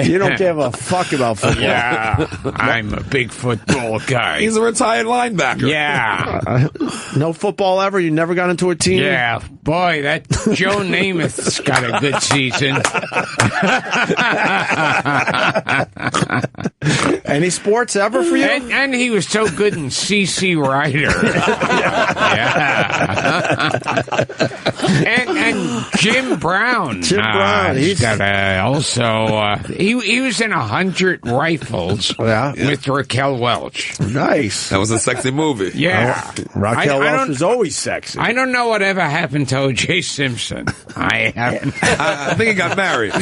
You don't give a fuck about football. Yeah, I'm a big football guy. He's a retired linebacker. Yeah. No football ever? You never got into a team? Yeah, boy, that Joe Namath's got a good season. Any sports ever for you? And he was so good in C.C. Ryder. Yeah. and Jim Brown. Jim Brown. He's got also. He was in 100 Rifles with Raquel Welch. Nice. That was a sexy movie. Yeah. Raquel Welch was always sexy. I don't know whatever happened to O.J. Simpson. I think he got married.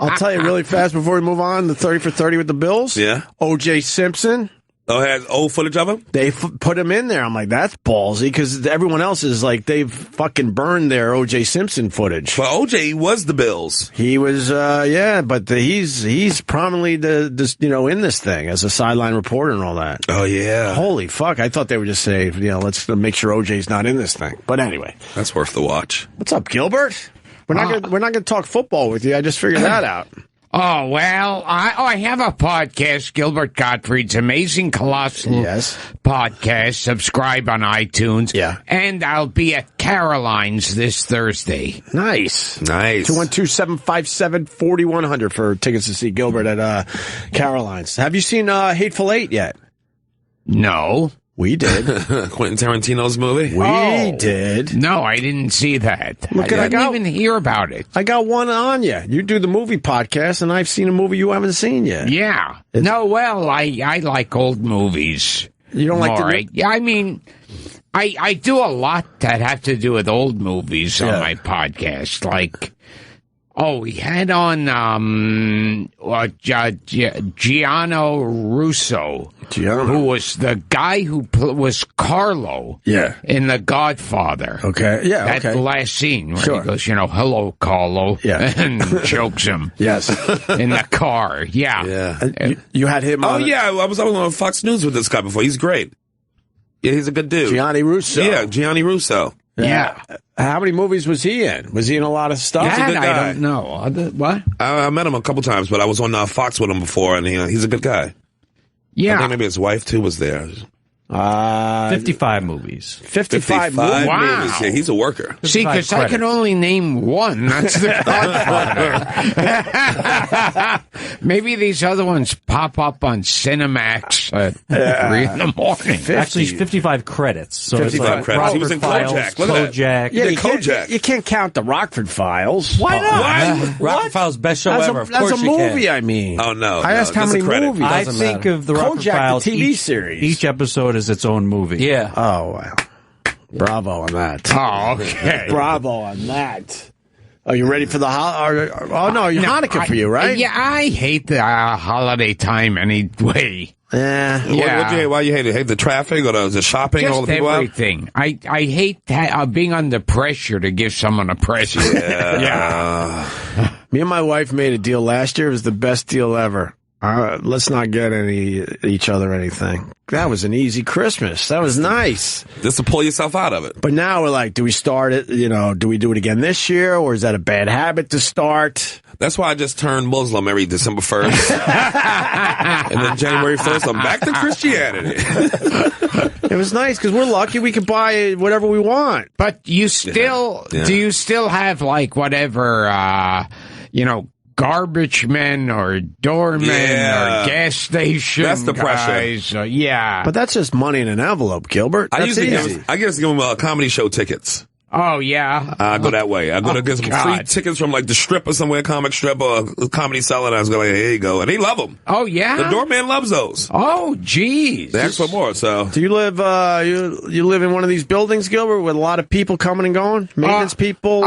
I'll tell you really fast before we move on, the 30 for 30 with the Bills. Yeah. O.J. Simpson. Oh, has old footage of him? They put him in there. I'm like, that's ballsy, because everyone else is like, they've fucking burned their O.J. Simpson footage. Well, O.J. was the Bills. He was, but he's prominently in this thing as a sideline reporter and all that. Oh, yeah. Holy fuck. I thought they would just say, let's make sure O.J.'s not in this thing. But anyway. That's worth the watch. What's up, Gilbert? We're not gonna talk football with you. I just figured that out. Oh, well, I have a podcast, Gilbert Gottfried's Amazing Colossal Podcast. Subscribe on iTunes. Yeah. And I'll be at Caroline's this Thursday. Nice. 212-757-4100 for tickets to see Gilbert at Caroline's. Have you seen Hateful Eight yet? No. We did. Quentin Tarantino's movie? We did. No, I didn't see that. Look, I didn't even hear about it. I got one on you. You do the movie podcast, and I've seen a movie you haven't seen yet. Yeah. No, well, I like old movies. You don't like the... Yeah, I mean, I do a lot that have to do with old movies on my podcast. Like, we had on Giano Russo. Who was the guy who was Carlo in The Godfather. Okay. Yeah, that last scene where he goes, hello, Carlo, and chokes him. Yes. In the car. Yeah. Yeah. You had him on... Oh, yeah. I was on Fox News with this guy before. He's great. Yeah, he's a good dude. Gianni Russo. Yeah, Gianni Russo. Yeah. How many movies was he in? Was he in a lot of stuff? He's a good guy. I don't know. What? I met him a couple times, but I was on Fox with him before, and he's a good guy. Yeah. I think maybe his wife, too, was there. 55 movies. 55 movies? Wow. Yeah, he's a worker. See, because I can only name one. That's The Godfather. Maybe these other ones pop up on Cinemax at 3 in the morning. Actually, 55 credits. So 55 it's credits. He was in Kojak. Look at that. Yeah, Kojak. You can't count the Rockford Files. Why not? Rockford Files, best show ever. Of course that's a you movie, can. I mean. Oh, no. I asked how many movies. I think of the Rockford Kojak, Files, the TV series. Each episode is its own movie. Yeah. Oh, wow. Bravo on that. Oh, okay. Bravo on that. Are you ready for the Hanukkah for you, right? Yeah, I hate the holiday time anyway. Yeah. Why you hate it? Hate the traffic or the shopping? Just all the people everything. I hate being under pressure to give someone a present. Me and my wife made a deal last year. It was the best deal ever. Let's not get each other anything. That was an easy Christmas. That was nice. Just to pull yourself out of it. But now we're like, do we start it? Do we do it again this year, or is that a bad habit to start? That's why I just turned Muslim every December 1st. And then January 1st, I'm back to Christianity. It was nice because we're lucky we could buy whatever we want. But you still, do you still have like whatever, garbage men or doormen or gas station That's the guys? pressure. But that's just money in an envelope, Gilbert. That's easy. I give them comedy show tickets. Oh, yeah? I go that way. I go to get some free tickets from like the strip or somewhere, comic strip or a comedy seller, and I was going, here you go. And they love them. Oh, yeah? The doorman loves those. Oh, geez. They ask for more, so. Do you live, you live in one of these buildings, Gilbert, with a lot of people coming and going? Maintenance people?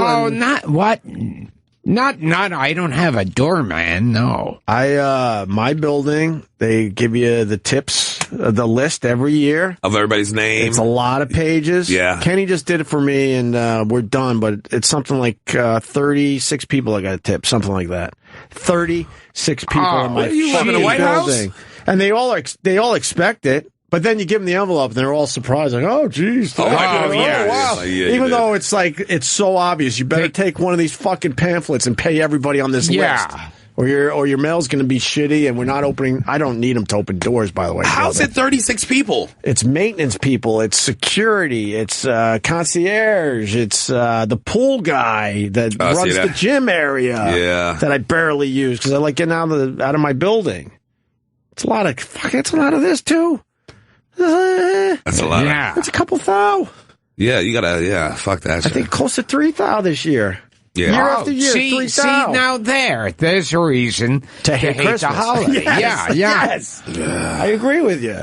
Not, I don't have a doorman, no. My building, they give you the tips, the list every year. Of everybody's name. It's a lot of pages. Yeah. Kenny just did it for me, and we're done, but it's something like 36 people I got a tip, something like that. 36 people in my you live in the White building. House? And they all expect it. But then you give them the envelope, and they're all surprised, like, "Oh, geez, yeah. wow!" Even though it's like it's so obvious, you better take one of these fucking pamphlets and pay everybody on this list, or your mail's going to be shitty. And we're not opening. I don't need them to open doors, by the way. How's it 36 people? It's maintenance people, it's security, it's concierge, it's the pool guy that runs the gym area that I barely use because I like getting out of my building. It's a lot of this too. That's a lot. Yeah. It's a couple thou. Yeah, you gotta, fuck that shit. I think close to 3,000 this year. Yeah. Year after year, 3,000. Now there's a reason to hate Christmas. the holiday. Yes. I agree with you.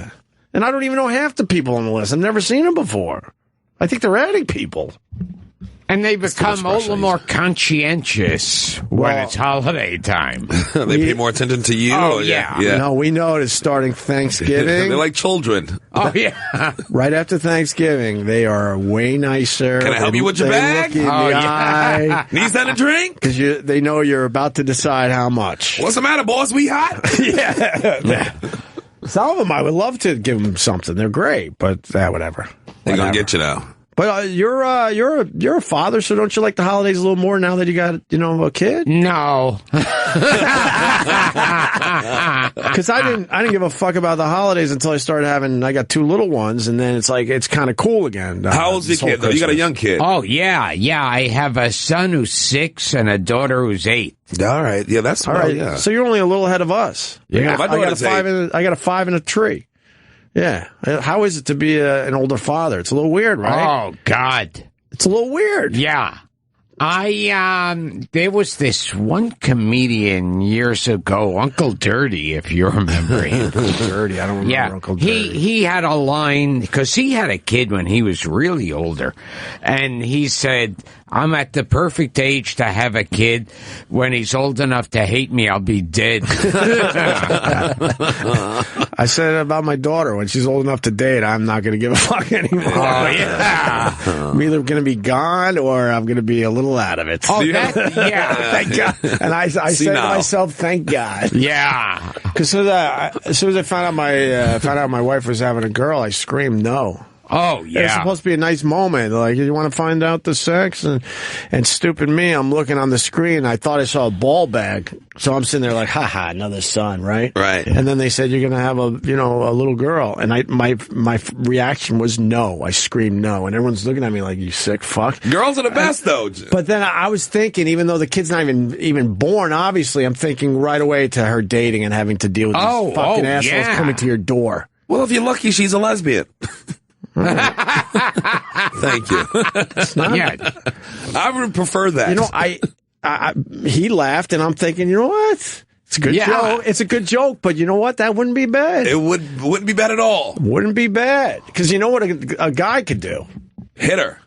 And I don't even know half the people on the list. I've never seen them before. I think they're adding people. And they become a little more conscientious when it's holiday time. They pay more attention to you? Oh, yeah. No, we know it's starting Thanksgiving. They're like children. Oh, yeah. Right after Thanksgiving, they are way nicer. Can I help you with your bag? Look in the eye. Needs that a drink? Because they know you're about to decide how much. What's the matter, boss? We hot? Yeah. Some of them, I would love to give them something. They're great, but whatever. They're going to get you now. But you're a father, so don't you like the holidays a little more now that you got a kid? No, because I didn't give a fuck about the holidays until I started I got two little ones, and then it's like it's kind of cool again. How old's your kid? Though? You got a young kid. Oh yeah. I have a son who's 6 and a daughter who's 8. All right, yeah, that's all right. Yeah. So you're only a little ahead of us. Yeah, I got a 5 and a 3. Yeah. How is it to be an older father? It's a little weird, right? Oh, God. It's a little weird. Yeah. There was this one comedian years ago, Uncle Dirty, if you remember him. Uncle Dirty, I don't remember Uncle Dirty. He had a line, because he had a kid when he was really older, and he said, I'm at the perfect age to have a kid. When he's old enough to hate me, I'll be dead. I said it about my daughter. When she's old enough to date, I'm not going to give a fuck anymore. Oh, yeah. I'm either going to be gone or I'm going to be a little out of it. Oh, yeah. Thank God. And I said to myself, thank God. Yeah. Because as soon as I found out my wife was having a girl, I screamed no. Oh, yeah. It's supposed to be a nice moment. Like, you want to find out the sex? And stupid me, I'm looking on the screen. I thought I saw a ball bag. So I'm sitting there like, haha, another son, right? Right. And then they said, you're going to have a little girl. And my reaction was no. I screamed no. And everyone's looking at me like, you sick fuck. Girls are the best, though. But then I was thinking, even though the kid's not even born, obviously, I'm thinking right away to her dating and having to deal with these fucking assholes coming to your door. Well, if you're lucky, she's a lesbian. Thank you. It's not. Yeah. I would prefer that. He laughed, and I'm thinking, you know what? It's a good joke. It's a good joke, but you know what? That wouldn't be bad. It wouldn't be bad at all. Wouldn't be bad because you know what a guy could do. Hit her.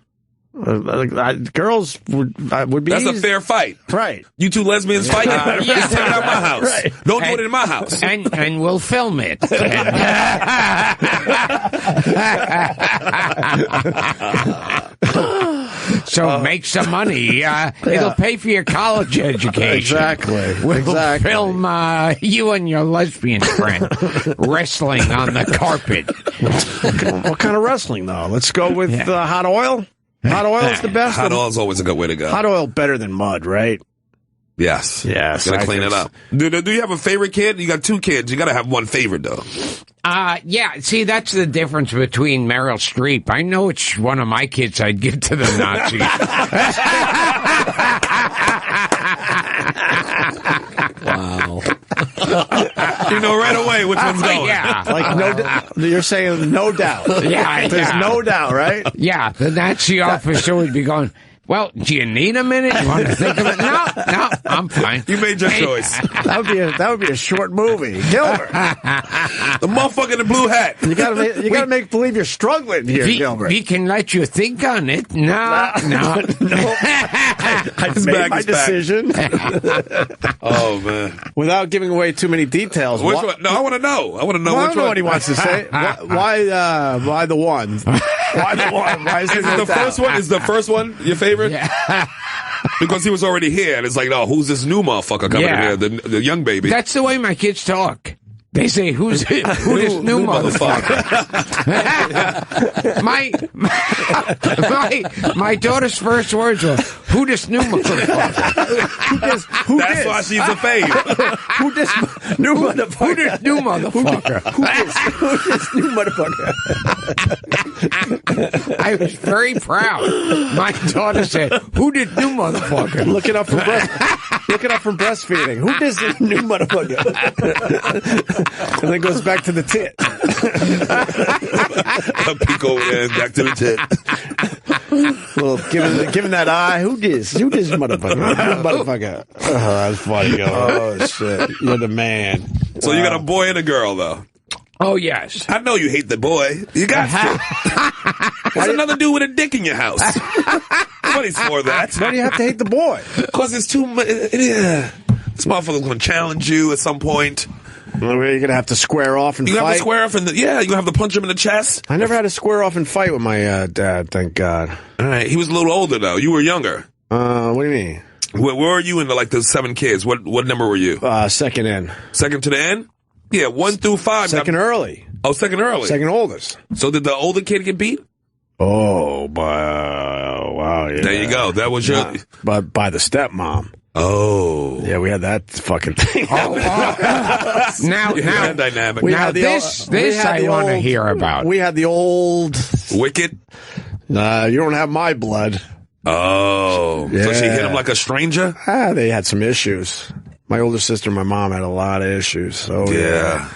Girls would be. That's a fair fight, right? You two lesbians fight. Just take it out my house. Right. Don't do it in my house. And we'll film it. so make some money. It'll pay for your college education. Exactly. We'll film you and your lesbian friend wrestling on the carpet. What kind of wrestling, though? Let's go with hot oil. Hot oil is the best. Hot oil is always a good way to go. Hot oil better than mud, right? Yes. Gotta clean it up. Do you have a favorite kid? You got 2 kids. You gotta have one favorite, though. Yeah, see, that's the difference between Meryl Streep. I know which one of my kids I'd give to the Nazis. Wow. You know right away which one's going. Yeah. Like, you're saying no doubt. Yeah. There's no doubt, right? Yeah, the Nazi officer would be going, well, do you need a minute? You want to think of it? No, I'm fine. You made your choice. That would be a short movie. Gilbert. The motherfucker in the blue hat. You gotta make believe you're struggling here, Gilbert. We can let you think on it. No. I made my decision. Oh, man. Without giving away too many details. Which one? No, I want to know. I want to know Well, which I don't know one. what he wants to say. Why the one? Why the one? Why is it the first one? Is the first one your favorite? Yeah. Because he was already here, and it's like, no, who's this new motherfucker coming in here? The young baby. That's the way my kids talk. They say, who this new motherfucker? my daughter's first words were, who this new motherfucker? That's why she's a fave. Who this new motherfucker? Who this new motherfucker? Who this new motherfucker? I was very proud. My daughter said, who this new motherfucker? Look it up from breastfeeding. Who this new motherfucker? And then goes back to the tit. A peek over there and back to the tit. Well, giving that eye. Who this motherfucker? Oh, that's funny. Oh shit, you're the man. So you got a boy and a girl, though. Oh, yes. I know you hate the boy. You got to. There's another dude with a dick in your house. Nobody's for that. Why do you have to hate the boy? Because it's too much. This motherfucker's going to challenge you at some point. You're going to have to square off and fight. You have to square off, you're going to have to punch him in the chest. I never had to square off and fight with my dad, thank God. All right. He was a little older, though. You were younger. What do you mean? Where were you in the 7 kids? What number were you? Second in. Second to the end? Yeah, 1 through 5. Second early. Oh, second early. Second oldest. So did the older kid get beat? Oh, wow. Yeah. There you go. That was your... But by the stepmom. Oh. Yeah, we had that fucking thing. Now, dynamic. This I want to hear about. We had the old... Wicked? You don't have my blood. Oh. Yeah. So she hit him like a stranger? They had some issues. My older sister and my mom had a lot of issues. Oh, yeah.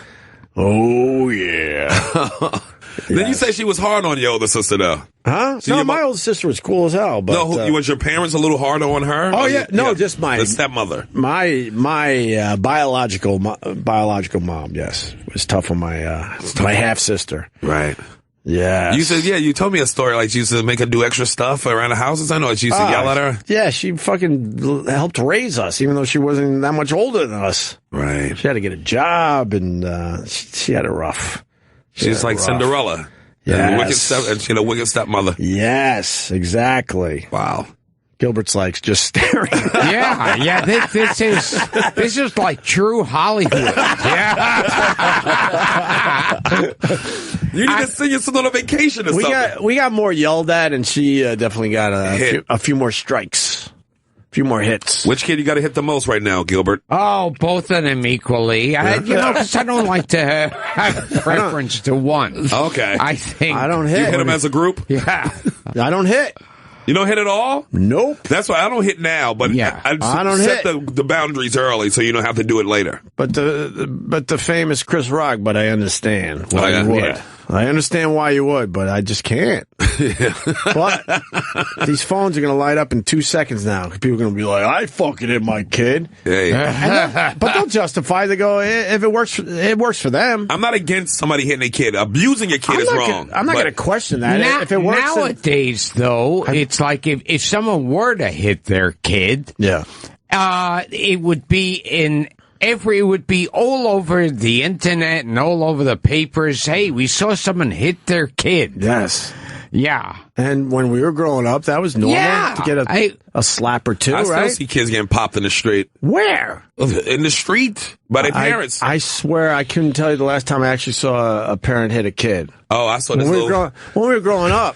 Oh, yeah. Then you say she was hard on your older sister, though. Huh? So no, my older sister was cool as hell. But, was your parents a little hard on her? Oh, yeah. No, just the stepmother. My biological mom, yes. Was tough on my half-sister. Right. Yeah. You said, you told me a story like she used to make her do extra stuff around the houses. I know she used to yell at her. Yeah, she fucking helped raise us, even though she wasn't that much older than us. Right. She had to get a job, and she had it rough. She's like Cinderella. Yes. And she had a wicked stepmother. Yes, exactly. Wow. Gilbert's like just staring. Yeah. This is like true Hollywood. Yeah. You need to send your son on a vacation or something. We got more yelled at, and she definitely got a few more strikes. A few more hits. Which kid you got to hit the most right now, Gilbert? Oh, both of them equally. Because I don't like to have preference to one. Okay. I think. I don't hit. You hit them as a group? Yeah. I don't hit. You don't hit at all? Nope. That's why I don't hit now, but I don't set hit. the boundaries early so you don't have to do it later. But the famous Chris Rock, but I understand why you would. Yeah. I understand why you would, but I just can't. But these phones are going to light up in 2 seconds now. People are going to be like, I fucking hit my kid. Yeah. But they'll justify. They go, if it works for them. I'm not against somebody hitting a kid. Abusing a kid is wrong. I'm not going to question that. If it works, nowadays, though, it's like if someone were to hit their kid, it would be it would be all over the internet and all over the papers. Hey, we saw someone hit their kid. Yes. Yeah. And when we were growing up, that was normal to get a slap or two, I right? still see kids getting popped in the street. Where? In the street by their parents. I swear I couldn't tell you the last time I actually saw a parent hit a kid. Oh, I saw this when we were growing up.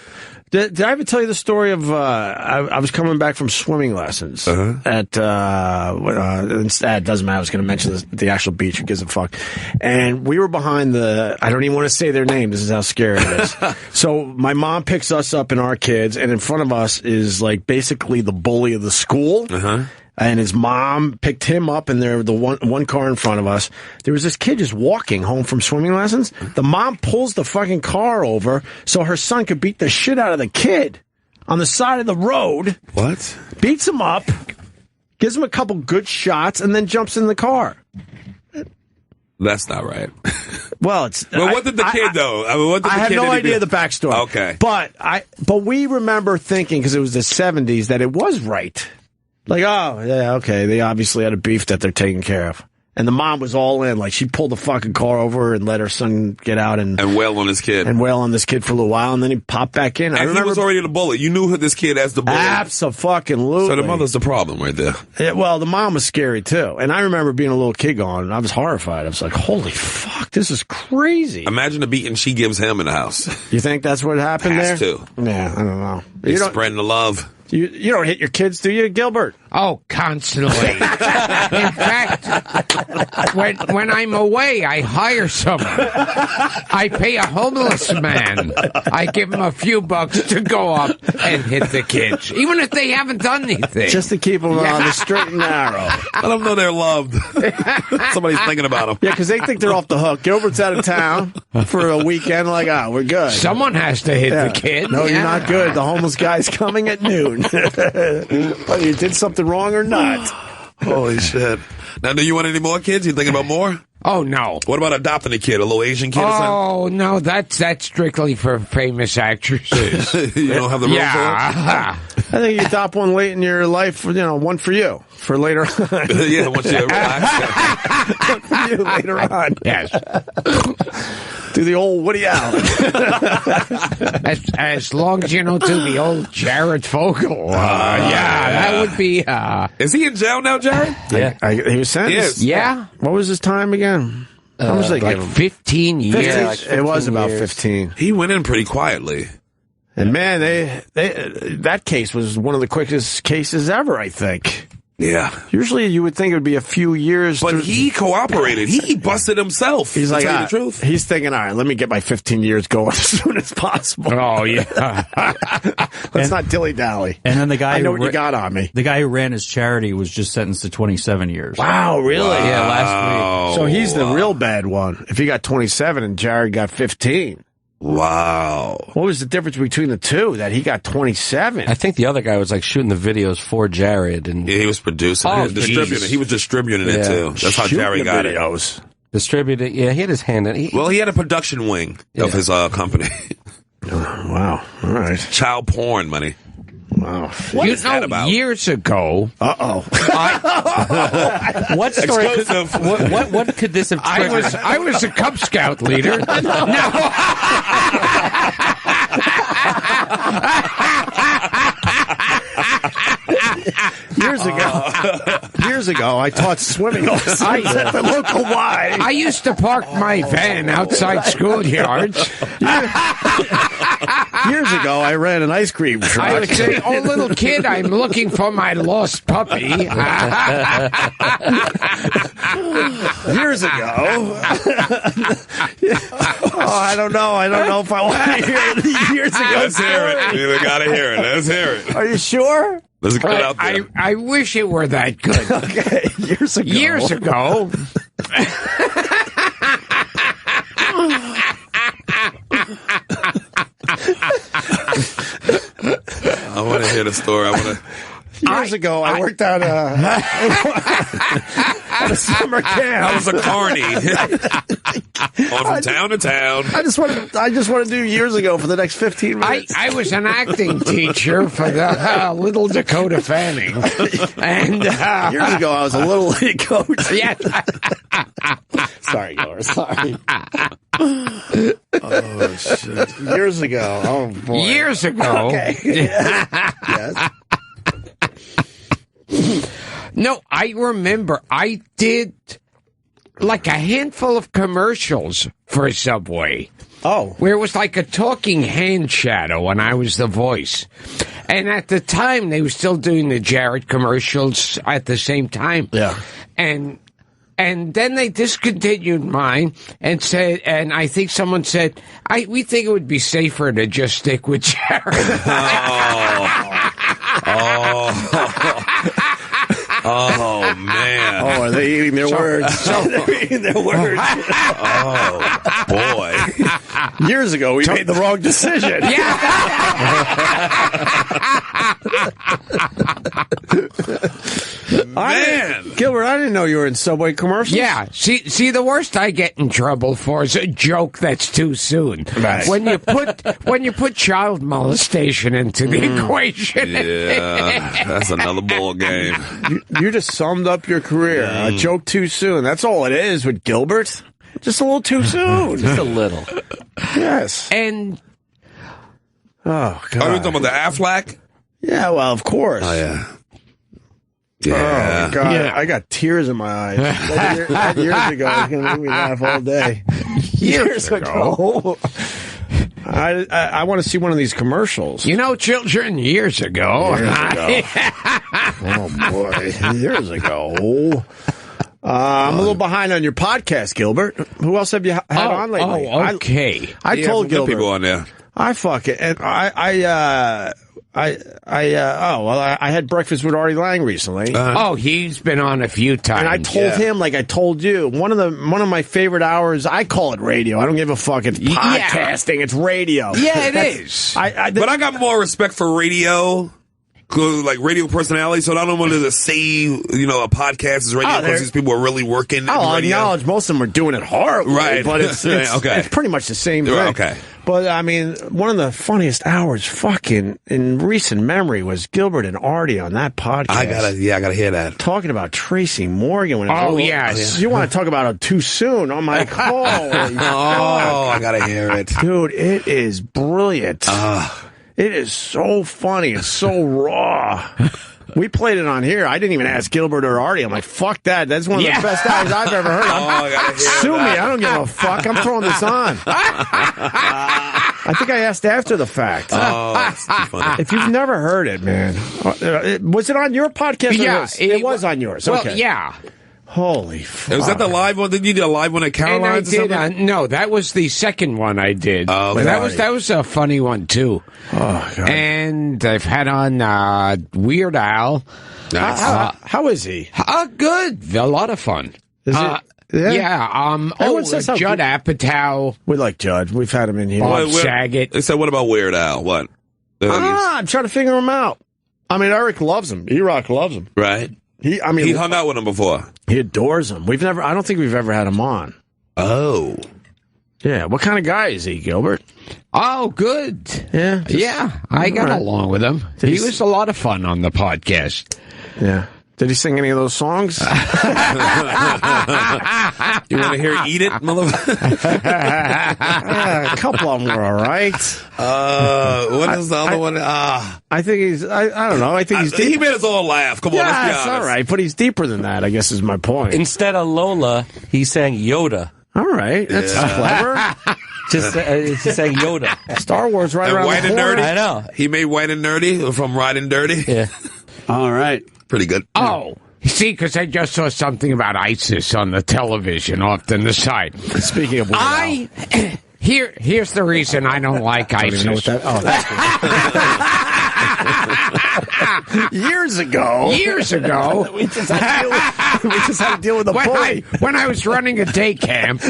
Did I ever tell you the story of I was coming back from swimming lessons at it doesn't matter. I was going to mention the actual beach. Who gives a fuck? And we were behind I don't even want to say their name. This is how scary it is. So my mom picks us up and our kids, and in front of us is like basically the bully of the school. And his mom picked him up, and there the one car in front of us. There was this kid just walking home from swimming lessons. The mom pulls the fucking car over so her son could beat the shit out of the kid on the side of the road. What? Beats him up, gives him a couple good shots, and then jumps in the car. That's not right. Well, it's. Well, what did the kid though? I mean, what did the I have kid no idea do? the backstory. Okay, but we remember thinking, because it was the 70s, that it was right. Like, oh, yeah, okay, they obviously had a beef that they're taking care of. And the mom was all in. Like, she pulled the fucking car over and let her son get out and wail on his kid. And wail on this kid for a little while, and then he popped back in. And he was already the bully. You knew this kid as the bully. Abso-fucking-lutely. So the mother's the problem right there. Yeah, well, the mom was scary, too. And I remember being a little kid going, and I was horrified. I was like, holy fuck, this is crazy. Imagine the beating she gives him in the house. You think that's what happened there? Has to. Yeah, I don't know. He's spreading the love. You don't hit your kids, do you, Gilbert? Oh, constantly. In fact, when I'm away, I hire someone. I pay a homeless man. I give him a few bucks to go up and hit the kids, even if they haven't done anything. Just to keep them on the straight and narrow. Let them know they're loved. Somebody's thinking about them. Yeah, because they think they're off the hook. Gilbert's out of town for a weekend. Like, we're good. Someone has to hit the kid. No, you're not good. The homeless guy's coming at noon. Whether you did something wrong or not. Holy shit. Now, do you want any more kids? You thinking about more? Oh, no. What about adopting a kid, a little Asian kid or something? Oh, no, that's strictly for famous actresses. You don't have the room for it? I think you adopt one late in your life, one for you, for later on. Yeah, once you relax. One for you later on. Yes. Do the old Woody Allen. as long as you don't do the old Jared Fogle. That would be... Is he in jail now, Jared? Yeah. He was sentenced? Yeah. What was his time again? How much like 15 years. 15? Like 15 it was about years. 15. He went in pretty quietly. And man, that case was one of the quickest cases ever, I think. Yeah. Usually you would think it would be a few years. But he cooperated. He busted himself. He's like, to tell you the truth. He's thinking, all right, let me get my 15 years going as soon as possible. Oh, yeah. Let's not dilly-dally. And then the guy I know what you got on me. The guy who ran his charity was just sentenced to 27 years. Wow, really? Wow. Yeah, last week. So he's the real bad one. If he got 27 and Jared got 15. Wow. What was the difference between the two? That he got 27. I think the other guy was like shooting the videos for Jared, and he was producing it, distributing. He was distributing it too. That's how Jared got videos. Distributed. Yeah, he had his hand in it. He had a production wing of his company. Wow. All right. Child porn money. Wow. What is that about? Years ago. What story? What could this have triggered? I was a Cub Scout leader. Years ago, I taught swimming at the local Y. I used to park my van outside schoolyards. Years ago, I ran an ice cream truck. I would say, "Oh, little kid, I'm looking for my lost puppy." Years ago. I don't know if I want to hear it. Years ago. Let's hear it. You gotta hear it. Let's hear it. Are you sure? Let's get it out there. I wish it were that good. Okay, years ago. Years ago. I want to hear the story. Years ago, I worked at a summer camp. I was a carny. On from town to town. I just want to do years ago for the next 15 minutes. I was an acting teacher for the Little Dakota Fanning. And years ago, I was a little league coach. Yes. So Sorry, Gilbert. Sorry. Oh, shit. Years ago. Oh, boy. Years ago. Okay. Yes. No, I remember I did like a handful of commercials for Subway. Oh. Where it was like a talking hand shadow and I was the voice. And at the time, they were still doing the Jared commercials at the same time. Yeah. And then they discontinued mine and said, and I think someone said, we think it would be safer to just stick with Jared. Oh, man. Oh, are they eating their words? They're eating their words. Oh, boy. Years ago, we made the wrong decision. Man. Gilbert, I didn't know you were in Subway commercials. Yeah. See, the worst I get in trouble for is a joke that's too soon. Right. When you put child molestation into the equation. Yeah, that's another ball game. You just summed up your career. A joke too soon. That's all it is with Gilbert. Just a little too soon. Just a little. Yes. And oh, God. Are you talking about the Aflac? Yeah, well, of course. Oh, yeah. Yeah. Oh, God. Yeah. I got tears in my eyes. That years ago, it's going to make me laugh all day. Years ago. I want to see one of these commercials. you know, children, years ago. Oh, boy. Years ago. I'm a little behind on your podcast, Gilbert. Who else have you had on lately? Oh, okay. I told Gilbert. People on there. I fuck it. And I had breakfast with Artie Lang recently. He's been on a few times. And I told him, like I told you, one of my favorite hours. I call it radio. I don't give a fuck. It's podcasting. It's radio. Yeah, it is. But I got more respect for radio. Like radio personality, so I don't want to say, a podcast is radio because these people are really working. I'll acknowledge most of them are doing it horribly, right? But it's pretty much the same thing. Okay. But I mean, one of the funniest hours, fucking in recent memory, was Gilbert and Artie on that podcast. I gotta hear that. Talking about Tracy Morgan. Yes. You want to talk about it too soon? I'm like, holy I gotta hear it, dude. It is brilliant. It is so funny. It's so raw. We played it on here. I didn't even ask Gilbert or Artie. I'm like, fuck that. That's one of the best hours I've ever heard. I gotta hear Sue me. that. I don't give a fuck. I'm throwing this on. I think I asked after the fact. That's too funny. If you've never heard it, man. Was it on your podcast? Yeah. It was on yours. Well, okay. yeah. Holy fuck. Was that the live one? Did you do a live one at Caroline's or something? No, that was the second one I did. Oh, okay. That was a funny one, too. Oh, God. And I've had on Weird Al. Nice. How is he? Good. A lot of fun. Is it? Yeah. Everyone says how Judd good- Apatow. We like Judd. We've had him in here. Bob Saget. They said, what about Weird Al? What? I'm trying to figure him out. I mean, Eric loves him. E-Rock loves him. Right. He hung out with him before. He adores him. I don't think we've ever had him on. Oh. Yeah. What kind of guy is he, Gilbert? Oh, good. Yeah. I got along with him. He was a lot of fun on the podcast. Yeah. Did he sing any of those songs? You want to hear Eat It, motherfucker? A couple of them were all right. What is the other one? I think he's, I don't know. I think he's deep. He made us all laugh. Come on, let's be honest. All right, but he's deeper than that, I guess is my point. Instead of Lola, he sang Yoda. All right, that's clever. Just saying Yoda. Star Wars right and around White the and corner. Nerdy. I know. He made White and Nerdy from Riding Dirty. Yeah. All right. Pretty good. Oh, see, because I just saw something about ISIS on the television off to the side. Speaking of here's the reason I don't like ISIS. Even know what that, that's Years ago, we just had to deal with a bully. When I was running a day camp.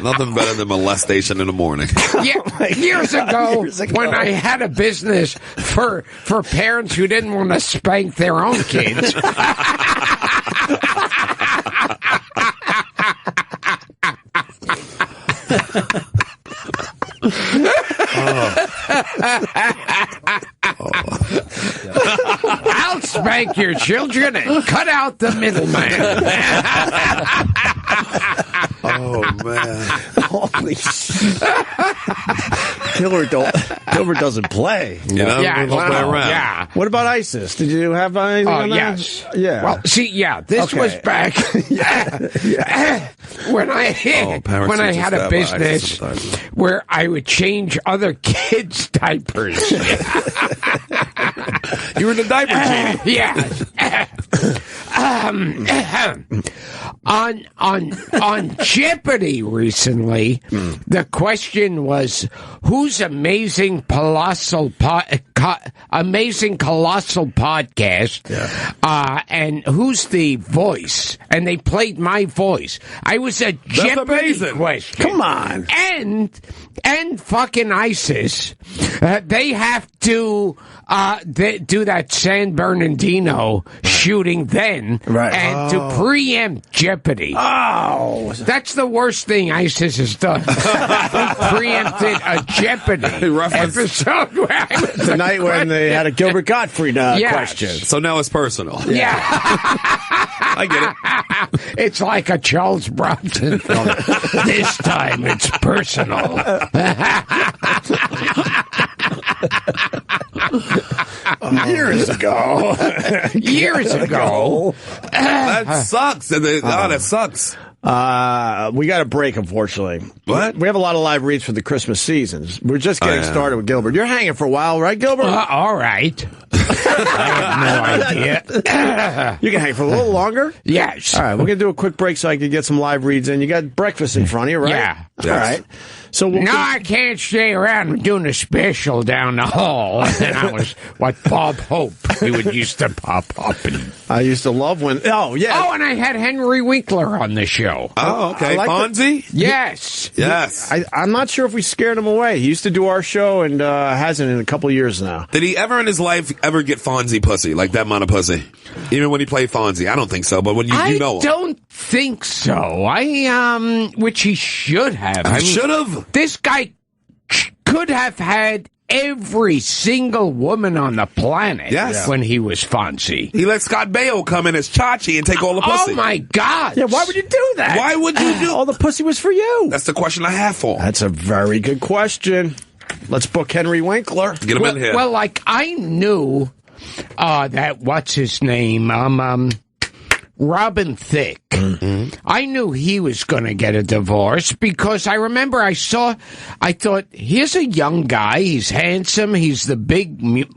Nothing better than molestation in the morning. Yeah, years ago, when I had a business for parents who didn't want to spank their own kids. spank your children and cut out the middleman. Oh, man. Holy shit. Gilbert doesn't play. You know? Yeah, Don't play around. yeah. What about ISIS? Did you have anything on that? Yes. Yeah. Well, see, this was back when I had a business where I would change other kids' diapers. You were in the diaper genie. Yes. On Jeopardy recently, the question was whose amazing colossal podcast, and who's the voice? And they played my voice. I was a Jeopardy question. Come on, and fucking ISIS. They have to do that San Bernardino shooting then, and to preempt Jeopardy. Oh, that's the worst thing ISIS has done. Preempted a Jeopardy episode where I was the night when they had a Gilbert Gottfried question. So now it's personal. Yeah. I get it. It's like a Charles Bronson film. This time it's personal. Years ago. That sucks. That sucks. We got a break, unfortunately. What? We have a lot of live reads for the Christmas seasons. We're just getting started with Gilbert. You're hanging for a while, right, Gilbert? All right. I have no idea. You can hang for a little longer? Yes. All right, we're going to do a quick break so I can get some live reads in. You got breakfast in front of you, right? Yeah. All right. So I can't stay around. I'm doing a special down the hall. And I was like Bob Hope. He would used to pop up. And I used to love when... Oh, yeah. Oh, and I had Henry Winkler on the show. Oh, okay. Like Fonzie? Yes. Yes. I'm not sure if we scared him away. He used to do our show and hasn't in a couple of years now. Did he ever in his life ever get Fonzie pussy? Like that amount of pussy? Even when he played Fonzie? I don't think so, but when you know him. I don't think so. Which he should have. I should have. This guy could have had every single woman on the planet when he was Fonzie. He let Scott Baio come in as Chachi and take all the pussy. Oh, my God. Yeah, why would you do that? Why would you do all the pussy was for you? That's the question I have for. That's a very good question. Let's book Henry Winkler. Get him in here. Well, like, I knew that, what's his name? Robin Thicke. Mm-hmm. I knew he was going to get a divorce because I remember I thought, here's a young guy. He's handsome. He's the big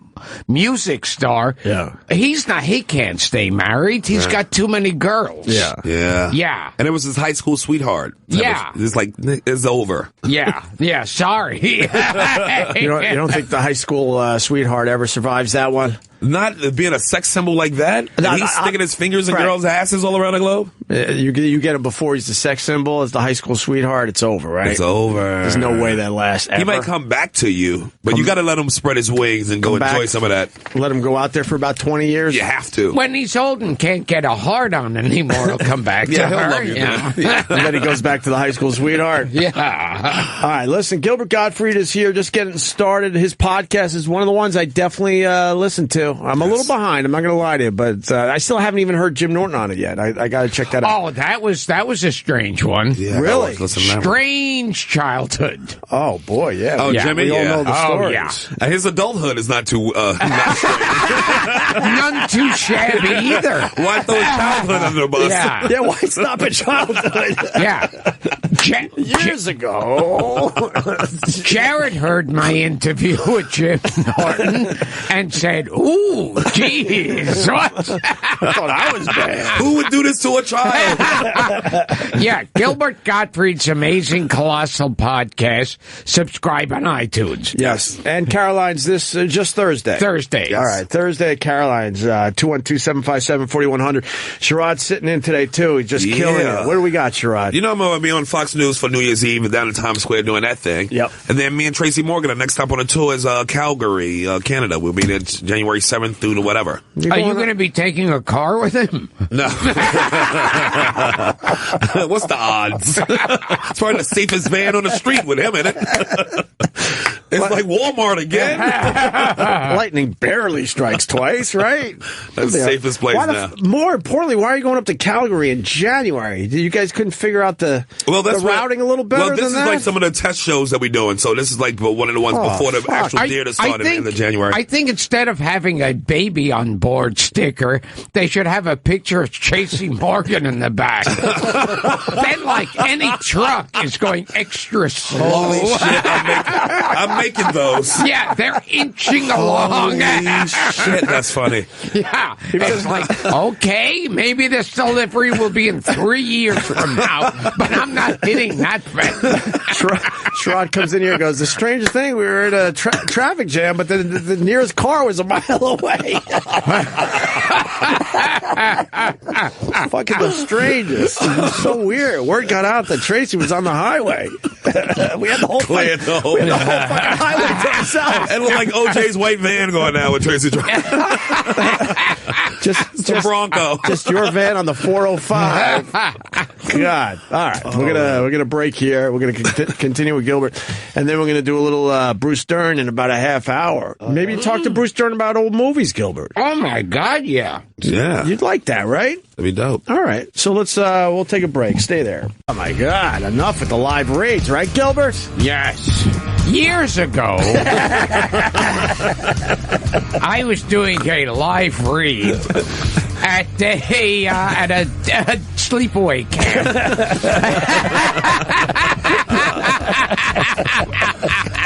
music star. Yeah. He can't stay married. He's got too many girls. Yeah. Yeah. Yeah. And it was his high school sweetheart. It's like, it's over. Yeah. Yeah. Sorry. You don't think the high school sweetheart ever survives that one? Not being a sex symbol like that? He's sticking his fingers in girls' asses all around the globe? You get him before he's the sex symbol. As the high school sweetheart, it's over, right? It's over. There's no way that lasts ever. He might come back to you, but you got to let him spread his wings and go enjoy some of that. Let him go out there for about 20 years? You have to. When he's old and can't get a hard-on anymore, he'll come back to he'll her. love you. And then he goes back to the high school sweetheart. Yeah. All right, listen, Gilbert Gottfried is here just getting started. His podcast is one of the ones I definitely listen to. I'm a little behind. I'm not going to lie to you, but I still haven't even heard Jim Norton on it yet. I got to check that out. Oh, that was a strange one. Yeah, really? Strange childhood. Oh, boy, yeah. Oh, yeah, Jimmy, we all know the stories. Yeah. His adulthood is not too not none too shabby either. Why throw his childhood under the bus? Yeah, why stop at childhood? Yeah. Years ago. Jared heard my interview with Jim Norton and said, ooh, geez, what? I thought I was bad. Who would do this to a child? Yeah, Gilbert Gottfried's amazing colossal podcast. Subscribe on iTunes. Yes, and Caroline's this just Thursday. Thursday. All right, Thursday at Caroline's, 212-757-4100. Sherrod's sitting in today, too. He's just killing it. What do we got, Sherrod? You know I'm going to be on Fox News for New Year's Eve down in Times Square doing that thing. Yep. And then me and Tracy Morgan, the next stop on the tour is Calgary, Canada. We'll be there January 7th through to whatever. Are you going to be taking a car with him? No. What's the odds? It's probably the safest van on the street with him in it. It's like Walmart again. Lightning barely strikes twice, right? That's the safest place now. More importantly, why are you going up to Calgary in January? You guys couldn't figure out the routing a little better than that? Well, this is like some of the test shows that we're doing. So this is like one of the ones before the actual theater started in the January. I think instead of having a baby on board sticker, they should have a picture of Tracy Morgan in the back. Then, like, any truck is going extra slow. Holy shit, I'm making those. Yeah, they're inching along. Holy shit, that's funny. Yeah, it's like, okay, maybe this delivery will be in 3 years from now, but I'm not hitting that fence. Sherrod comes in here and goes, the strangest thing, we were in a traffic jam, but the nearest car was a mile away. Fucking the strangest. It was so weird. Word got out that Tracy was on the highway. We had the whole fucking highway to ourselves. It looked like OJ's white van going now with Tracy driving. Just a Bronco. Just your van on the 405. God. All right. We're gonna break here. We're gonna continue with Gilbert, and then we're gonna do a little Bruce Dern in about a half hour. Maybe you talk to Bruce Dern about old movies, Gilbert. Oh my God, yeah. You'd like that, right? That'd be dope. All right. So we'll take a break. Stay there. Oh my God. Enough with the live reads, right, Gilbert? Yes. Years ago, I was doing a live read at a sleepaway camp.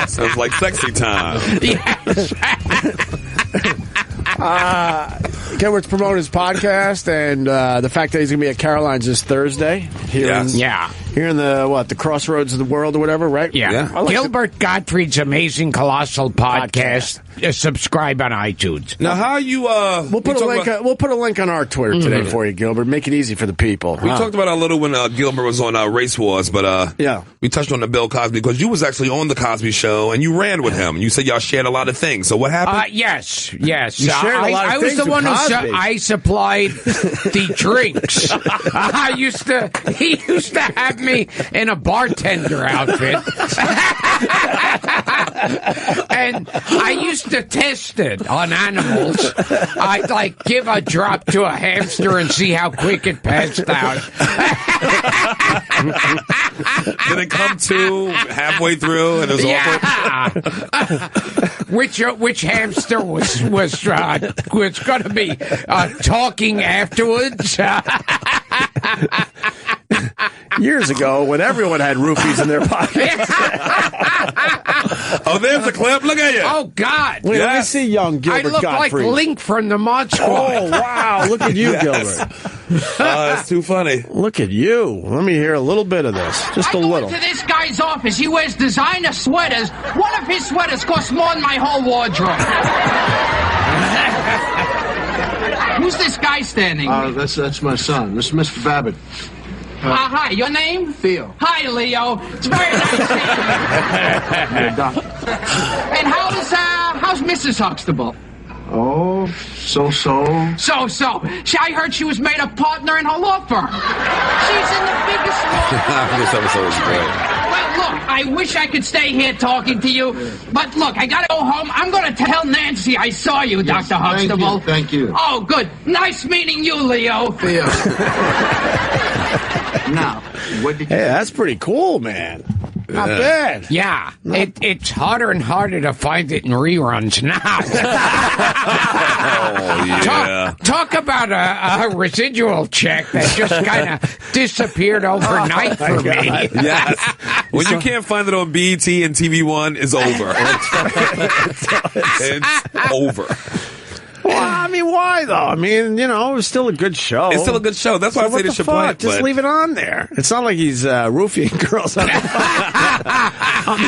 Sounds like sexy time. Yes. Gilbert's promoting his podcast, and the fact that he's going to be at Caroline's this Thursday. Here in the crossroads of the world or whatever, right? Yeah. Gilbert Gottfried's Amazing Colossal Podcast. Subscribe on iTunes. Now, how you? We'll put a link on our Twitter today for you, Gilbert. Make it easy for the people. We talked about a little when Gilbert was on Race Wars, but we touched on the Bill Cosby because you was actually on the Cosby Show and you ran with him. You said y'all shared a lot of things. So what happened? Yes. You shared a lot of I was things the one who Cosby. I supplied the drinks. He used to have me in a bartender outfit. And I used to test it on animals. I'd give a drop to a hamster and see how quick it passed out. Did it come to halfway through and it was awkward? Which hamster was going to be talking afterwards? Years ago, when everyone had roofies in their pockets. Oh, there's a clip. Look at you. Oh, God. Wait, let me see young Gilbert Gottfried. I look like Link from the Mod Squad. Oh, wow. Look at you, Gilbert. That's too funny. Look at you. Let me hear a little bit of this. Just a little. I go into this guy's office. He wears designer sweaters. One of his sweaters costs more than my whole wardrobe. Who's this guy standing? That's my son. This is Mr. Babbitt. Hi, your name? Theo. Hi, Leo. It's very nice to meet you. And how's Mrs. Huxtable? Oh, so. So. I heard she was made a partner in her law firm. She's in the biggest law firm. This episode is great. Well, look, I wish I could stay here talking to you, but look, I gotta go home. I'm gonna tell Nancy I saw you, Yes, Dr. Huxtable. Thank you. Oh, good. Nice meeting you, Leo. Theo. Now, what did you... Hey, that's pretty cool, man. Not bad. Yeah, it's harder and harder to find it in reruns now. Oh, yeah. Talk about a residual check that just kind of disappeared overnight for me. Yes. When you can't find it on BET and TV One, it's over. It's over. Well, I mean, why though? I mean, it was still a good show. It's still a good show. That's why I say they should play it. Just leave it on there. It's not like he's roofing girls on the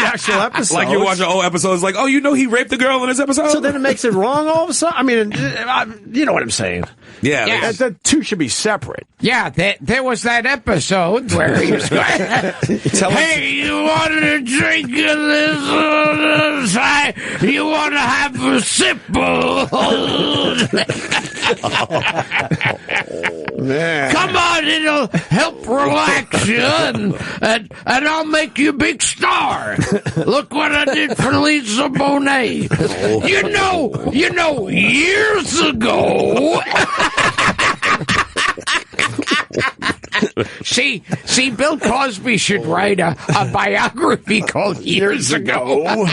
actual episode. Like you watch an old episode, it's like, oh, he raped the girl in this episode? So then it makes it wrong all of a sudden? I mean, you know what I'm saying. Yeah. The two should be separate. Yeah, there was that episode where he was going, hey, you wanted to drink of this? You want to have a sip? Man. Come on, it'll help relax you, and I'll make you a big star. Look what I did for Lisa Bonet. You know, years ago. See, Bill Cosby should write a biography called Years Ago.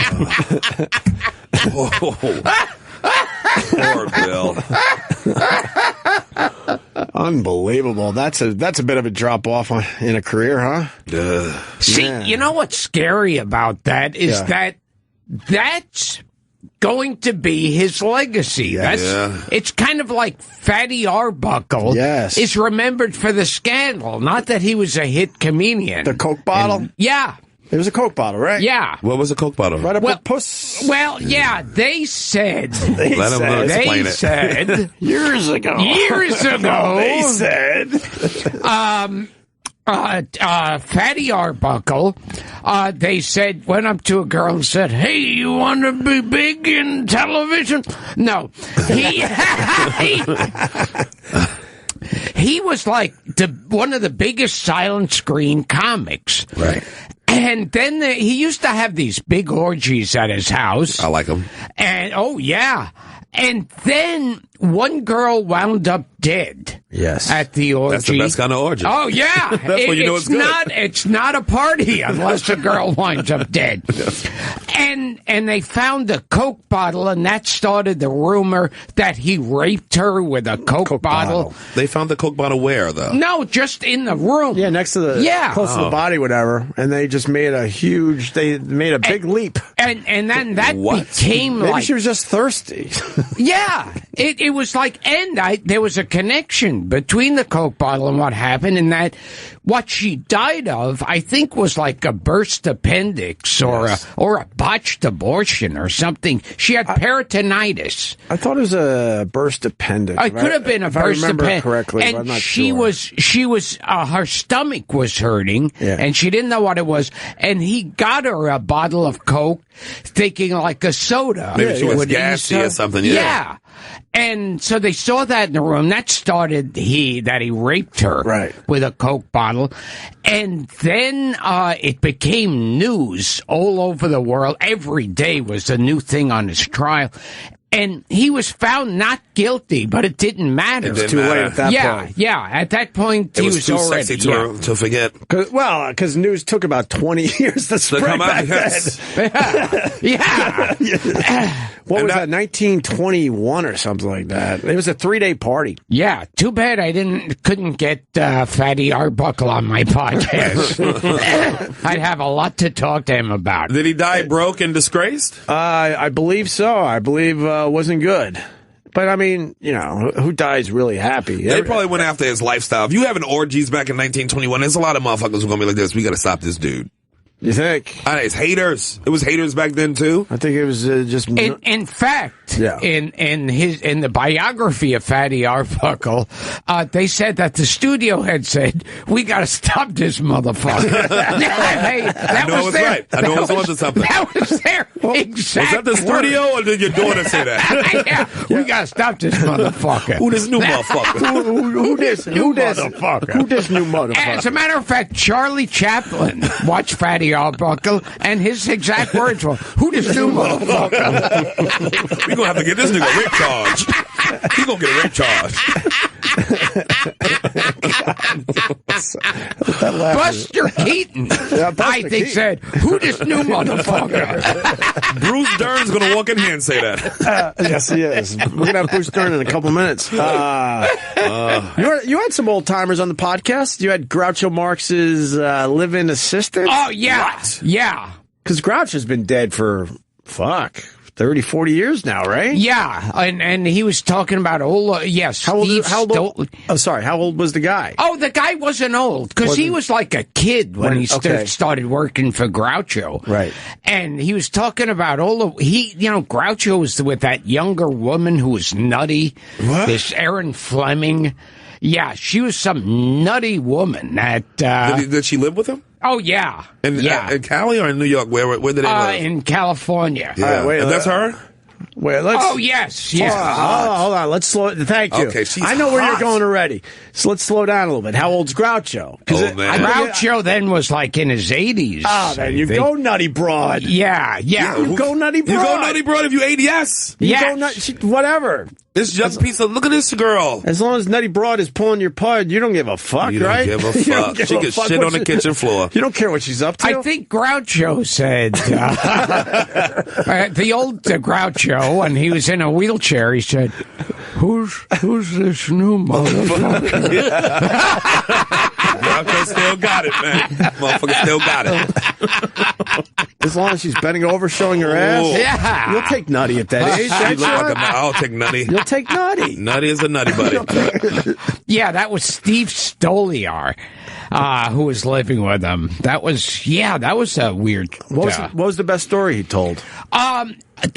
Poor Bill. Unbelievable. That's a bit of a drop off in a career, huh? See, you know what's scary about that is that's going to be his legacy. It's kind of like Fatty Arbuckle is remembered for the scandal, not that he was a hit comedian. The Coke bottle? It was a Coke bottle, right? Yeah. What was a Coke bottle? Right up the puss. Well, yeah, they said. Let him explain it. Said years ago. They said. Fatty Arbuckle, they said, went up to a girl and said, "Hey, you want to be big in television?" No. He was like one of the biggest silent screen comics. Right. And then he used to have these big orgies at his house. I like them. And, and then one girl wound up dead. Yes. At the orgy. That's the best kind of orgy. Oh, yeah. That's when you know it's good. It's not a party unless a girl winds up dead. And they found a Coke bottle, and that started the rumor that he raped her with a Coke bottle. They found the Coke bottle where, though? No, just in the room. Yeah, next to the close to the body, whatever. And they just made a big leap. And then that became Maybe like... she was just thirsty. Yeah. It was like, there was a connection between the Coke bottle and what happened, and that what she died of, I think, was like a burst appendix or a botched abortion or something. She had peritonitis. I thought it was a burst appendix. It could have been a burst appendix. Correctly, and but I'm not she was her stomach was hurting, and she didn't know what it was. And he got her a bottle of Coke, thinking like a soda. Maybe she was gassy or something. Yeah. And so they saw that in the room. That started that he raped her with a Coke bottle. And then it became news all over the world. Every day was a new thing on his trial. And he was found not guilty, but it didn't matter. It was too late at that point. Yeah, at that point, he was too already... sexy to forget. Because news took about 20 years to spread come out, back then. What was that, 1921 or something like that? It was a 3-day party. Yeah, too bad I couldn't get Fatty Arbuckle on my podcast. I'd have a lot to talk to him about. Did he die broke and disgraced? I believe so. I believe wasn't good. But, I mean, who dies really happy? They probably went after his lifestyle. If you having orgies back in 1921, there's a lot of motherfuckers who are going to be like this. We got to stop this dude. You think? It's haters. It was haters back then, too. I think it was just... In fact, in the biography of Fatty Arbuckle, they said that the studio had said, "We got to stop this motherfucker." That was right. I know I was onto something. That was their exact Was that the studio, or did your daughter say that? We got to stop this motherfucker. Who this new motherfucker? Who this new motherfucker? As a matter of fact, Charlie Chaplin watched Fatty Arbuckle, and his exact words were, "Who this new motherfucker?" We gonna have to get this nigga a rape charge. He gonna get a rape charge. Buster Keaton, I think, said, "Who this new motherfucker?" Bruce Dern's gonna walk in here and say that. Yes, he is. We're gonna have Bruce Dern in a couple minutes. You had some old timers on the podcast. You had Groucho Marx's live-in assistant. Oh yeah, yeah. Because Groucho's been dead for 30, 40 years now, right? Yeah, and he was talking about old. Yes, how old? Oh, sorry. How old was the guy? Oh, the guy wasn't old because he was like a kid when he started working for Groucho. Right. And he was talking about Groucho was with that younger woman who was nutty. What? This Erin Fleming. Yeah, she was some nutty woman that. Did she live with him? Oh, yeah. In Cali or in New York? Where did they live? In California. Yeah. Wait, and that's her? Wait, let's. Oh, yes. Yeah. Hold on. Let's slow. Thank you. Okay, she's I know where hot. you're going already. So let's slow down a little bit. How old's Groucho? Oh, man. Groucho then was like in his 80s. Oh, then you go Nutty Broad. Yeah. You go Nutty Broad. You go Nutty Broad if you 80, yes. You Yes. go Nutty, whatever. This young piece of, look at this girl. As long as Nutty Broad is pulling your pud, you don't give a fuck, You don't right? give a You don't fuck. give She a gets fuck shit what on the kitchen floor. You don't care what she's up to? I think Groucho said, the old Groucho, when he was in a wheelchair, he said, who's this new motherfucker? Groucho still got it, man. Motherfucker still got it. As long as she's bending over, showing her ass. Ooh. Yeah. You'll take Nutty at that age. She That's look right. like I'll take Nutty. You'll take Nutty. Nutty is a nutty buddy. Yeah, that was Steve Stoliar, who was living with him. That was a weird. What was the best story he told?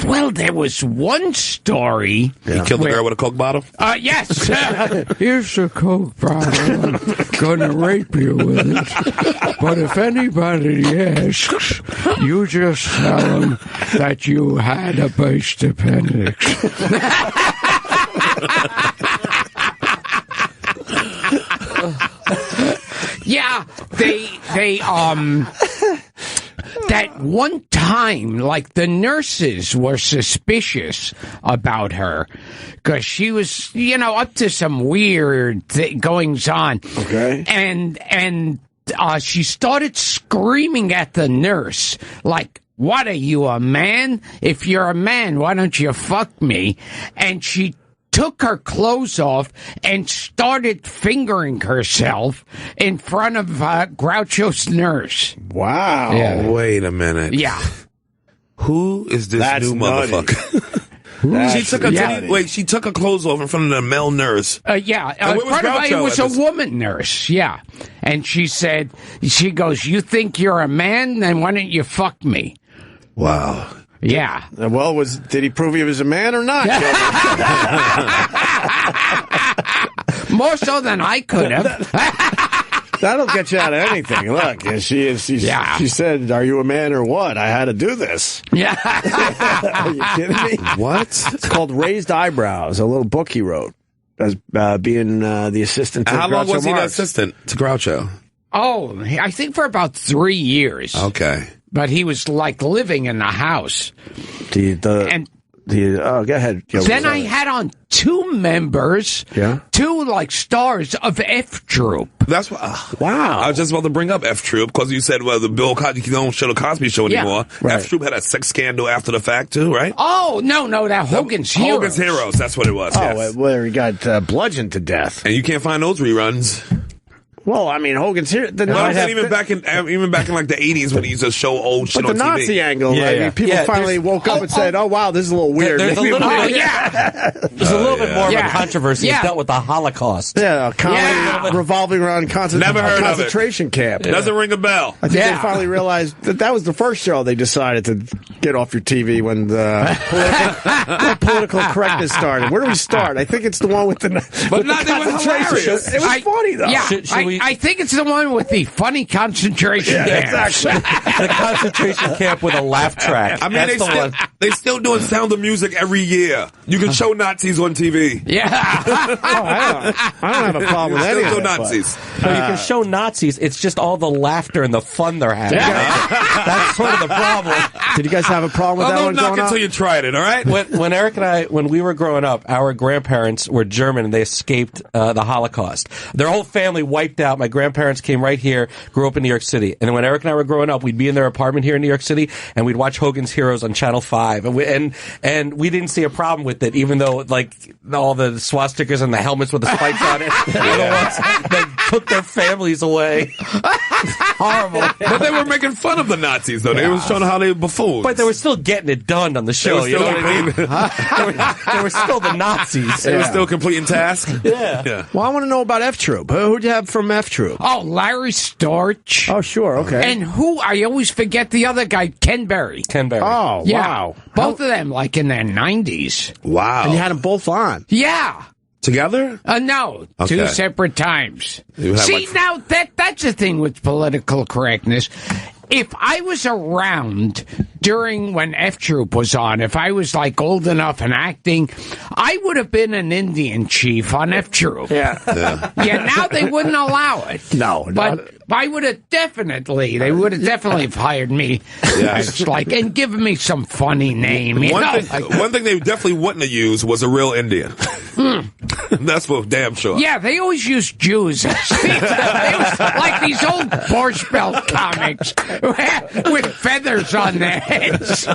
Well, there was one story. He killed the girl with a Coke bottle? Yes. Here's a Coke bottle. I'm gonna rape you with it. But if anybody asks, you just tell them that you had a burst appendix. Yeah, they that one time, like, the nurses were suspicious about her because she was, up to some weird goings on. Okay. And she started screaming at the nurse, like, what are you, a man? If you're a man, why don't you fuck me? And she took her clothes off and started fingering herself in front of Groucho's nurse. Wow. Yeah. Wait a minute. Yeah. Who is this new nutty. motherfucker? She took her clothes off in front of the male nurse. Yeah. And where was Groucho It was at a this- woman nurse. Yeah. And she goes, you think you're a man? Then why don't you fuck me? Wow. Yeah. Well, did he prove he was a man or not? More so than I could have. That'll get you out of anything. Look, she said, are you a man or what? I had to do this. Yeah. Are you kidding me? What? It's called Raised Eyebrows, a little book he wrote as being the assistant to How long Groucho was he the Marx. assistant to Groucho? Oh, I think for about 3 years. Okay. But he was like living in the house. Go ahead. Then I had on 2 members, 2 like stars of F Troop. That's what. Wow. I was just about to bring up F Troop because you said, well, the Bill Cosby, you don't show the Cosby Show anymore. Right. F Troop had a sex scandal after the fact too, right? Oh, no, that Hogan's Heroes. Hogan's Heroes. That's what it was. Yes. Where he got bludgeoned to death. And you can't find those reruns. Well, I mean, Hogan's here. Even back in like the 80s when he used to show old shit but on the TV. Nazi angle, I mean, people finally woke up and said, "Oh wow, this is a little weird." There's a little bit, There's a little bit more of a controversy. It's dealt with the Holocaust. Yeah, a comedy revolving around Never heard of it. concentration camp. Doesn't ring a bell. I think they finally realized that was the first show they decided to get off your TV when the political correctness started. Where do we start? I think it's the one with the concentration show. It was funny though. Yeah, I think it's the one with the funny concentration camps. Exactly. The concentration camp with a laugh track. I mean, they still doing Sound of Music every year. You can show Nazis on TV. Yeah. I don't have a problem with any of Still that. Nazis. No, you can show Nazis. It's just all the laughter and the fun they're having. That's sort of the problem. Did you guys have a problem with that Don't one knock going it on? until you tried it, all right? When Eric and I, when we were growing up, our grandparents were German and they escaped the Holocaust. Their whole family wiped out. My grandparents came right here, grew up in New York City. And then when Eric and I were growing up, we'd be in their apartment here in New York City and we'd watch Hogan's Heroes on Channel 5. And we didn't see a problem with it, even though like all the swastikas and the helmets with the spikes on it were the ones that took their families away. Horrible. But they were making fun of the Nazis, though. They were showing how they were buffoons. But they were still getting it done on the show. You know what I mean? They were still the Nazis. They were still completing tasks. Yeah. Well, I want to know about F Troop. Who'd you have from F Troop? Oh, Larry Storch. Oh, sure, okay. And I always forget the other guy, Ken Berry. Oh, Yeah. wow. Both of them, like in their 90s. Wow. And you had them both on. Yeah. Together? No, Okay. 2 separate times. You had, See, like- now that's the thing with political correctness. if I was around during when F Troop was on, if I was like old enough and acting, I would have been an Indian chief on F Troop. Yeah. Now they wouldn't allow it. No, but I would have definitely hired me. Yes. And given me some funny name. One thing they definitely wouldn't have used was a real Indian. That's for damn sure. Yeah, they always use Jews. They was like these old Borscht Belt comics with feathers on their heads.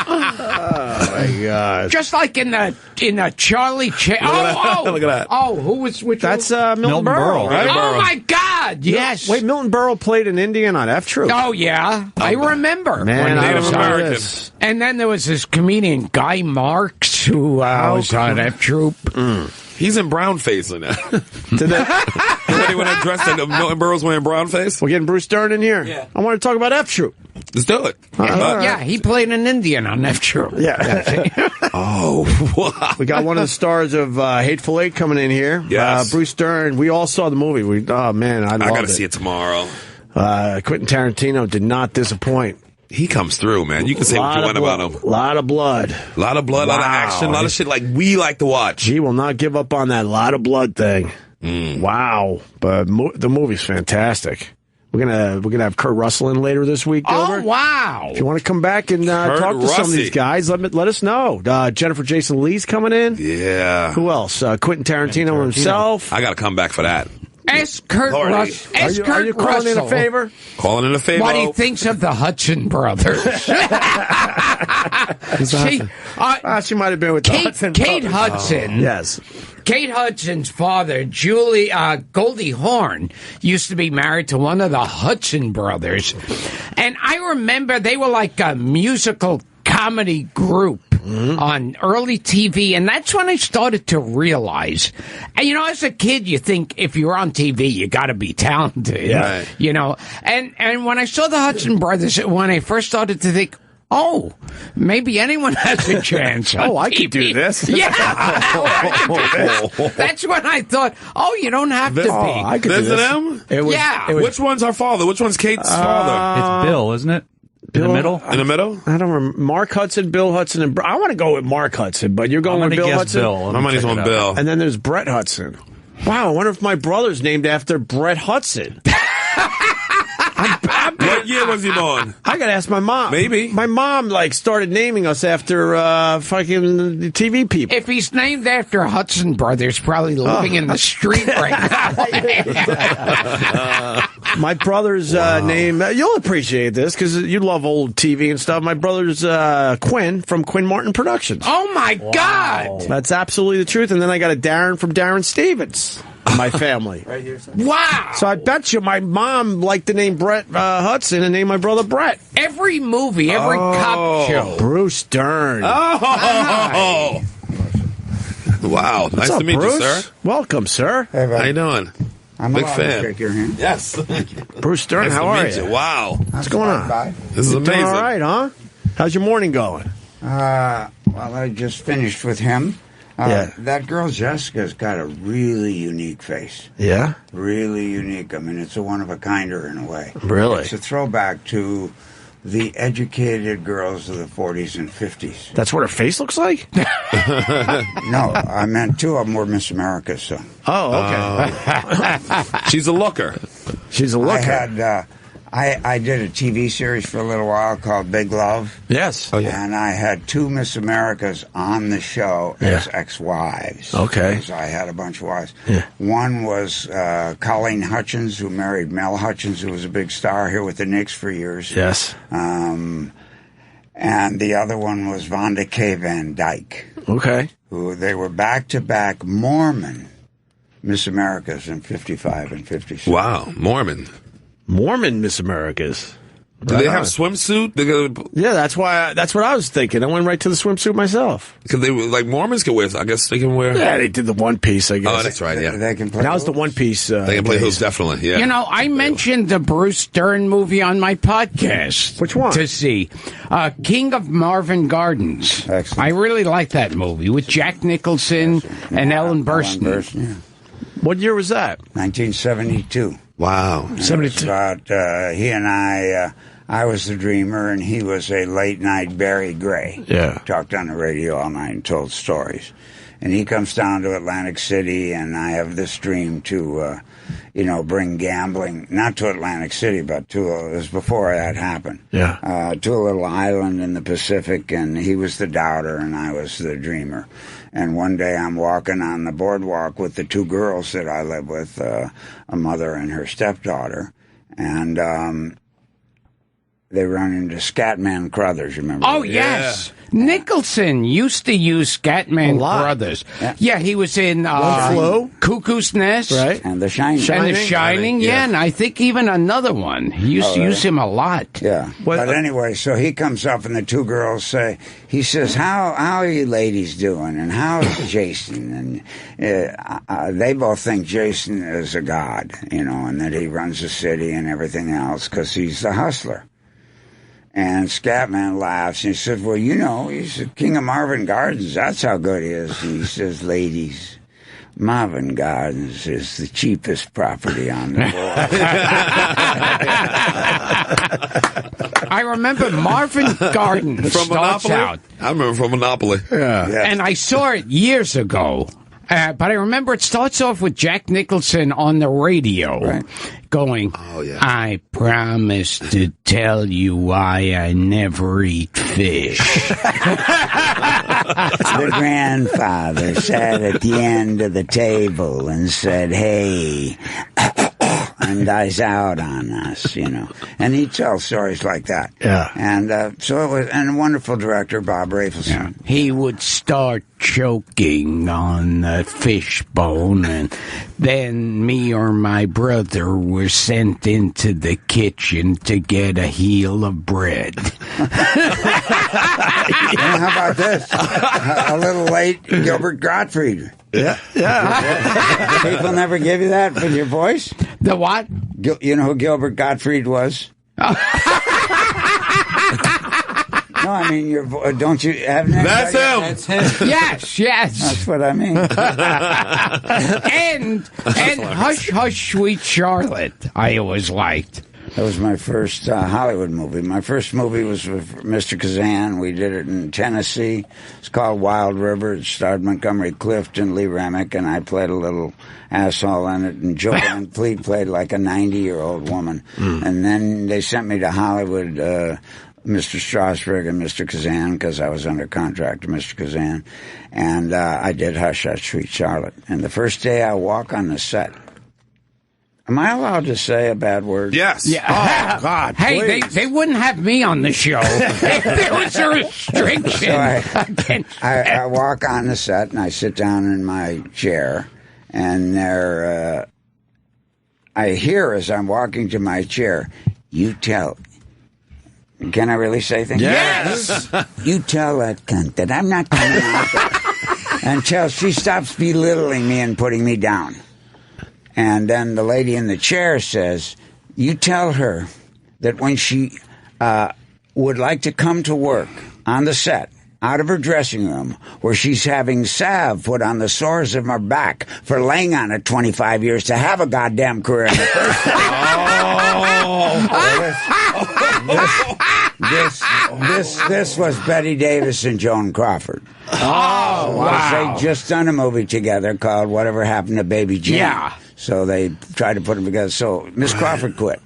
Oh my God! Just like in the Charlie Look at that! Oh, who was which? That's Milton Berle, right? Oh my God! Yes. Wait, Milton Berle played an Indian on F Troop. Oh yeah, I remember. Man, Native American. And then there was this comedian Guy Marx who was on F Troop. He's in brownface in that. Anyone dressed in Milton Berle's wearing brownface? We're getting Bruce Dern in here. Yeah. I want to talk about F Troop. Let's do it. Yeah, he played an Indian on F Troop. Yeah. Oh, wow. We got one of the stars of Hateful Eight coming in here. Yes. Bruce Dern. We all saw the movie. Oh man, I got to see it tomorrow. Quentin Tarantino did not disappoint. He comes through, man. You can say what you want about him. A lot of blood. A lot of blood, a lot of action, a lot of shit like we like to watch. He will not give up on that lot of blood thing. Wow. But the movie's fantastic. We're gonna have Kurt Russell in later this week, Gilbert. Oh, wow. If you want to come back and talk to some of these guys, let us know. Jennifer Jason Leigh's coming in. Yeah. Who else? Quentin Tarantino himself. I got to come back for that. Ask Kurt Russell. Are you calling in a favor? Calling in a favor. What he thinks of the Hudson brothers. She might have been with Kate Hudson. Yes. Kate Hudson's father, Goldie Hawn, used to be married to one of the Hudson brothers. And I remember they were like a musical comedy group on early TV, and that's when I started to realize. And, as a kid, you think if you're on TV, you got to be talented. Yeah. And when I saw the Hudson brothers, when I first started to think, oh, maybe anyone has a chance. I could do this. Yeah. That's when I thought, you don't have to be. I could do this. Them? Which one's our father? Which one's Kate's father? It's Bill, isn't it? In the middle? In the middle? I don't remember. Mark Hudson, Bill Hudson, and I want to go with Mark Hudson, but you're going with Bill Hudson? Bill. My money's on Bill. And then there's Brett Hudson. Wow, I wonder if my brother's named after Brett Hudson. What year was he born? I gotta ask my mom. Maybe. My mom started naming us after fucking TV people. If he's named after Hudson brothers, probably living in the street right now. My brother's name, you'll appreciate this because you love old TV and stuff. My brother's Quinn from Quinn Martin Productions. Oh my God! That's absolutely the truth. And then I got a Darren from Darren Stevens. My family. Right here. Wow. So I bet you my mom liked the name Brett Hudson and named my brother Brett. Every movie, every cop show. Bruce Dern. Oh. Wow. Nice to meet you, sir. Welcome, sir. Hey, how you doing? I'm big fan. Shake your hand. Yes. Thank you. Bruce Dern, nice how are you? Wow. What's going on? Bye. This is amazing. All right, huh? How's your morning going? Well, I just finished with him. That girl Jessica's got a really unique face. Yeah? Really unique. I mean, it's a one-of-a-kinder in a way. Really? It's a throwback to the educated girls of the 40s and 50s. That's what her face looks like? No, I meant two of them were Miss America, so. Oh, okay. She's a looker. She's a looker. I did a TV series for a little while called Big Love. Yes. Oh, yeah. And I had two Miss Americas on the show as ex-wives. Okay. Because I had a bunch of wives. Yeah. One was Colleen Hutchins, who married Mel Hutchins, who was a big star here with the Knicks for years. Yes. And the other one was Vonda K. Van Dyke. Okay. Who they were back-to-back Mormon Miss Americas in 55 and 56. Wow. Mormon Miss Americas. Do they have swimsuit? Yeah, that's what I was thinking. I went right to the swimsuit myself. Because they like Mormons can wear. I guess they can wear. Yeah, they did the one piece. I guess. Oh, that's right. Yeah, they can play. Now's the one piece. They can play hoops, definitely. Yeah. I mentioned the Bruce Dern movie on my podcast. Which one? To see, King of Marvin Gardens. Excellent. I really like that movie with Jack Nicholson and Ellen Burstyn. What year was that? 1972. Wow. 72. About he and I was the dreamer, and he was a late-night Barry Gray. Yeah. Talked on the radio all night and told stories. And he comes down to Atlantic City, and I have this dream to, bring gambling, not to Atlantic City, but it was before that happened. Yeah. To a little island in the Pacific, and he was the doubter, and I was the dreamer. And one day I'm walking on the boardwalk with the two girls that I live with, a mother and her stepdaughter, and they run into Scatman Crothers, you remember? Oh, yes. Nicholson used to use Scatman Crothers. Yeah, he was in Cuckoo's Nest. Right. And The Shining. And The Shining, and I think even another one. He used to use him a lot. Yeah. But anyway, so he comes up and the two girls he says, how are you ladies doing? And how's Jason? And they both think Jason is a god, and that he runs the city and everything else because he's the hustler. And Scatman laughs and he says, well, he's the king of Marvin Gardens. That's how good he is. And he says, ladies, Marvin Gardens is the cheapest property on the board. I remember Marvin Gardens from starts Monopoly? out. I remember from Monopoly. Yeah. And I saw it years ago. But I remember it starts off with Jack Nicholson on the radio going, I promise to tell you why I never eat fish. The grandfather sat at the end of the table and said, hey, and dies out on us, And he tells stories like that. Yeah. And so it was, and a wonderful director, Bob Rafelson. Yeah. He would start choking on the fish bone, and then me or my brother were sent into the kitchen to get a heel of bread. How about this? A little late, Gilbert Gottfried. Yeah. People never give you that with your voice? The what? You know who Gilbert Gottfried was? No, I mean, don't you have an That's him. That's him. Yes. That's what I mean. and Hush, Hush, Sweet Charlotte, I always liked. That was my first Hollywood movie. My first movie was with Mr. Kazan. We did it in Tennessee. It's called Wild River. It starred Montgomery Clift and Lee Remick, and I played a little asshole in it. And Joe Van Fleet played like a 90-year-old woman. And then they sent me to Hollywood, Mr. Strasberg and Mr. Kazan, because I was under contract to Mr. Kazan. And I did Hush, Hush, Sweet Charlotte. And the first day I walk on the set, am I allowed to say a bad word? Yes. Yeah. Oh, God. Hey, they wouldn't have me on the show if there was a restriction. So I walk on the set and I sit down in my chair, and there I hear as I'm walking to my chair, you tell. Can I really say things? Yes. You tell that cunt that I'm not coming out there until she stops belittling me and putting me down. And then the lady in the chair says, you tell her that when she would like to come to work on the set, out of her dressing room, where she's having salve put on the sores of her back for laying on it 25 years to have a goddamn career in the first place. This was Betty Davis and Joan Crawford. Oh, wow. They just done a movie together called Whatever Happened to Baby Jane. Yeah. So they tried to put them together. So Miss Crawford quit.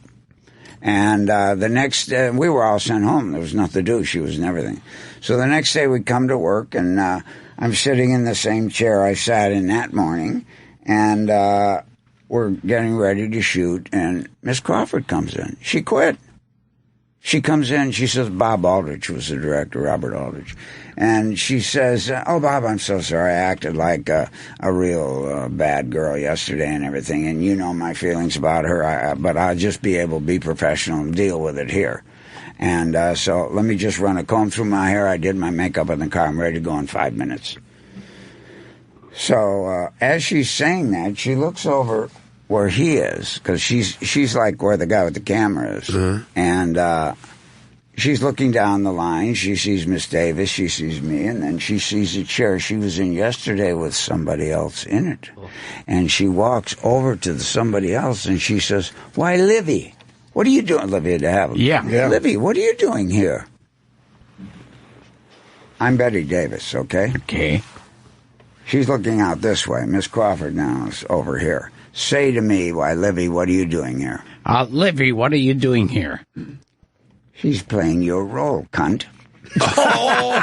And the next day, we were all sent home. There was nothing to do. She was in everything. So the next day we come to work, and I'm sitting in the same chair I sat in that morning, and we're getting ready to shoot, and Miss Crawford comes in. She quit. She comes in, she says, Bob Aldrich was the director, Robert Aldrich. And she says, oh, Bob, I'm so sorry. I acted like a real bad girl yesterday and everything, and you know my feelings about her, but I'll just be able to be professional and deal with it here. And so let me just run a comb through my hair. I did my makeup in the car. I'm ready to go in 5 minutes. So as she's saying that, she looks over where he is, because she's like where the guy with the camera is. And she's looking down the line. She sees Miss Davis. She sees me. And then she sees a chair she was in yesterday with somebody else in it. And she walks over to somebody else and she says, "Why, Livy, what are you doing?" Livy de Havilland. Yeah. "Livy, what are you doing here?" "I'm Betty Davis, okay?" Okay. She's looking out this way. Miss Crawford now is over here. "Say to me, why, Livy, what are you doing here?" Livy, what are you doing here?" "She's playing your role, cunt." Oh,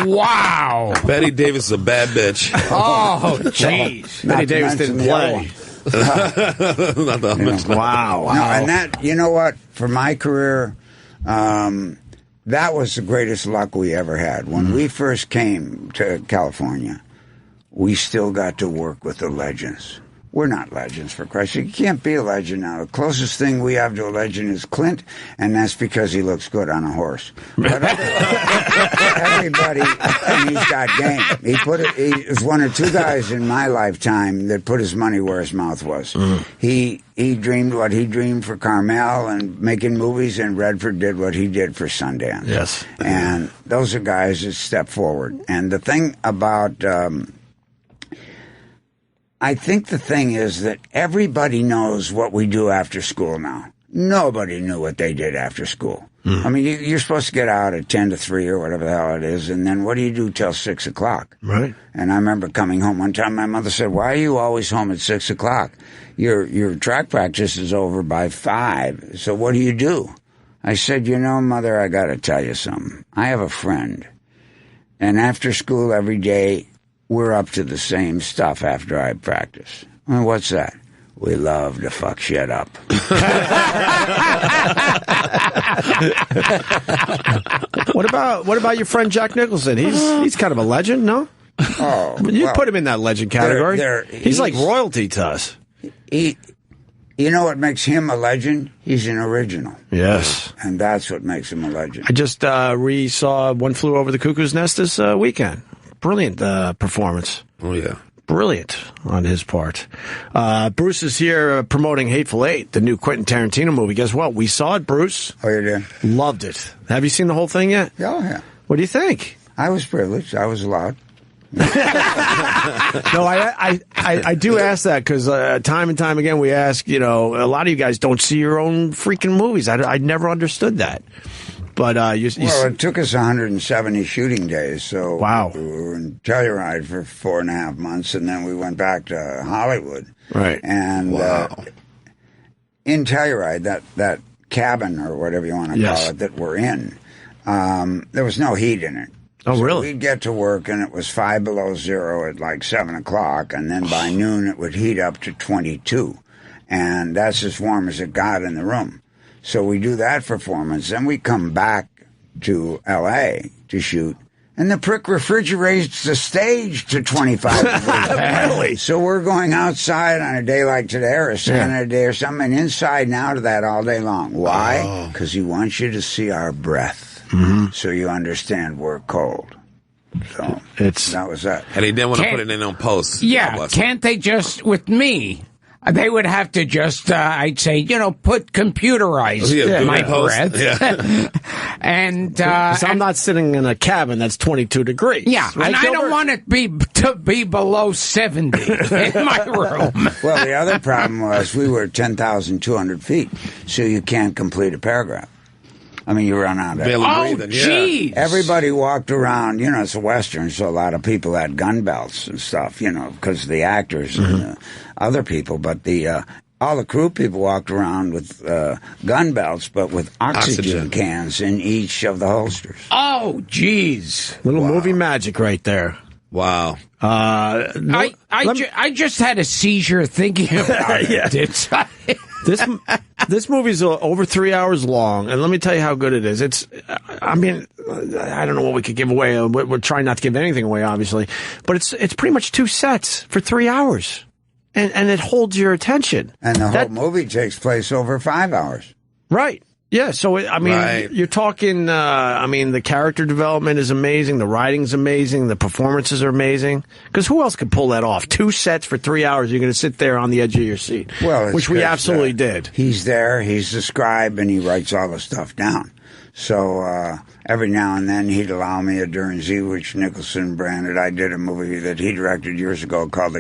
wow. Betty Davis is a bad bitch. Oh, jeez. Betty Davis didn't play. Wow. No, and that, you know what? For my career, that was the greatest luck we ever had. When we first came to California, we still got to work with the legends. We're not legends, for Christ's sake. You can't be a legend now. The closest thing we have to a legend is Clint, and that's because he looks good on a horse. But everybody, and he's got game. He was one or two guys in my lifetime that put his money where his mouth was. He dreamed what he dreamed for Carmel and making movies, and Redford did what he did for Sundance. Yes. And those are guys that step forward. And the thing about... I think the thing is that everybody knows what we do after school now. Nobody knew what they did after school. I mean, you're supposed to get out at 10 to 3 or whatever the hell it is, and then what do you do till 6 o'clock? Right. And I remember coming home one time, my mother said, "Why are you always home at 6 o'clock? Your track practice is over by 5, so what do you do?" I said, "You know, Mother, I got to tell you something. I have a friend, and after school every day, we're up to the same stuff after I practice." "Well, what's that?" "We love to fuck shit up." What about your friend Jack Nicholson? He's kind of a legend, no? Oh, you put him in that legend category. He's like royalty to us. You know what makes him a legend? He's an original. Yes. And that's what makes him a legend. I just saw One Flew Over the Cuckoo's Nest this weekend. Brilliant performance. Oh, yeah. Brilliant on his part. Bruce is here promoting Hateful Eight, the new Quentin Tarantino movie. Guess what? We saw it, Bruce. Oh, you did? Loved it. Have you seen the whole thing yet? Oh, yeah. What do you think? I was privileged. I was allowed. No, I do ask that because time and time again we ask, a lot of you guys don't see your own freaking movies. I never understood that. But it took us 170 shooting days. So wow. We were in Telluride for 4.5 months, and then we went back to Hollywood. Right. And in Telluride, that cabin or whatever you want to call it that we're in, there was no heat in it. Oh, so really? We'd get to work, and it was 5 below zero at like 7 o'clock, and then by noon it would heat up to 22. And that's as warm as it got in the room. So we do that for 4 months. Then we come back to L.A. to shoot, and the prick refrigerates the stage to 25 degrees. Really? So we're going outside on a day like today or a Saturday day or something, and inside and out of that all day long. Why? Because he wants you to see our breath. So you understand we're cold. So that was that. And he didn't want to put it in on post. Yeah, can't they just, with me, they would have to just, I'd say, put computerize my breath. Yeah. And I'm not sitting in a cabin that's 22 degrees. Yeah, right, and I don't want it to be below 70 in my room. Well, the other problem was we were 10,200 feet, so you can't complete a paragraph. I mean, you run out of barely breathing. Jeez. Everybody walked around, it's a Western, so a lot of people had gun belts and stuff, because of the actors and the other people. But all the crew people walked around with gun belts, but with oxygen cans in each of the holsters. Oh, jeez. Little movie magic right there. Wow. I just had a seizure thinking about it. This movie's over 3 hours long, and let me tell you how good it is. I don't know what we could give away. We're trying not to give anything away, obviously, but it's pretty much 2 sets for 3 hours, and it holds your attention. And the whole movie takes place over 5 hours. Right. Yeah, so, I mean, you're talking, the character development is amazing, the writing's amazing, the performances are amazing. Because who else could pull that off? 2 sets for 3 hours, you're going to sit there on the edge of your seat. Well, which we absolutely did. He's there, he's the scribe, and he writes all the stuff down. So every now and then he'd allow me a Dern Z, which Nicholson branded. I did a movie that he directed years ago called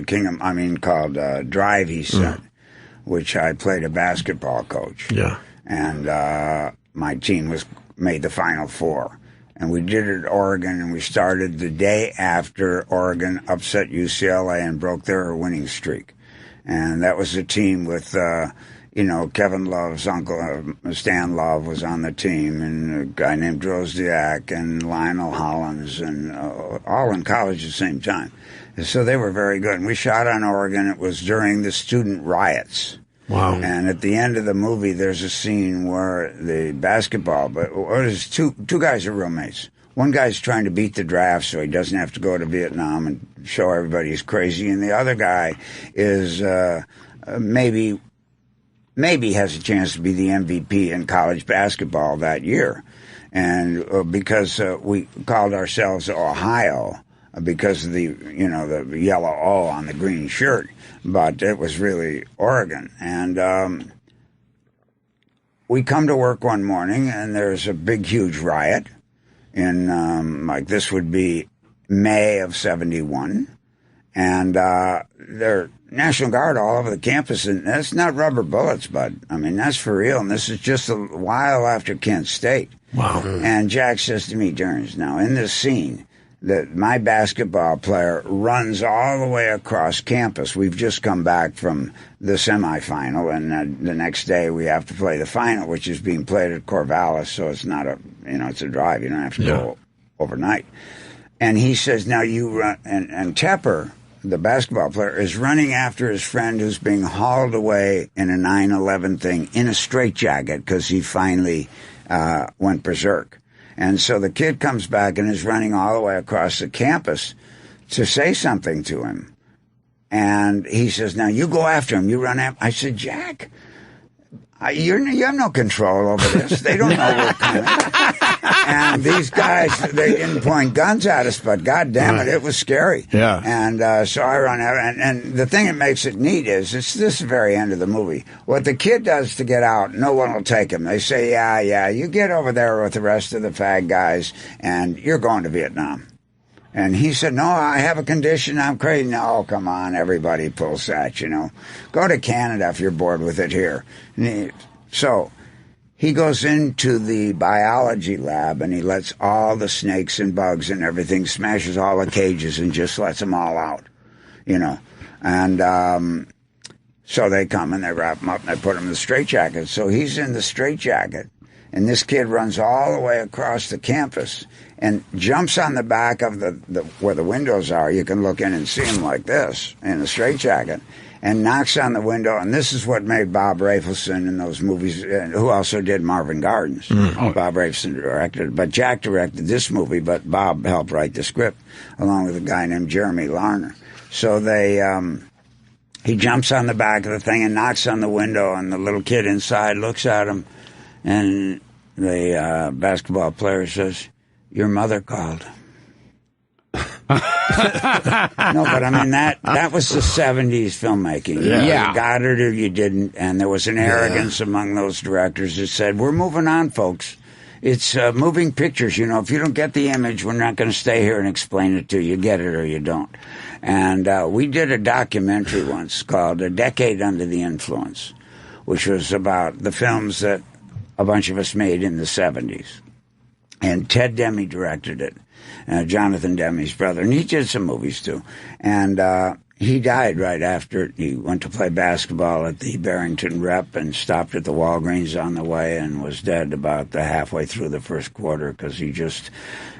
Drive, he said, which I played a basketball coach. Yeah. And my team made the Final Four. And we did it at Oregon, and we started the day after Oregon upset UCLA and broke their winning streak. And that was a team with, Kevin Love's uncle, Stan Love, was on the team, and a guy named Drozdiak and Lionel Hollins, and all in college at the same time. And so they were very good. And we shot on Oregon. It was during the student riots. Wow. And at the end of the movie, there's a scene where the basketball, there's two guys are roommates. One guy's trying to beat the draft so he doesn't have to go to Vietnam and show everybody he's crazy. And the other guy is maybe has a chance to be the MVP in college basketball that year. And because we called ourselves Ohio because of the yellow O on the green shirt. But it was really Oregon. And we come to work one morning, and there's a big, huge riot in, this would be May of 71. And there are National Guard all over the campus, and that's not rubber bullets, bud. I mean, that's for real. And this is just a while after Kent State. Wow. And Jack says to me, Derns, now in this scene, that my basketball player runs all the way across campus. We've just come back from the semifinal, and the next day we have to play the final, which is being played at Corvallis, so it's not it's a drive. You don't have to go overnight. And he says, now you run, and Tepper, the basketball player, is running after his friend who's being hauled away in a 9/11 thing in a straitjacket because he finally went berserk. And so the kid comes back and is running all the way across the campus to say something to him. And he says, now you go after him. You run after. I said, Jack, you have no control over this. They don't know we're coming. And these guys, they didn't point guns at us, but God damn it, it was scary. Yeah. And so I run out. And the thing that makes it neat is, it's this very end of the movie. What the kid does to get out, no one will take him. They say, yeah, you get over there with the rest of the fag guys, and you're going to Vietnam. And he said, no, I have a condition. I'm crazy. No, come on, everybody pulls that, Go to Canada if you're bored with it here. So he goes into the biology lab, and he lets all the snakes and bugs and everything, smashes all the cages and just lets them all out, And so they come and they wrap him up and they put him in the straitjacket. So he's in the straitjacket, and this kid runs all the way across the campus and jumps on the back of the where the windows are. You can look in and see him like this in the straitjacket, and knocks on the window. And this is what made Bob Rafelson in those movies, who also did Marvin Gardens. Bob Rafelson directed, but Jack directed this movie, but Bob helped write the script along with a guy named Jeremy Larner. So he jumps on the back of the thing and knocks on the window, and the little kid inside looks at him, and the basketball player says, your mother called. No, but I mean, that was the 70s filmmaking. You got it or you didn't, and there was an arrogance among those directors that said, we're moving on, folks. It's moving pictures. If you don't get the image, we're not going to stay here and explain it to you. You get it or you don't. And we did a documentary once called A Decade Under the Influence, which was about the films that a bunch of us made in the 70s. And Ted Demme directed it, Jonathan Demme's brother. And he did some movies, too. And he died right after he went to play basketball at the Barrington Rep and stopped at the Walgreens on the way and was dead about halfway through the first quarter because he just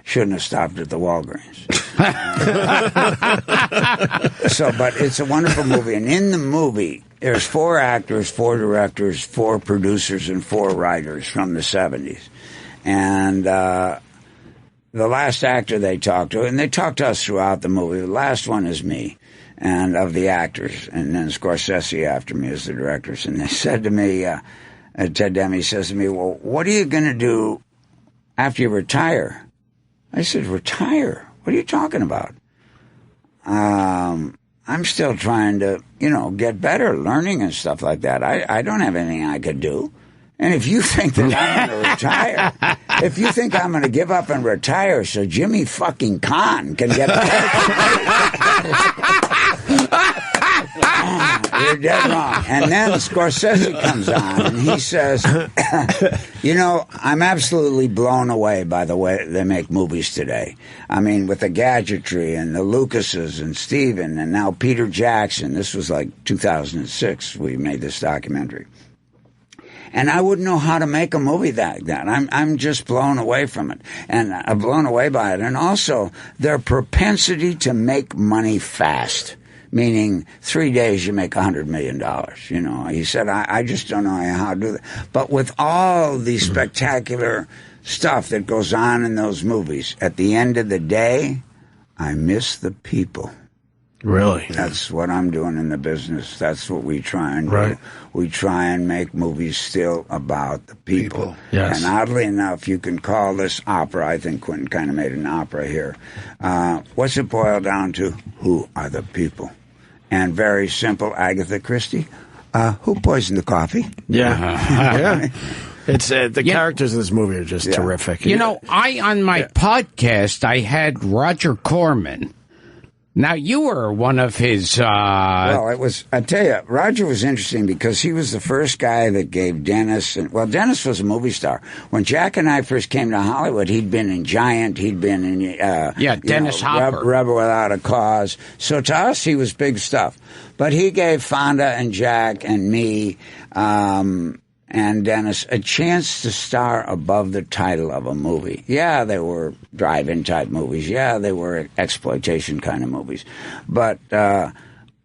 shouldn't have stopped at the Walgreens. But it's a wonderful movie. And in the movie, there's 4 actors, 4 directors, 4 producers, and 4 writers from the 70s. And the last actor they talked to, and they talked to us throughout the movie, the last one is me, and of the actors, and then Scorsese after me as the directors. And they said to me, Ted Demme says to me, well, what are you going to do after you retire? I said, retire? What are you talking about? I'm still trying to, get better, learning and stuff like that. I don't have anything I could do. And if you think that I'm going to retire, if you think I'm going to give up and retire so Jimmy fucking Kahn can get you're dead wrong. And then Scorsese comes on and he says, I'm absolutely blown away by the way they make movies today. I mean, with the gadgetry and the Lucases and Steven and now Peter Jackson. This was like 2006 we made this documentary. And I wouldn't know how to make a movie like that. I'm just blown away from it. And I'm blown away by it. And also, their propensity to make money fast. Meaning, 3 days you make $100 million. He said, I just don't know how to do that. But with all the spectacular stuff that goes on in those movies, at the end of the day, I miss the people. Really? That's what I'm doing in the business. That's what we try and do. We try and make movies still about the people. Yes. And oddly enough, you can call this opera. I think Quentin kind of made an opera here. What's it boiled down to? Who are the people? And very simple, Agatha Christie. Who poisoned the coffee? Yeah. It's the characters in this movie are just terrific. On my podcast, I had Roger Corman. Now, you were one of his... Well, it was... I tell you, Roger was interesting because he was the first guy that gave Dennis... Dennis was a movie star. When Jack and I first came to Hollywood, he'd been in Giant, he'd been in... Dennis Hopper. Rebel Without a Cause. So to us, he was big stuff. But he gave Fonda and Jack and me... and Dennis a chance to star above the title of a movie. Yeah, they were drive-in type movies. Yeah, they were exploitation kind of movies. But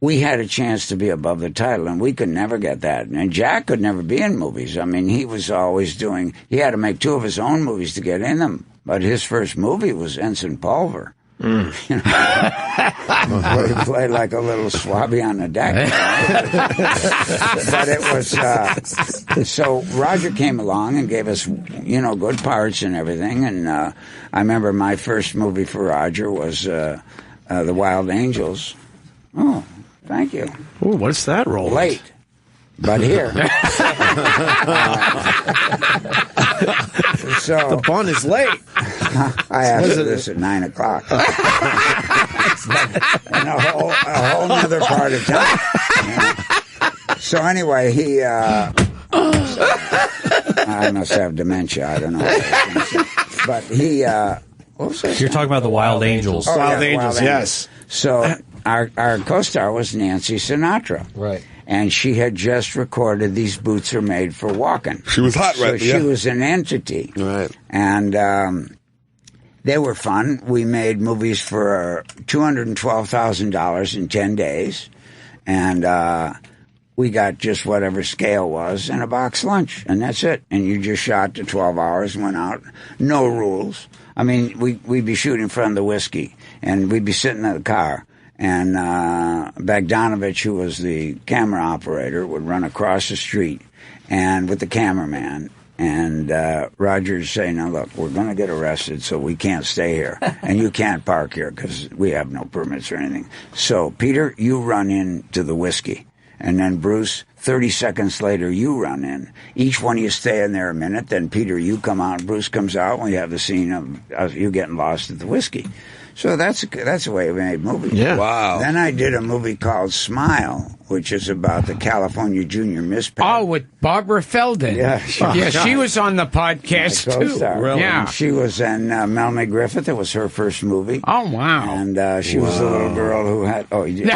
we had a chance to be above the title, and we could never get that. And Jack could never be in movies. I mean, he was always doing... He had to make 2 of his own movies to get in them. But his first movie was Ensign Pulver. Where he played like a little swabby on the deck. But it was so Roger came along and gave us good parts and everything. And I remember my first movie for Roger was The Wild Angels. Oh, thank you. Oh, what's that, Roland? Late, but here. So the bun is late. I asked this at 9 o'clock. And a whole other part of town. So anyway, he... I must have dementia. I don't know. But he... what was that? You're talking about the Wild Angels. Oh, Wild Angels, yes. So our co-star was Nancy Sinatra. Right. And she had just recorded These Boots Are Made for Walking. She was hot, right? So she was an entity. Right. And they were fun. We made movies for $212,000 in 10 days. And we got just whatever scale was and a box lunch. And that's it. And you just shot to 12 hours and went out. No rules. I mean, we'd be shooting in front of the whiskey. And we'd be sitting in the car. And Bogdanovich, who was the camera operator, would run across the street and with the cameraman. And Roger's saying, now, look, we're going to get arrested, so we can't stay here. And you can't park here because we have no permits or anything. So, Peter, you run into the whiskey. And then, Bruce, 30 seconds later, you run in. Each one of you stay in there a minute. Then, Peter, you come out. Bruce comes out. And we have the scene of you getting lost at the whiskey. So that's the way we made movies. Yeah. Wow. Then I did a movie called Smile, which is about the California Junior Miss Oh, with Barbara Feldon. Yeah, she was on the podcast too. Really? Yeah. And she was in Melanie Griffith. It was her first movie. Oh wow! And she was the little girl who had. Oh, you did.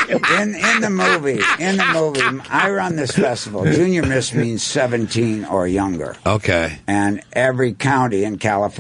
In the movie, I run this festival. Junior Miss means 17 or younger. Okay. And every county in California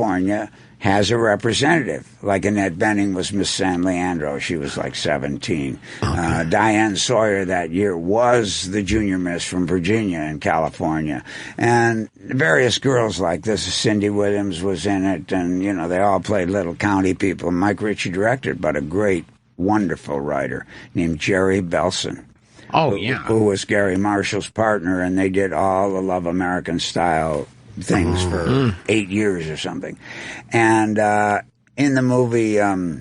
has a representative. Like Annette Bening was Miss San Leandro. She was like 17. Okay. Diane Sawyer that year was the junior miss from Virginia and California. And various girls like this. Cindy Williams was in it. And, they all played little county people. Mike Ritchie directed, but a great, wonderful writer named Jerry Belson. Oh, yeah. Who was Gary Marshall's partner, and they did all the Love American style things for 8 years or something. And in the movie, I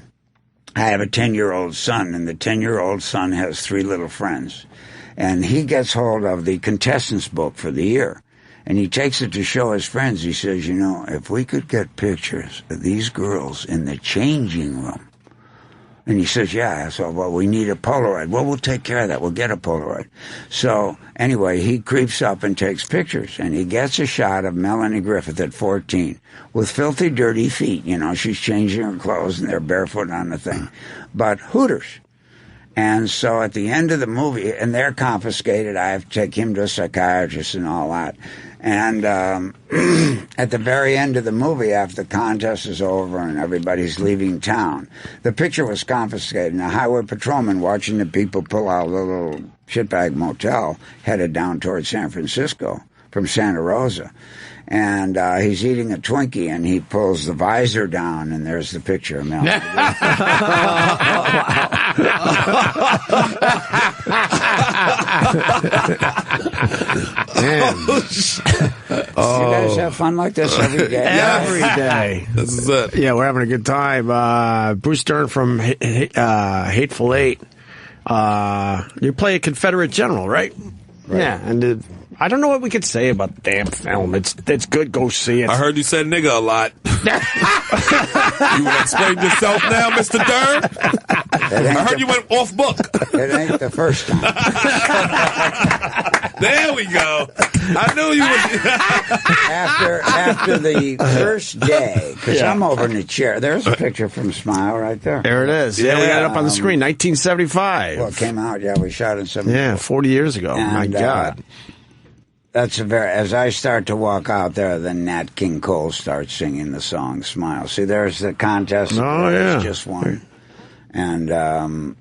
have a 10-year-old son, and the 10-year-old son has 3 little friends. And he gets hold of the contestants book for the year. And he takes it to show his friends. He says, if we could get pictures of these girls in the changing room. And he says, yeah. So, well, we need a Polaroid. Well, we'll take care of that. We'll get a Polaroid. So, anyway, he creeps up and takes pictures. And he gets a shot of Melanie Griffith at 14 with filthy, dirty feet. She's changing her clothes and they're barefoot on the thing. But Hooters. And so at the end of the movie, and they're confiscated, I have to take him to a psychiatrist and all that. And at the very end of the movie, after the contest is over and everybody's leaving town, the picture was confiscated. And a highway patrolman watching the people pull out of the little shitbag motel headed down towards San Francisco from Santa Rosa. And he's eating a Twinkie, and he pulls the visor down, and there's the picture of Melanie. You guys have fun like this every day? Every day. This is it. Yeah, we're having a good time. Bruce Dern from Hateful Eight. You play a Confederate general, right? Yeah, and I don't know what we could say about the damn film. It's good. Go see it. I heard you said nigga a lot. You want to explain yourself now, Mr. Dern? I heard you went off book. It ain't the first time. There we go. I knew you would. After the first day, because I'm over in the chair. There's a picture from Smile right there. There it is. Yeah, we got it up on the screen. 1975. Well, it came out. Yeah, we shot it 74. Yeah, 40 years ago. And, my God. That's as I start to walk out there, then Nat King Cole starts singing the song "Smile." See, there's the contest. Oh, yeah. Just one. And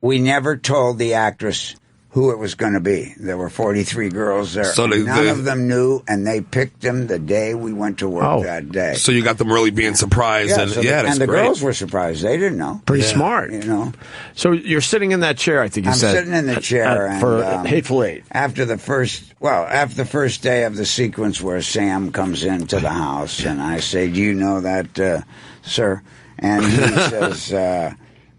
we never told the actress who it was going to be. There were 43 girls there. So none of them knew, and they picked them the day we went to work that day. So you got them really being surprised. Yeah, and the great. girls were surprised. They didn't know. Pretty smart. So you're sitting in that chair, I think you said. I'm sitting in the chair. For Hateful Eight. After the first day of the sequence where Sam comes into the house, and I say, "Do you know that, sir?" And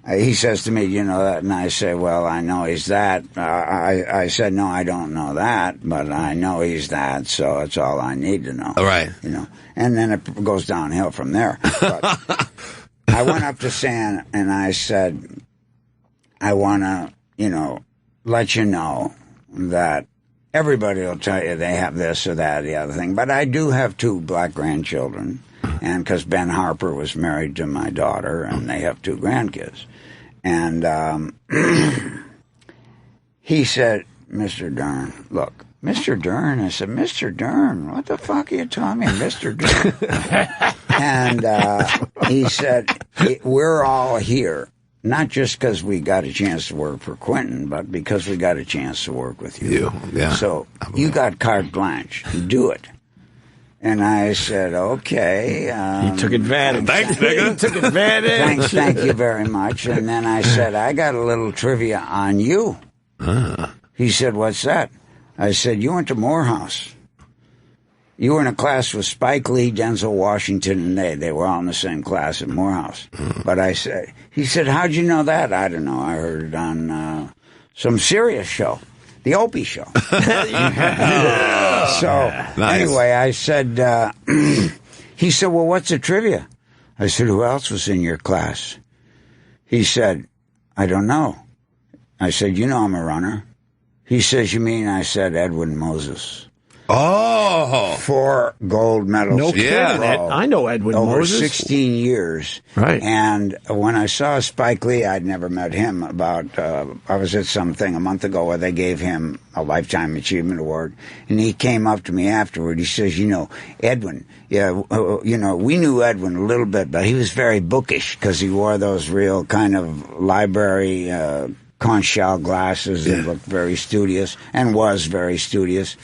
he says to me, "You know that?" And I say, "Well, I know he's that." I said, "No, I don't know that, but I know he's that, so it's all I need to know." All right. And then it goes downhill from there. But I went up to Sam and I said, "I want to, let you know that everybody will tell you they have this or that or the other thing, but I do have 2 black grandchildren, and because Ben Harper was married to my daughter, and they have 2 grandkids." And he said, "Mr. Dern, look, Mr. Dern." I said, "Mr. Dern, what the fuck are you telling me, Mr. Dern?" And he said, "We're all here, not just because we got a chance to work for Quentin, but because we got a chance to work with you. Yeah. So you got carte blanche. Do it." And I said, "Okay." He took advantage. Thanks, nigga. He took advantage. Thank you very much. And then I said, "I got a little trivia on you." He said, "What's that?" I said, "You went to Morehouse. You were in a class with Spike Lee, Denzel Washington, and they were all in the same class at Morehouse." But he said, "How'd you know that?" "I don't know. I heard it on some serious show. The Opie Show." Anyway, I said, he said, "Well, what's the trivia?" I said, "Who else was in your class?" He said, "I don't know." I said, "I'm a runner." He says, "You mean?" I said, "Edwin Moses." Oh. 4 gold medals. No kidding. I know Edwin over Moses. 16 years. Right. And when I saw Spike Lee, I'd never met him. I was at something a month ago where they gave him a Lifetime Achievement Award. And he came up to me afterward. He says, "Edwin, we knew Edwin a little bit, but he was very bookish because he wore those real kind of library conch shell glasses that looked very studious and was very studious."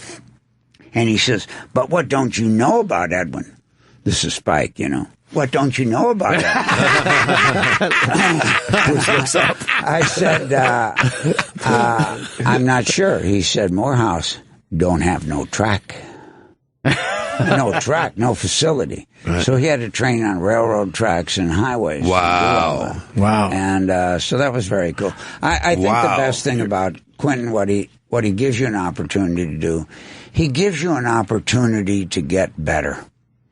And he says, "But what don't you know about Edwin?" This is Spike, what don't you know about that? Which looks up. I said, I'm not sure. He said, Morehouse don't have no track. No track, no facility. Right. So he had to train on railroad tracks and highways. Wow. Wow. And so that was very cool. I think the best thing about Quentin, what he gives you an opportunity to do, he gives you an opportunity to get better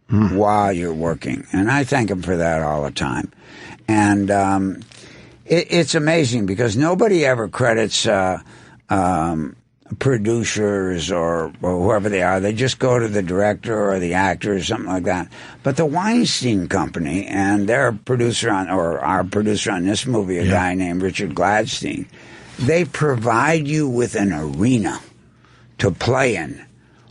while you're working. And I thank him for that all the time. And it's amazing because nobody ever credits producers or whoever they are. They just go to the director or the actor or something like that. But the Weinstein Company and their producer our producer on this movie, a guy named Richard Gladstein, they provide you with an arena to play in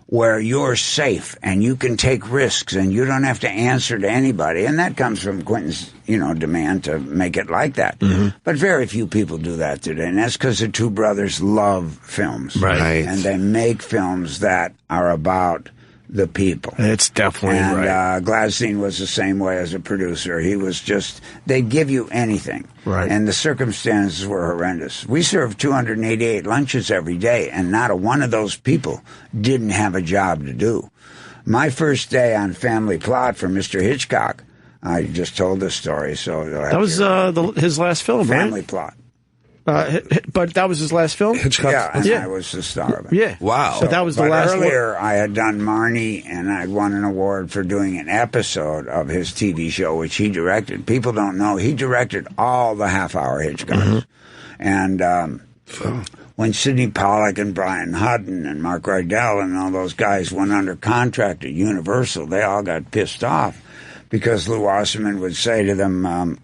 where you're safe and you can take risks and you don't have to answer to anybody. And that comes from Quentin's, demand to make it like that. Mm-hmm. But very few people do that today. And that's because the two brothers love films. Right. And they make films that are about the people. It's definitely right. And Gladstein was the same way as a producer. He was just, they'd give you anything. Right. And the circumstances were horrendous. We served 288 lunches every day, and not a one of those people didn't have a job to do. My first day on Family Plot for Mr. Hitchcock, I just told this story, so that was his last film, Family right? Plot. But that was his last film? Hitchcock. Yeah, and I was the star of it. Yeah. Wow. So that was the last one. Earlier, I had done Marnie, and I'd won an award for doing an episode of his TV show, which he directed. People don't know. He directed all the half-hour Hitchcocks. Mm-hmm. And when Sidney Pollack and Brian Hutton and Mark Rydell and all those guys went under contract at Universal, they all got pissed off because Lou Wasserman would say to them,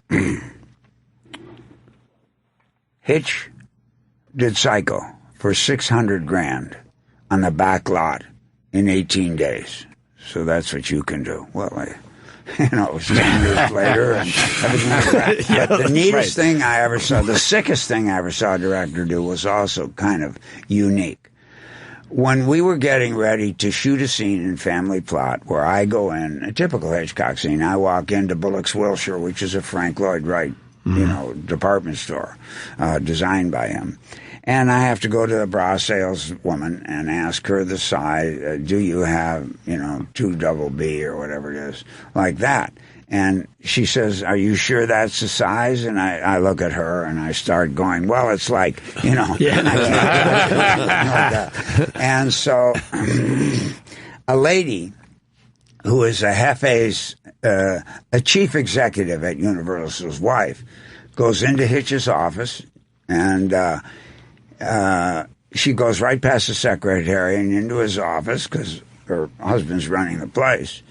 Hitch did Psycho for $600,000 on the back lot in 18 days. So that's what you can do. Well, it was 10 years later and everything like that. Yeah, but the neatest right. thing I ever saw, the sickest thing I ever saw a director do was also kind of unique. When we were getting ready to shoot a scene in Family Plot where I go in, a typical Hitchcock scene, I walk into Bullock's Wilshire, which is a Frank Lloyd Wright department store designed by him. And I have to go to the bra saleswoman and ask her the size. Do you have, 2 double B or whatever it is, like that? And she says, are you sure that's the size? And I look at her and I start going, well, it's like, And so a lady who is a Hefe's, a chief executive at Universal's wife, goes into Hitch's office and she goes right past the secretary and into his office because her husband's running the place.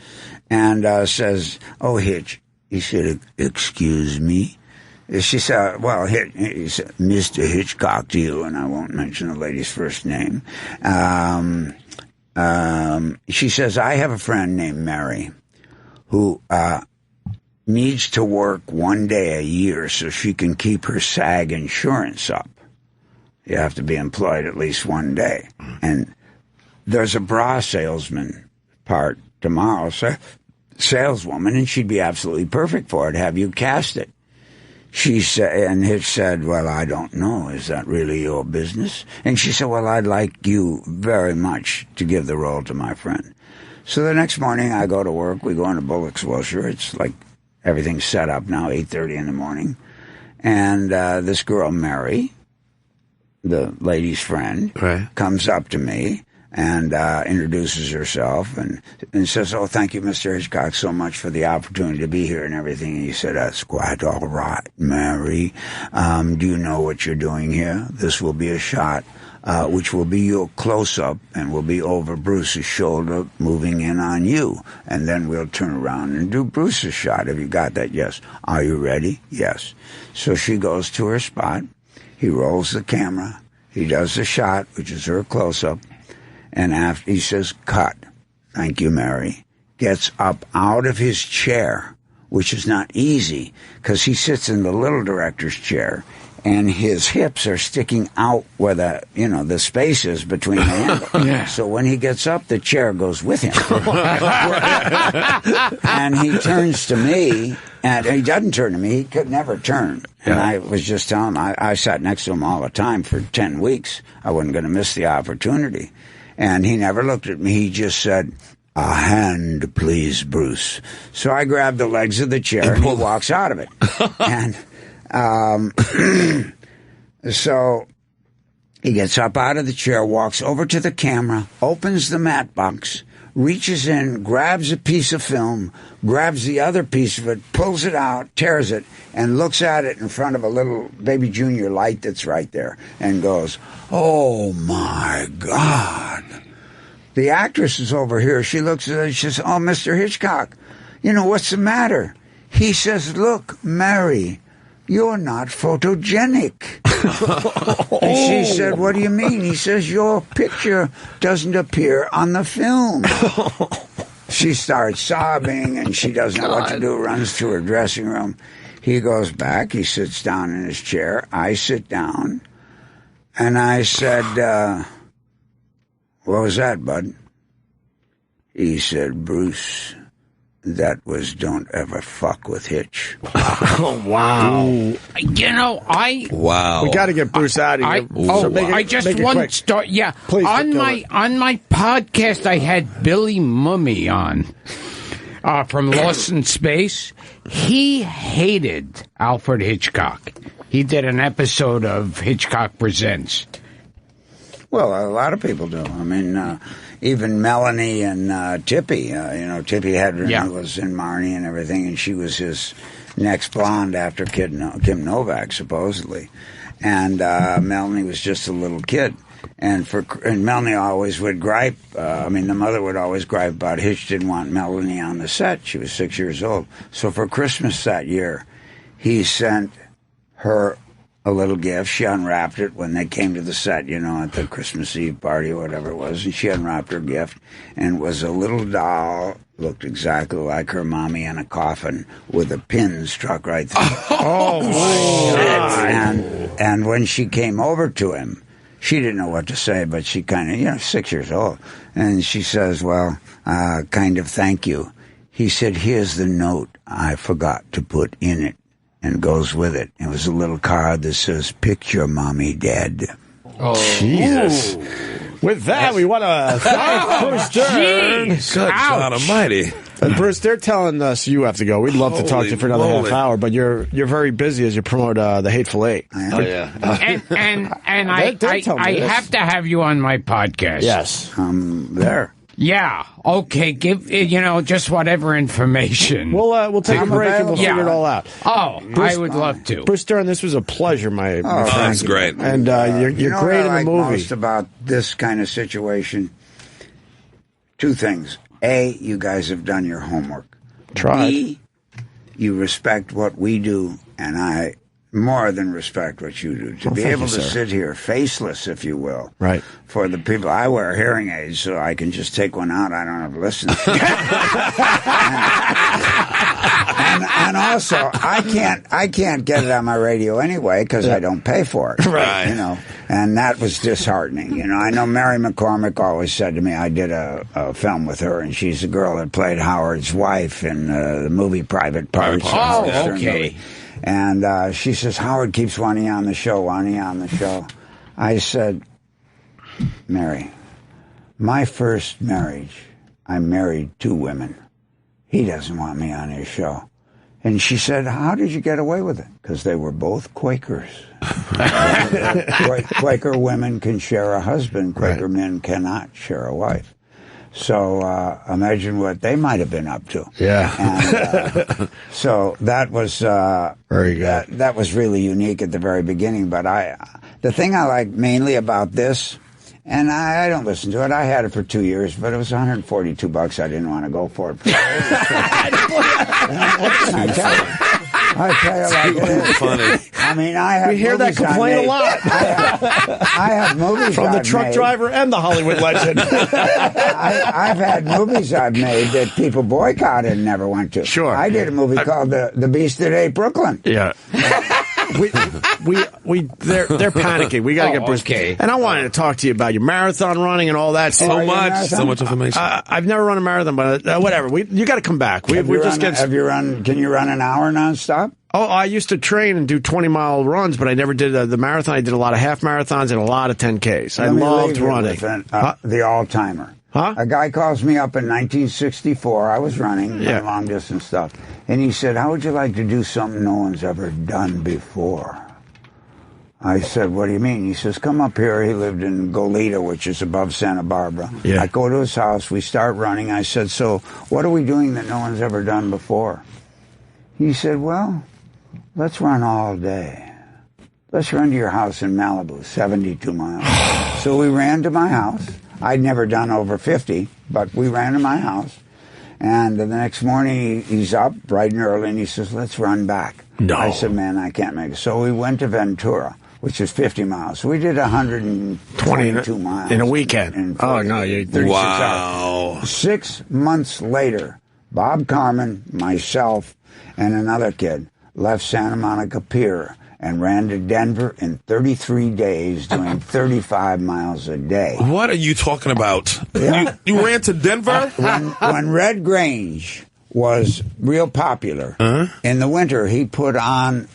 And says, oh, Hitch. He said, excuse me? She said, well, he said, Mr. Hitchcock to you, and I won't mention the lady's first name. She says, I have a friend named Mary who needs to work 1 day a year so she can keep her SAG insurance up. You have to be employed at least 1 day. And there's a bra salesman part tomorrow, saleswoman, and she'd be absolutely perfect for it. Have you cast it? She said, and Hitch said, well, I don't know. Is that really your business? And she said, well, I'd like you very much to give the role to my friend. So the next morning I go to work. We go into Bullock's Wilshire. It's like everything's set up now, 8:30 in the morning. And this girl, Mary, the lady's friend, comes up to me and introduces herself and says, oh, thank you, Mr. Hitchcock, so much for the opportunity to be here and everything. And he said, that's quite all right, Mary. Do you know what you're doing here? This will be a shot which will be your close-up and will be over Bruce's shoulder moving in on you. And then we'll turn around and do Bruce's shot. Have you got that? Yes. Are you ready? Yes. So she goes to her spot. He rolls the camera. He does the shot, which is her close-up. And after he says, cut, thank you, Mary, gets up out of his chair, which is not easy because he sits in the little director's chair and his hips are sticking out where the space is between the handle. Yeah. So when he gets up, the chair goes with him. And he turns to me, and he doesn't turn to me. He could never turn. And I was just telling him, I sat next to him all the time for 10 weeks. I wasn't going to miss the opportunity. And he never looked at me. He just said, "A hand, please, Bruce." So I grabbed the legs of the chair, and he walks out of it. And so he gets up out of the chair, walks over to the camera, opens the matte box, reaches in, grabs a piece of film, grabs the other piece of it, pulls it out, tears it, and looks at it in front of a little Baby Junior light that's right there, and goes, "Oh, my God." The actress is over here. She looks at it. She says, "Oh, Mr. Hitchcock, what's the matter?" He says, "Look, Mary, you're not photogenic." And she said, "What do you mean?" He says, "Your picture doesn't appear on the film." She starts sobbing, and she doesn't know what to do, runs to her dressing room. He goes back. He sits down in his chair. I sit down, and I said, "What was that, bud?" He said, "Bruce, that was Don't Ever Fuck with Hitch." Oh, wow. Wow. We got to get Bruce out of here. I just want to start. Yeah. Please, on my podcast, I had Billy Mummy on from Lost in Space. He hated Alfred Hitchcock. He did an episode of Hitchcock Presents. Well, a lot of people do. I mean, even Melanie and Tippy. Tippy Hedren was in Marnie and everything, and she was his next blonde after Kim Novak, supposedly. And Melanie was just a little kid. And Melanie always would gripe. The mother would always gripe about Hitch didn't want Melanie on the set. She was 6 years old. So for Christmas that year, he sent her a little gift. She unwrapped it when they came to the set, at the Christmas Eve party or whatever it was. And she unwrapped her gift, and it was a little doll, looked exactly like her mommy in a coffin with a pin struck right through it. Oh, and when she came over to him, she didn't know what to say, but she kind of, 6 years old. And she says, "Well, kind of thank you." He said, "Here's the note I forgot to put in it," and goes with it. It was a little card that says, "Picture Mommy Dead." Oh, Jesus. With that, we want to thank Bruce Dern. Good God Almighty. And Bruce, they're telling us you have to go. We'd love to talk to you for another half hour, but you're very busy as you promote the Hateful Eight. Oh, yeah. And I have to have you on my podcast. Yes. There. Yeah. Okay. Give just whatever information. We'll take a break and we'll figure it all out. Oh, Bruce, I would love to. Bruce Dern, this was a pleasure, my friend. That's great. And you're great in the movie. Most about this kind of situation, two things: A, you guys have done your homework. Tried. B, you respect what we do, and I more than respect what you do. To be able to sit here faceless, if you will, right? For the people, I wear hearing aids, so I can just take one out. I don't have to listen. and also, I can't get it on my radio anyway because I don't pay for it. Right. And that was disheartening. I know Mary McCormick always said to me, I did a film with her, and she's the girl that played Howard's wife in the movie Private Parts. Oh, okay. And she says, "Howard keeps wanting you on the show, I said, "Mary, my first marriage, I married 2 women. He doesn't want me on his show." And she said, "How did you get away with it?" Because they were both Quakers. Quaker women can share a husband. Quaker men cannot share a wife. So imagine what they might have been up to. Yeah. And, so that was very good. That was really unique at the very beginning. But the thing I like mainly about this, and I don't listen to it. I had it for 2 years, but it was $142. I didn't want to go for it. I tell you like it is. Funny. I mean, we hear that complaint a lot. I have movies from the truck driver and the Hollywood legend. I've had movies I've made that people boycotted and never went to. Sure. I did a movie called The Beast That Ate Brooklyn. Yeah. they're panicking. We got to get Bruce. Okay. And I wanted to talk to you about your marathon running and all that. So much information. I've never run a marathon, but whatever. You got to come back. Have you run? Can you run an hour nonstop? Oh, I used to train and do 20-mile runs, but I never did the marathon. I did a lot of half marathons and a lot of 10Ks. I loved running. The all-timer. Huh? A guy calls me up in 1964. I was running long-distance stuff. And he said, how would you like to do something no one's ever done before? I said, what do you mean? He says, come up here. He lived in Goleta, which is above Santa Barbara. Yeah. I go to his house. We start running. I said, so what are we doing that no one's ever done before? He said, well, let's run all day. Let's run to your house in Malibu, 72 miles. So we ran to my house. I'd never done over 50, but we ran to my house. And the next morning, he's up bright and early, and he says, let's run back. No. I said, man, I can't make it. So we went to Ventura, which is 50 miles. So we did 122 miles. In a weekend. Oh, no. 36 hours. 6 months later, Bob Carmen, myself, and another kid left Santa Monica Pier and ran to Denver in 33 days, doing 35 miles a day. What are you talking about? Yeah. You ran to Denver? When Red Grange was real popular, in the winter, he put on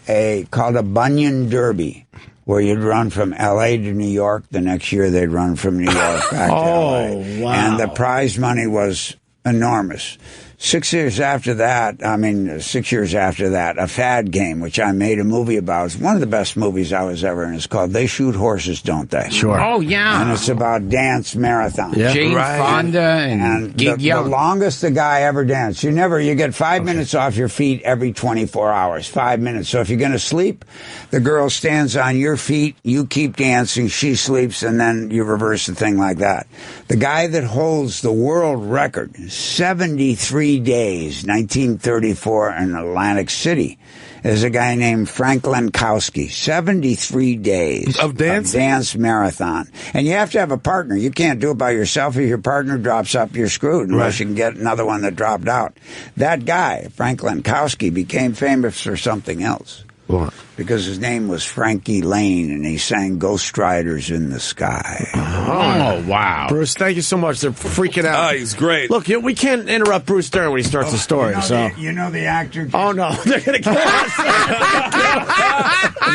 called a Bunyan Derby, where you'd run from L.A. to New York. The next year, they'd run from New York back to L.A. Wow. And the prize money was enormous. 6 years after that, a fad game, which I made a movie about. It's one of the best movies I was ever in. It's called They Shoot Horses, Don't They? Sure. Oh, yeah. And it's about dance marathons. Yeah. Jane Fonda and Gig the longest the guy ever danced. You get 5 minutes off your feet every 24 hours. 5 minutes. So if you're going to sleep, the girl stands on your feet, you keep dancing, she sleeps, and then you reverse the thing like that. The guy that holds the world record, 73 days, 1934 in Atlantic City, is a guy named Frank Lenkowski. 73 days of dance marathon. And you have to have a partner. You can't do it by yourself. If your partner drops up, you're screwed unless you can get another one that dropped out. That guy, Frank Lenkowski, became famous for something else. What? Because his name was Frankie Lane, and he sang Ghost Riders in the Sky. Oh, wow. Bruce, thank you so much. They're freaking out. Oh, he's great. Look, we can't interrupt Bruce Dern when he starts the story. You know the actor? Oh, no. They're going to kill us.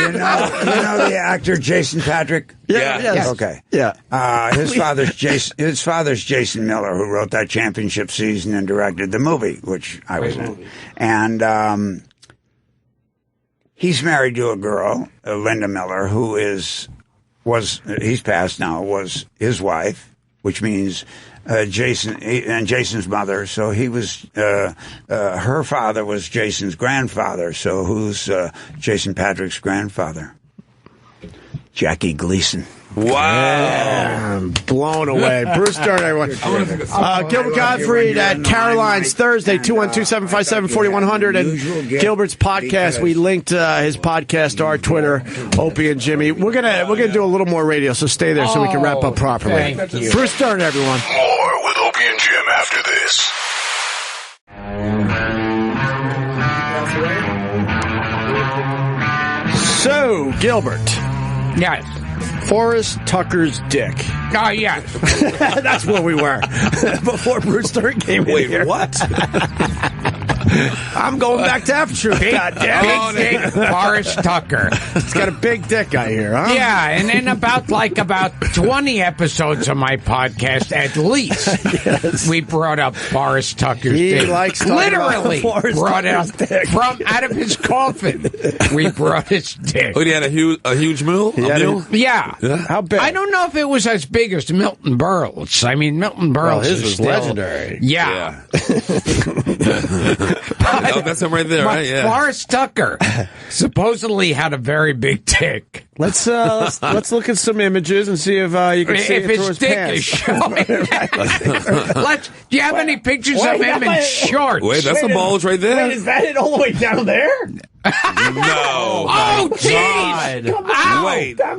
you know the actor Jason Patrick? Yeah. Yes. Okay. Yeah. His father's Jason Miller, who wrote that championship season and directed the movie, which I was in. And he's married to a girl, Linda Miller, who he's passed now, was his wife, which means Jason and Jason's mother. So he was, her father was Jason's grandfather. So who's Jason Patrick's grandfather? Jackie Gleason. Wow. Yeah, I'm blown away. Bruce Dern, everyone. Gilbert Gottfried at Caroline's Thursday, 212-757-4100. And Gilbert's podcast, we linked his podcast to our Twitter, Opie and Jimmy. We're gonna do a little more radio, so stay there so we can wrap up properly. Thank you. Bruce Dern, everyone. More with Opie and Jim after this. So, Gilbert. Yes. Forrest Tucker's dick. Oh, yeah. That's where we were before Bruce Dern came in here. Wait, what? I'm going back to F-Troop. Big dick Forrest Tucker. He's got a big dick, I hear, huh? Yeah, and in about 20 episodes of my podcast, at least, yes. we brought up Forrest Tucker's dick. He likes literally brought it up dick. from out of his coffin. We brought his dick. Oh, he had a huge mule? Yeah. How big? I don't know if it was as big as Milton Berle's. I mean, Milton Berle's his is was still legendary. Yeah. That's him right there, right? Yeah. Forrest Tucker supposedly had a very big dick. Let's look at some images and see if you can see if it through his his dick pants. is showing. Do you have any pictures of him in shorts? Wait, that's a bulge right there. Wait, is that it all the way down there? No. Oh, jeez! Ow! Wait. That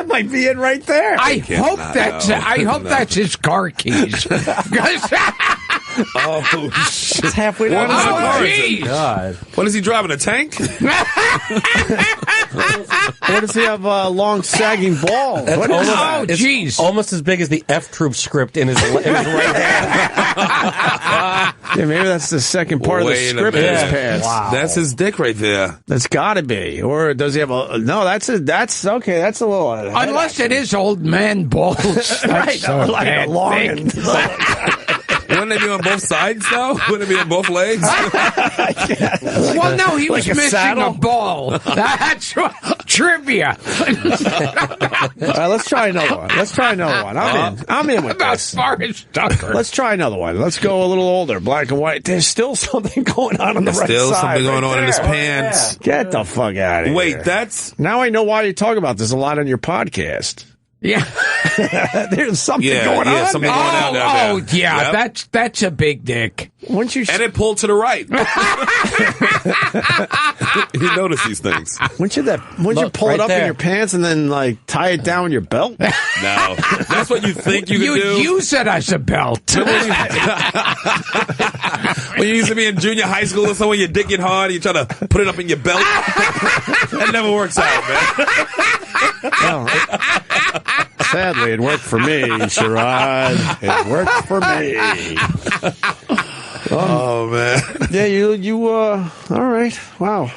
might be it right there. I hope that's his car keys. Oh, shit. It's halfway down. God. What is he driving, a tank? What does he have long sagging balls? Jeez. Almost as big as the F Troop script in his right hand. Yeah, maybe that's the second part of the script in his pants. Wow. That's his dick right there. That's gotta be. Or does he have no, that's okay, that's a little unless it is old man balls. Right, like a long Wouldn't they be on both sides, though? Wouldn't it be on both legs? Well, no, he was missing a ball. That's trivia. All right, let's try another one. I'm in with this. Forrest Tucker. Let's try another one. Let's go a little older, black and white. There's still something going on the right side. Still something going on in his pants. Get the fuck out of here. Wait, that's... Now I know why you talk about this a lot on your podcast. Yeah. There's something going on. Something going on down there. Oh, yeah, yep. That's a big dick. Once you and it pulled to the right. You notice these things. Once you pull it up in your pants and then like tie it down with your belt? No, that's what you think you can do. You use it as a belt. When you used to be in junior high school or somewhere, your dick get hard, you try to put it up in your belt. That never works out, man. Sadly, it worked for me, Sherrod. It worked for me. Oh man. Yeah, you all right. Wow.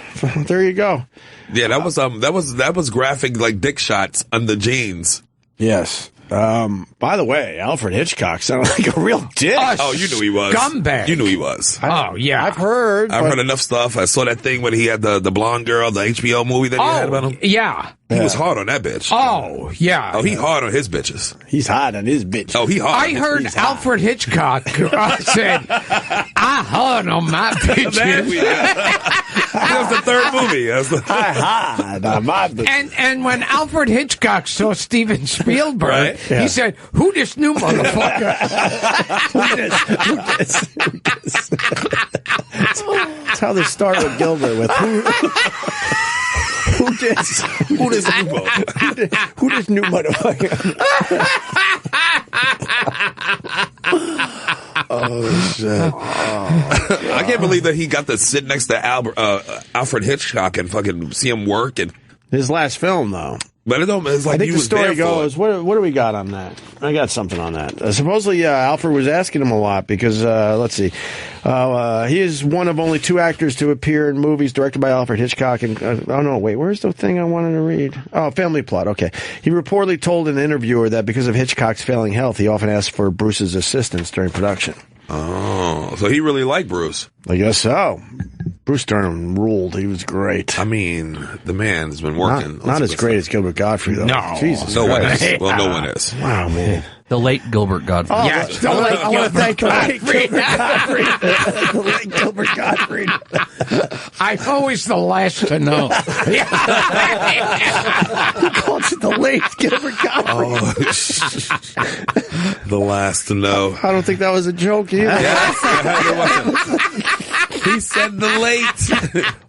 There you go. Yeah, that was graphic, like dick shots under jeans. Yes. By the way, Alfred Hitchcock sounded like a real dick. Oh, you knew he was. Scumbag. You knew he was. Oh, yeah. I've heard enough stuff. I saw that thing when he had the blonde girl, the HBO movie that he had about him. Yeah. He was hard on that bitch. Oh, yeah. Oh, he hard on his bitches. He's hard on his bitch. Oh, he hard. I heard Alfred Hitchcock said, I hard on my bitches. That was the third movie. I hard on my bitch. And when Alfred Hitchcock saw Steven Spielberg, he said, who this new motherfucker? Who this? That's how they start with Gilbert, with who this? Who this new motherfucker? Oh, shit. I can't believe that he got to sit next to Alfred Hitchcock and fucking see him work. And his last film, though. But it's like I think the story goes, what do we got on that? I got something on that. Supposedly, Alfred was asking him a lot because, let's see, he is one of only 2 actors to appear in movies directed by Alfred Hitchcock. And oh, no, wait, where's the thing I wanted to read? Oh, Family Plot, okay. He reportedly told an interviewer that because of Hitchcock's failing health, he often asked for Bruce's assistance during production. Oh, so he really liked Bruce. I guess so. Bruce Dern ruled. He was great. I mean, the man has been working. Not as great as Gilbert Gottfried, though. No. Jesus no one Christ. is. Well, no one is. Wow, man. The late Gilbert Gottfried. Oh, yes, the late I want to thank the late Gilbert Gottfried. I'm always the last to know. He calls it the late Gilbert Gottfried. Oh, the last to know. I don't think that was a joke either. He said the late.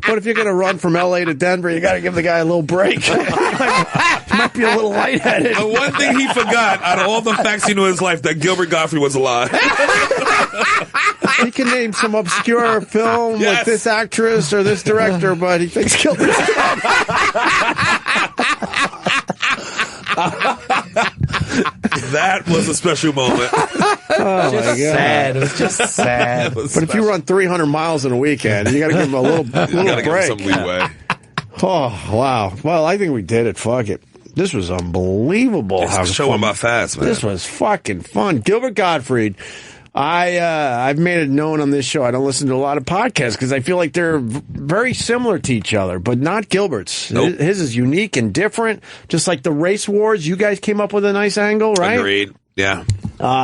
But if you're going to run from L.A. to Denver, you got to give the guy a little break. He might be a little lightheaded. The one thing he forgot out of all the facts he knew in his life, that Gilbert Gottfried was alive. He can name some obscure film with this actress or this director, but he thinks Gilbert's dead. That was a special moment. Oh, my God. Sad. It was just sad. But if you run 300 miles in a weekend, you got to give him a little break. Give him some leeway. Oh, wow. Well, I think we did it. Fuck it. This was unbelievable. This show went by fast, man. This was fucking fun. Gilbert Gottfried. I've made it known on this show I don't listen to a lot of podcasts because I feel like they're very similar to each other, but not Gilbert's. Nope. His is unique and different, just like the race wars. You guys came up with a nice angle, right? Agreed. Yeah.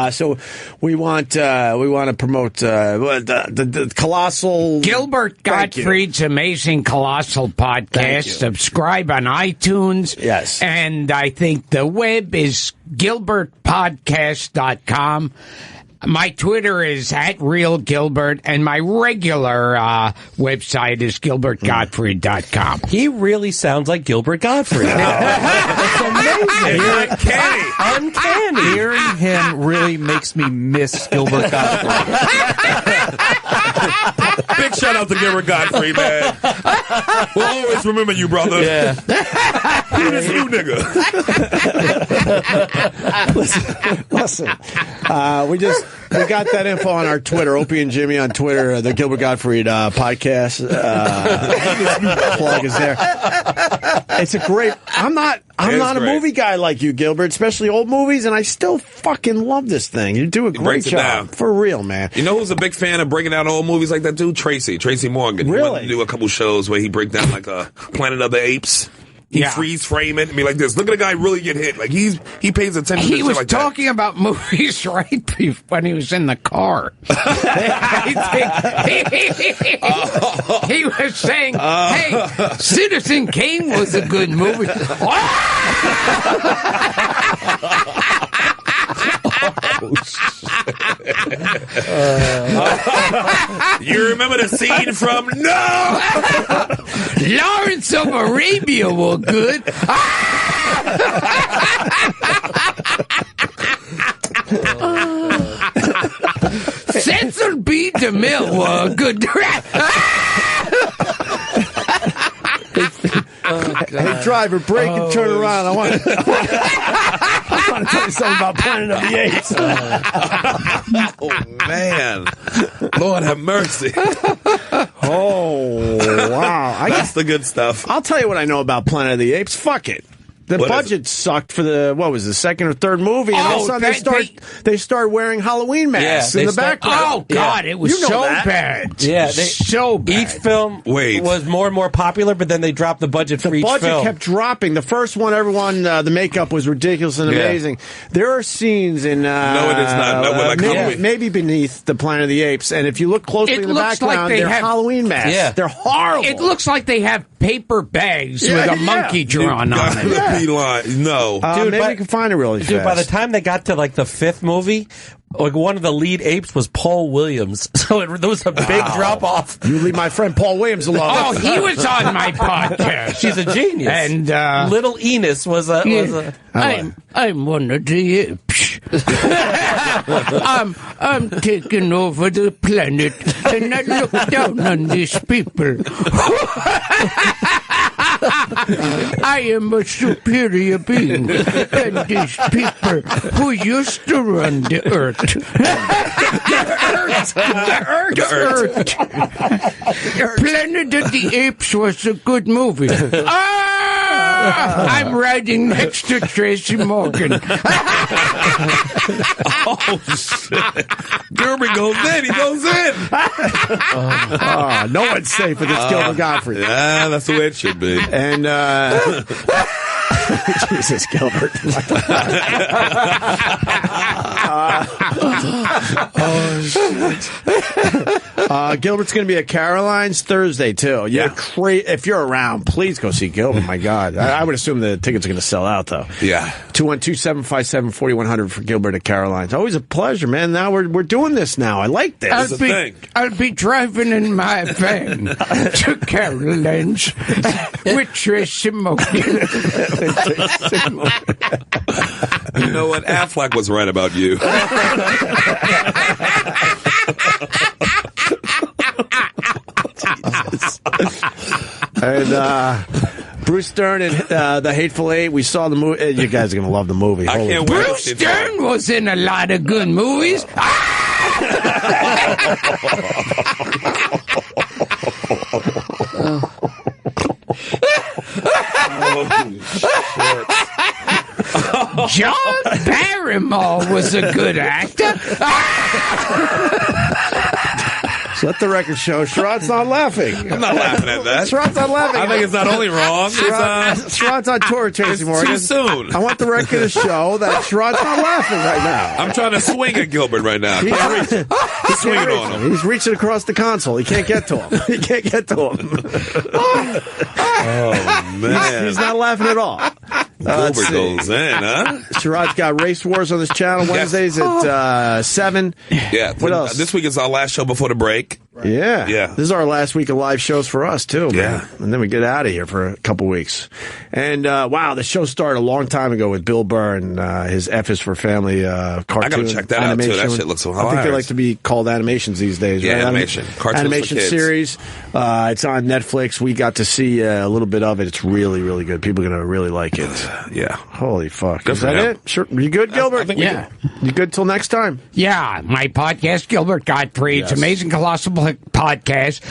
So we want to promote the colossal Gilbert Gottfried's amazing colossal podcast. Subscribe on iTunes. Yes. And I think the web is gilbertpodcast.com. My Twitter is @RealGilbert, and my regular website is GilbertGottfried.com. He really sounds like Gilbert Gottfried. That's amazing. Uncanny. Hearing him really makes me miss Gilbert Gottfried. Big shout out to Gilbert Gottfried, man. We'll always remember you, brother. Yeah. Who this new nigga? Listen. We got that info on our Twitter. Opie and Jimmy on Twitter. The Gilbert Gottfried podcast plug is there. It's a great. I'm not a movie guy like you, Gilbert, especially old movies, and I still fucking love this thing. You do a great job. For real, man. You know who's a big fan of breaking down old movies like that, dude? Tracy Morgan. Really? He went to do a couple shows where he break down like a Planet of the Apes. He freeze frame it and be like this. Look at a guy really get hit. Like he pays attention to shit like that. He was talking about movies right when he was in the car. He was saying, hey, Citizen Kane was a good movie. You remember the scene from Lawrence of Arabia was good. Cecil B. DeMille was a good Hey, driver, brake and turn around. I want to tell you something about Planet of the Apes. Oh, man. Lord have mercy. Oh, wow. That's the good stuff. I'll tell you what I know about Planet of the Apes. Fuck it. The budget sucked for the second or third movie, and all of a sudden they start wearing Halloween masks in the background. Oh God, it was so bad. Yeah, so bad. Each film was more and more popular, but then they dropped the budget for each film. The budget kept dropping. The first one, everyone, the makeup was ridiculous and amazing. There are scenes in no, it is not. Maybe beneath the Planet of the Apes, and if you look closely in the background, they're Halloween masks. Yeah. They're horrible. It looks like they have paper bags with a monkey drawn on it. No. Dude, maybe you can find it really fast. Dude, by the time they got to like the fifth movie, like one of the lead apes was Paul Williams. So there was a big drop off. You leave my friend Paul Williams alone. Oh, he was on my podcast. She's a genius. And Little Enos was a I'm one of the apes. I'm taking over the planet, and I look down on these people. I am a superior being than these people who used to run the earth. The earth. Planet of the Apes was a good movie. I'm riding next to Tracy Morgan. Oh, shit. Gilbert goes in. He goes in. No one's safe with this Gilbert Gottfried. Yeah, that's the way it should be. And, Jesus, Gilbert. Gilbert's going to be at Caroline's Thursday, too. Yeah. If you're around, please go see Gilbert. My God. I would assume the tickets are going to sell out, though. Yeah. 212-757-4100 for Gilbert at Caroline's. Always a pleasure, man. Now we're doing this now. I like this. I'll be driving in my van to Caroline's with Tracy Morgan. You know what? Affleck was right about you. And Bruce Dern and the Hateful Eight. We saw the movie. You guys are going to love the movie. I can't wait. Bruce Dern was in a lot of good movies. John Barrymore was a good actor. So let the record show Sherrod's not laughing. I'm not laughing at that. Sherrod's not laughing. I think it's not only wrong. Sherrod's on tour with Tracy Morgan. Too soon. I want the record to show that Sherrod's not laughing right now. I'm trying to swing at Gilbert right now. He's swinging on him. He's reaching across the console. He can't get to him. He can't get to him. Oh, man. He's not laughing at all. Gilbert goes in, huh? Sherrod's got Race Wars on this channel Wednesdays at 7. Yeah. What else? This week is our last show before the break. Yeah. Yeah. This is our last week of live shows for us, too, man. Yeah. And then we get out of here for a couple weeks. And, wow, the show started a long time ago with Bill Burr and his F is for Family cartoon. I gotta check that animation. out, too. That shit looks so hilarious. I think they like to be called animations these days, Yeah, right? animation. Cartoons animation for kids. series. It's on Netflix. We got to see a little bit of it. It's really, really good. People are going to really like it. Yeah. Holy fuck. Good Is for that him. it? Sure. You good, Gilbert? I think yeah. You good till next time? Yeah, my podcast, Gilbert Gottfried. It's Amazing Colossal Podcast.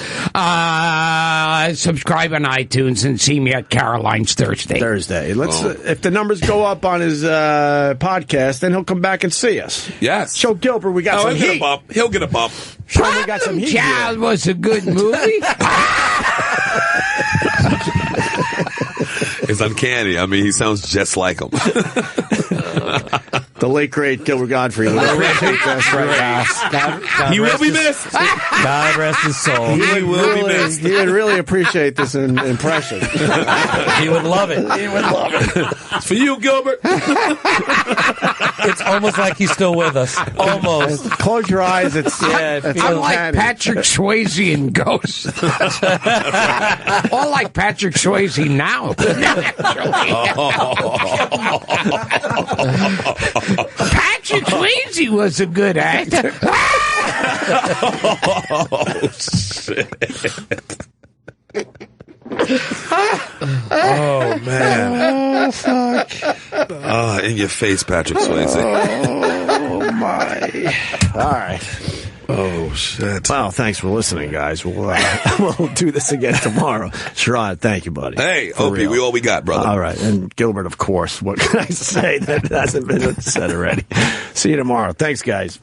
Subscribe on iTunes and see me at Caroline's Thursday. Let's if the numbers go up on his podcast, then he'll come back and see us. Yes. Show Gilbert we got some heat. He'll get a bump. Show him we got some heat. Child was a good movie. It's uncanny. I mean, he sounds just like him. The late great Gilbert Gottfried. He will be missed. God rest his soul. He will be missed. He would really appreciate this impression. He would love it. He would love it. It's for you, Gilbert. It's almost like he's still with us. Almost. Close your eyes. It's I'm like Patrick Swayze in Ghost. All like Patrick Swayze now. Patrick Swayze was a good actor. Oh, shit. Oh, man. Oh, fuck. In your face, Patrick Swayze. Oh, my. All right. Oh, shit. Well, thanks for listening, guys. We'll do this again tomorrow. Sherrod, thank you, buddy. Hey, For Opie, real. all we got, brother. All right. And Gilbert, of course. What can I say that hasn't been said already? See you tomorrow. Thanks, guys.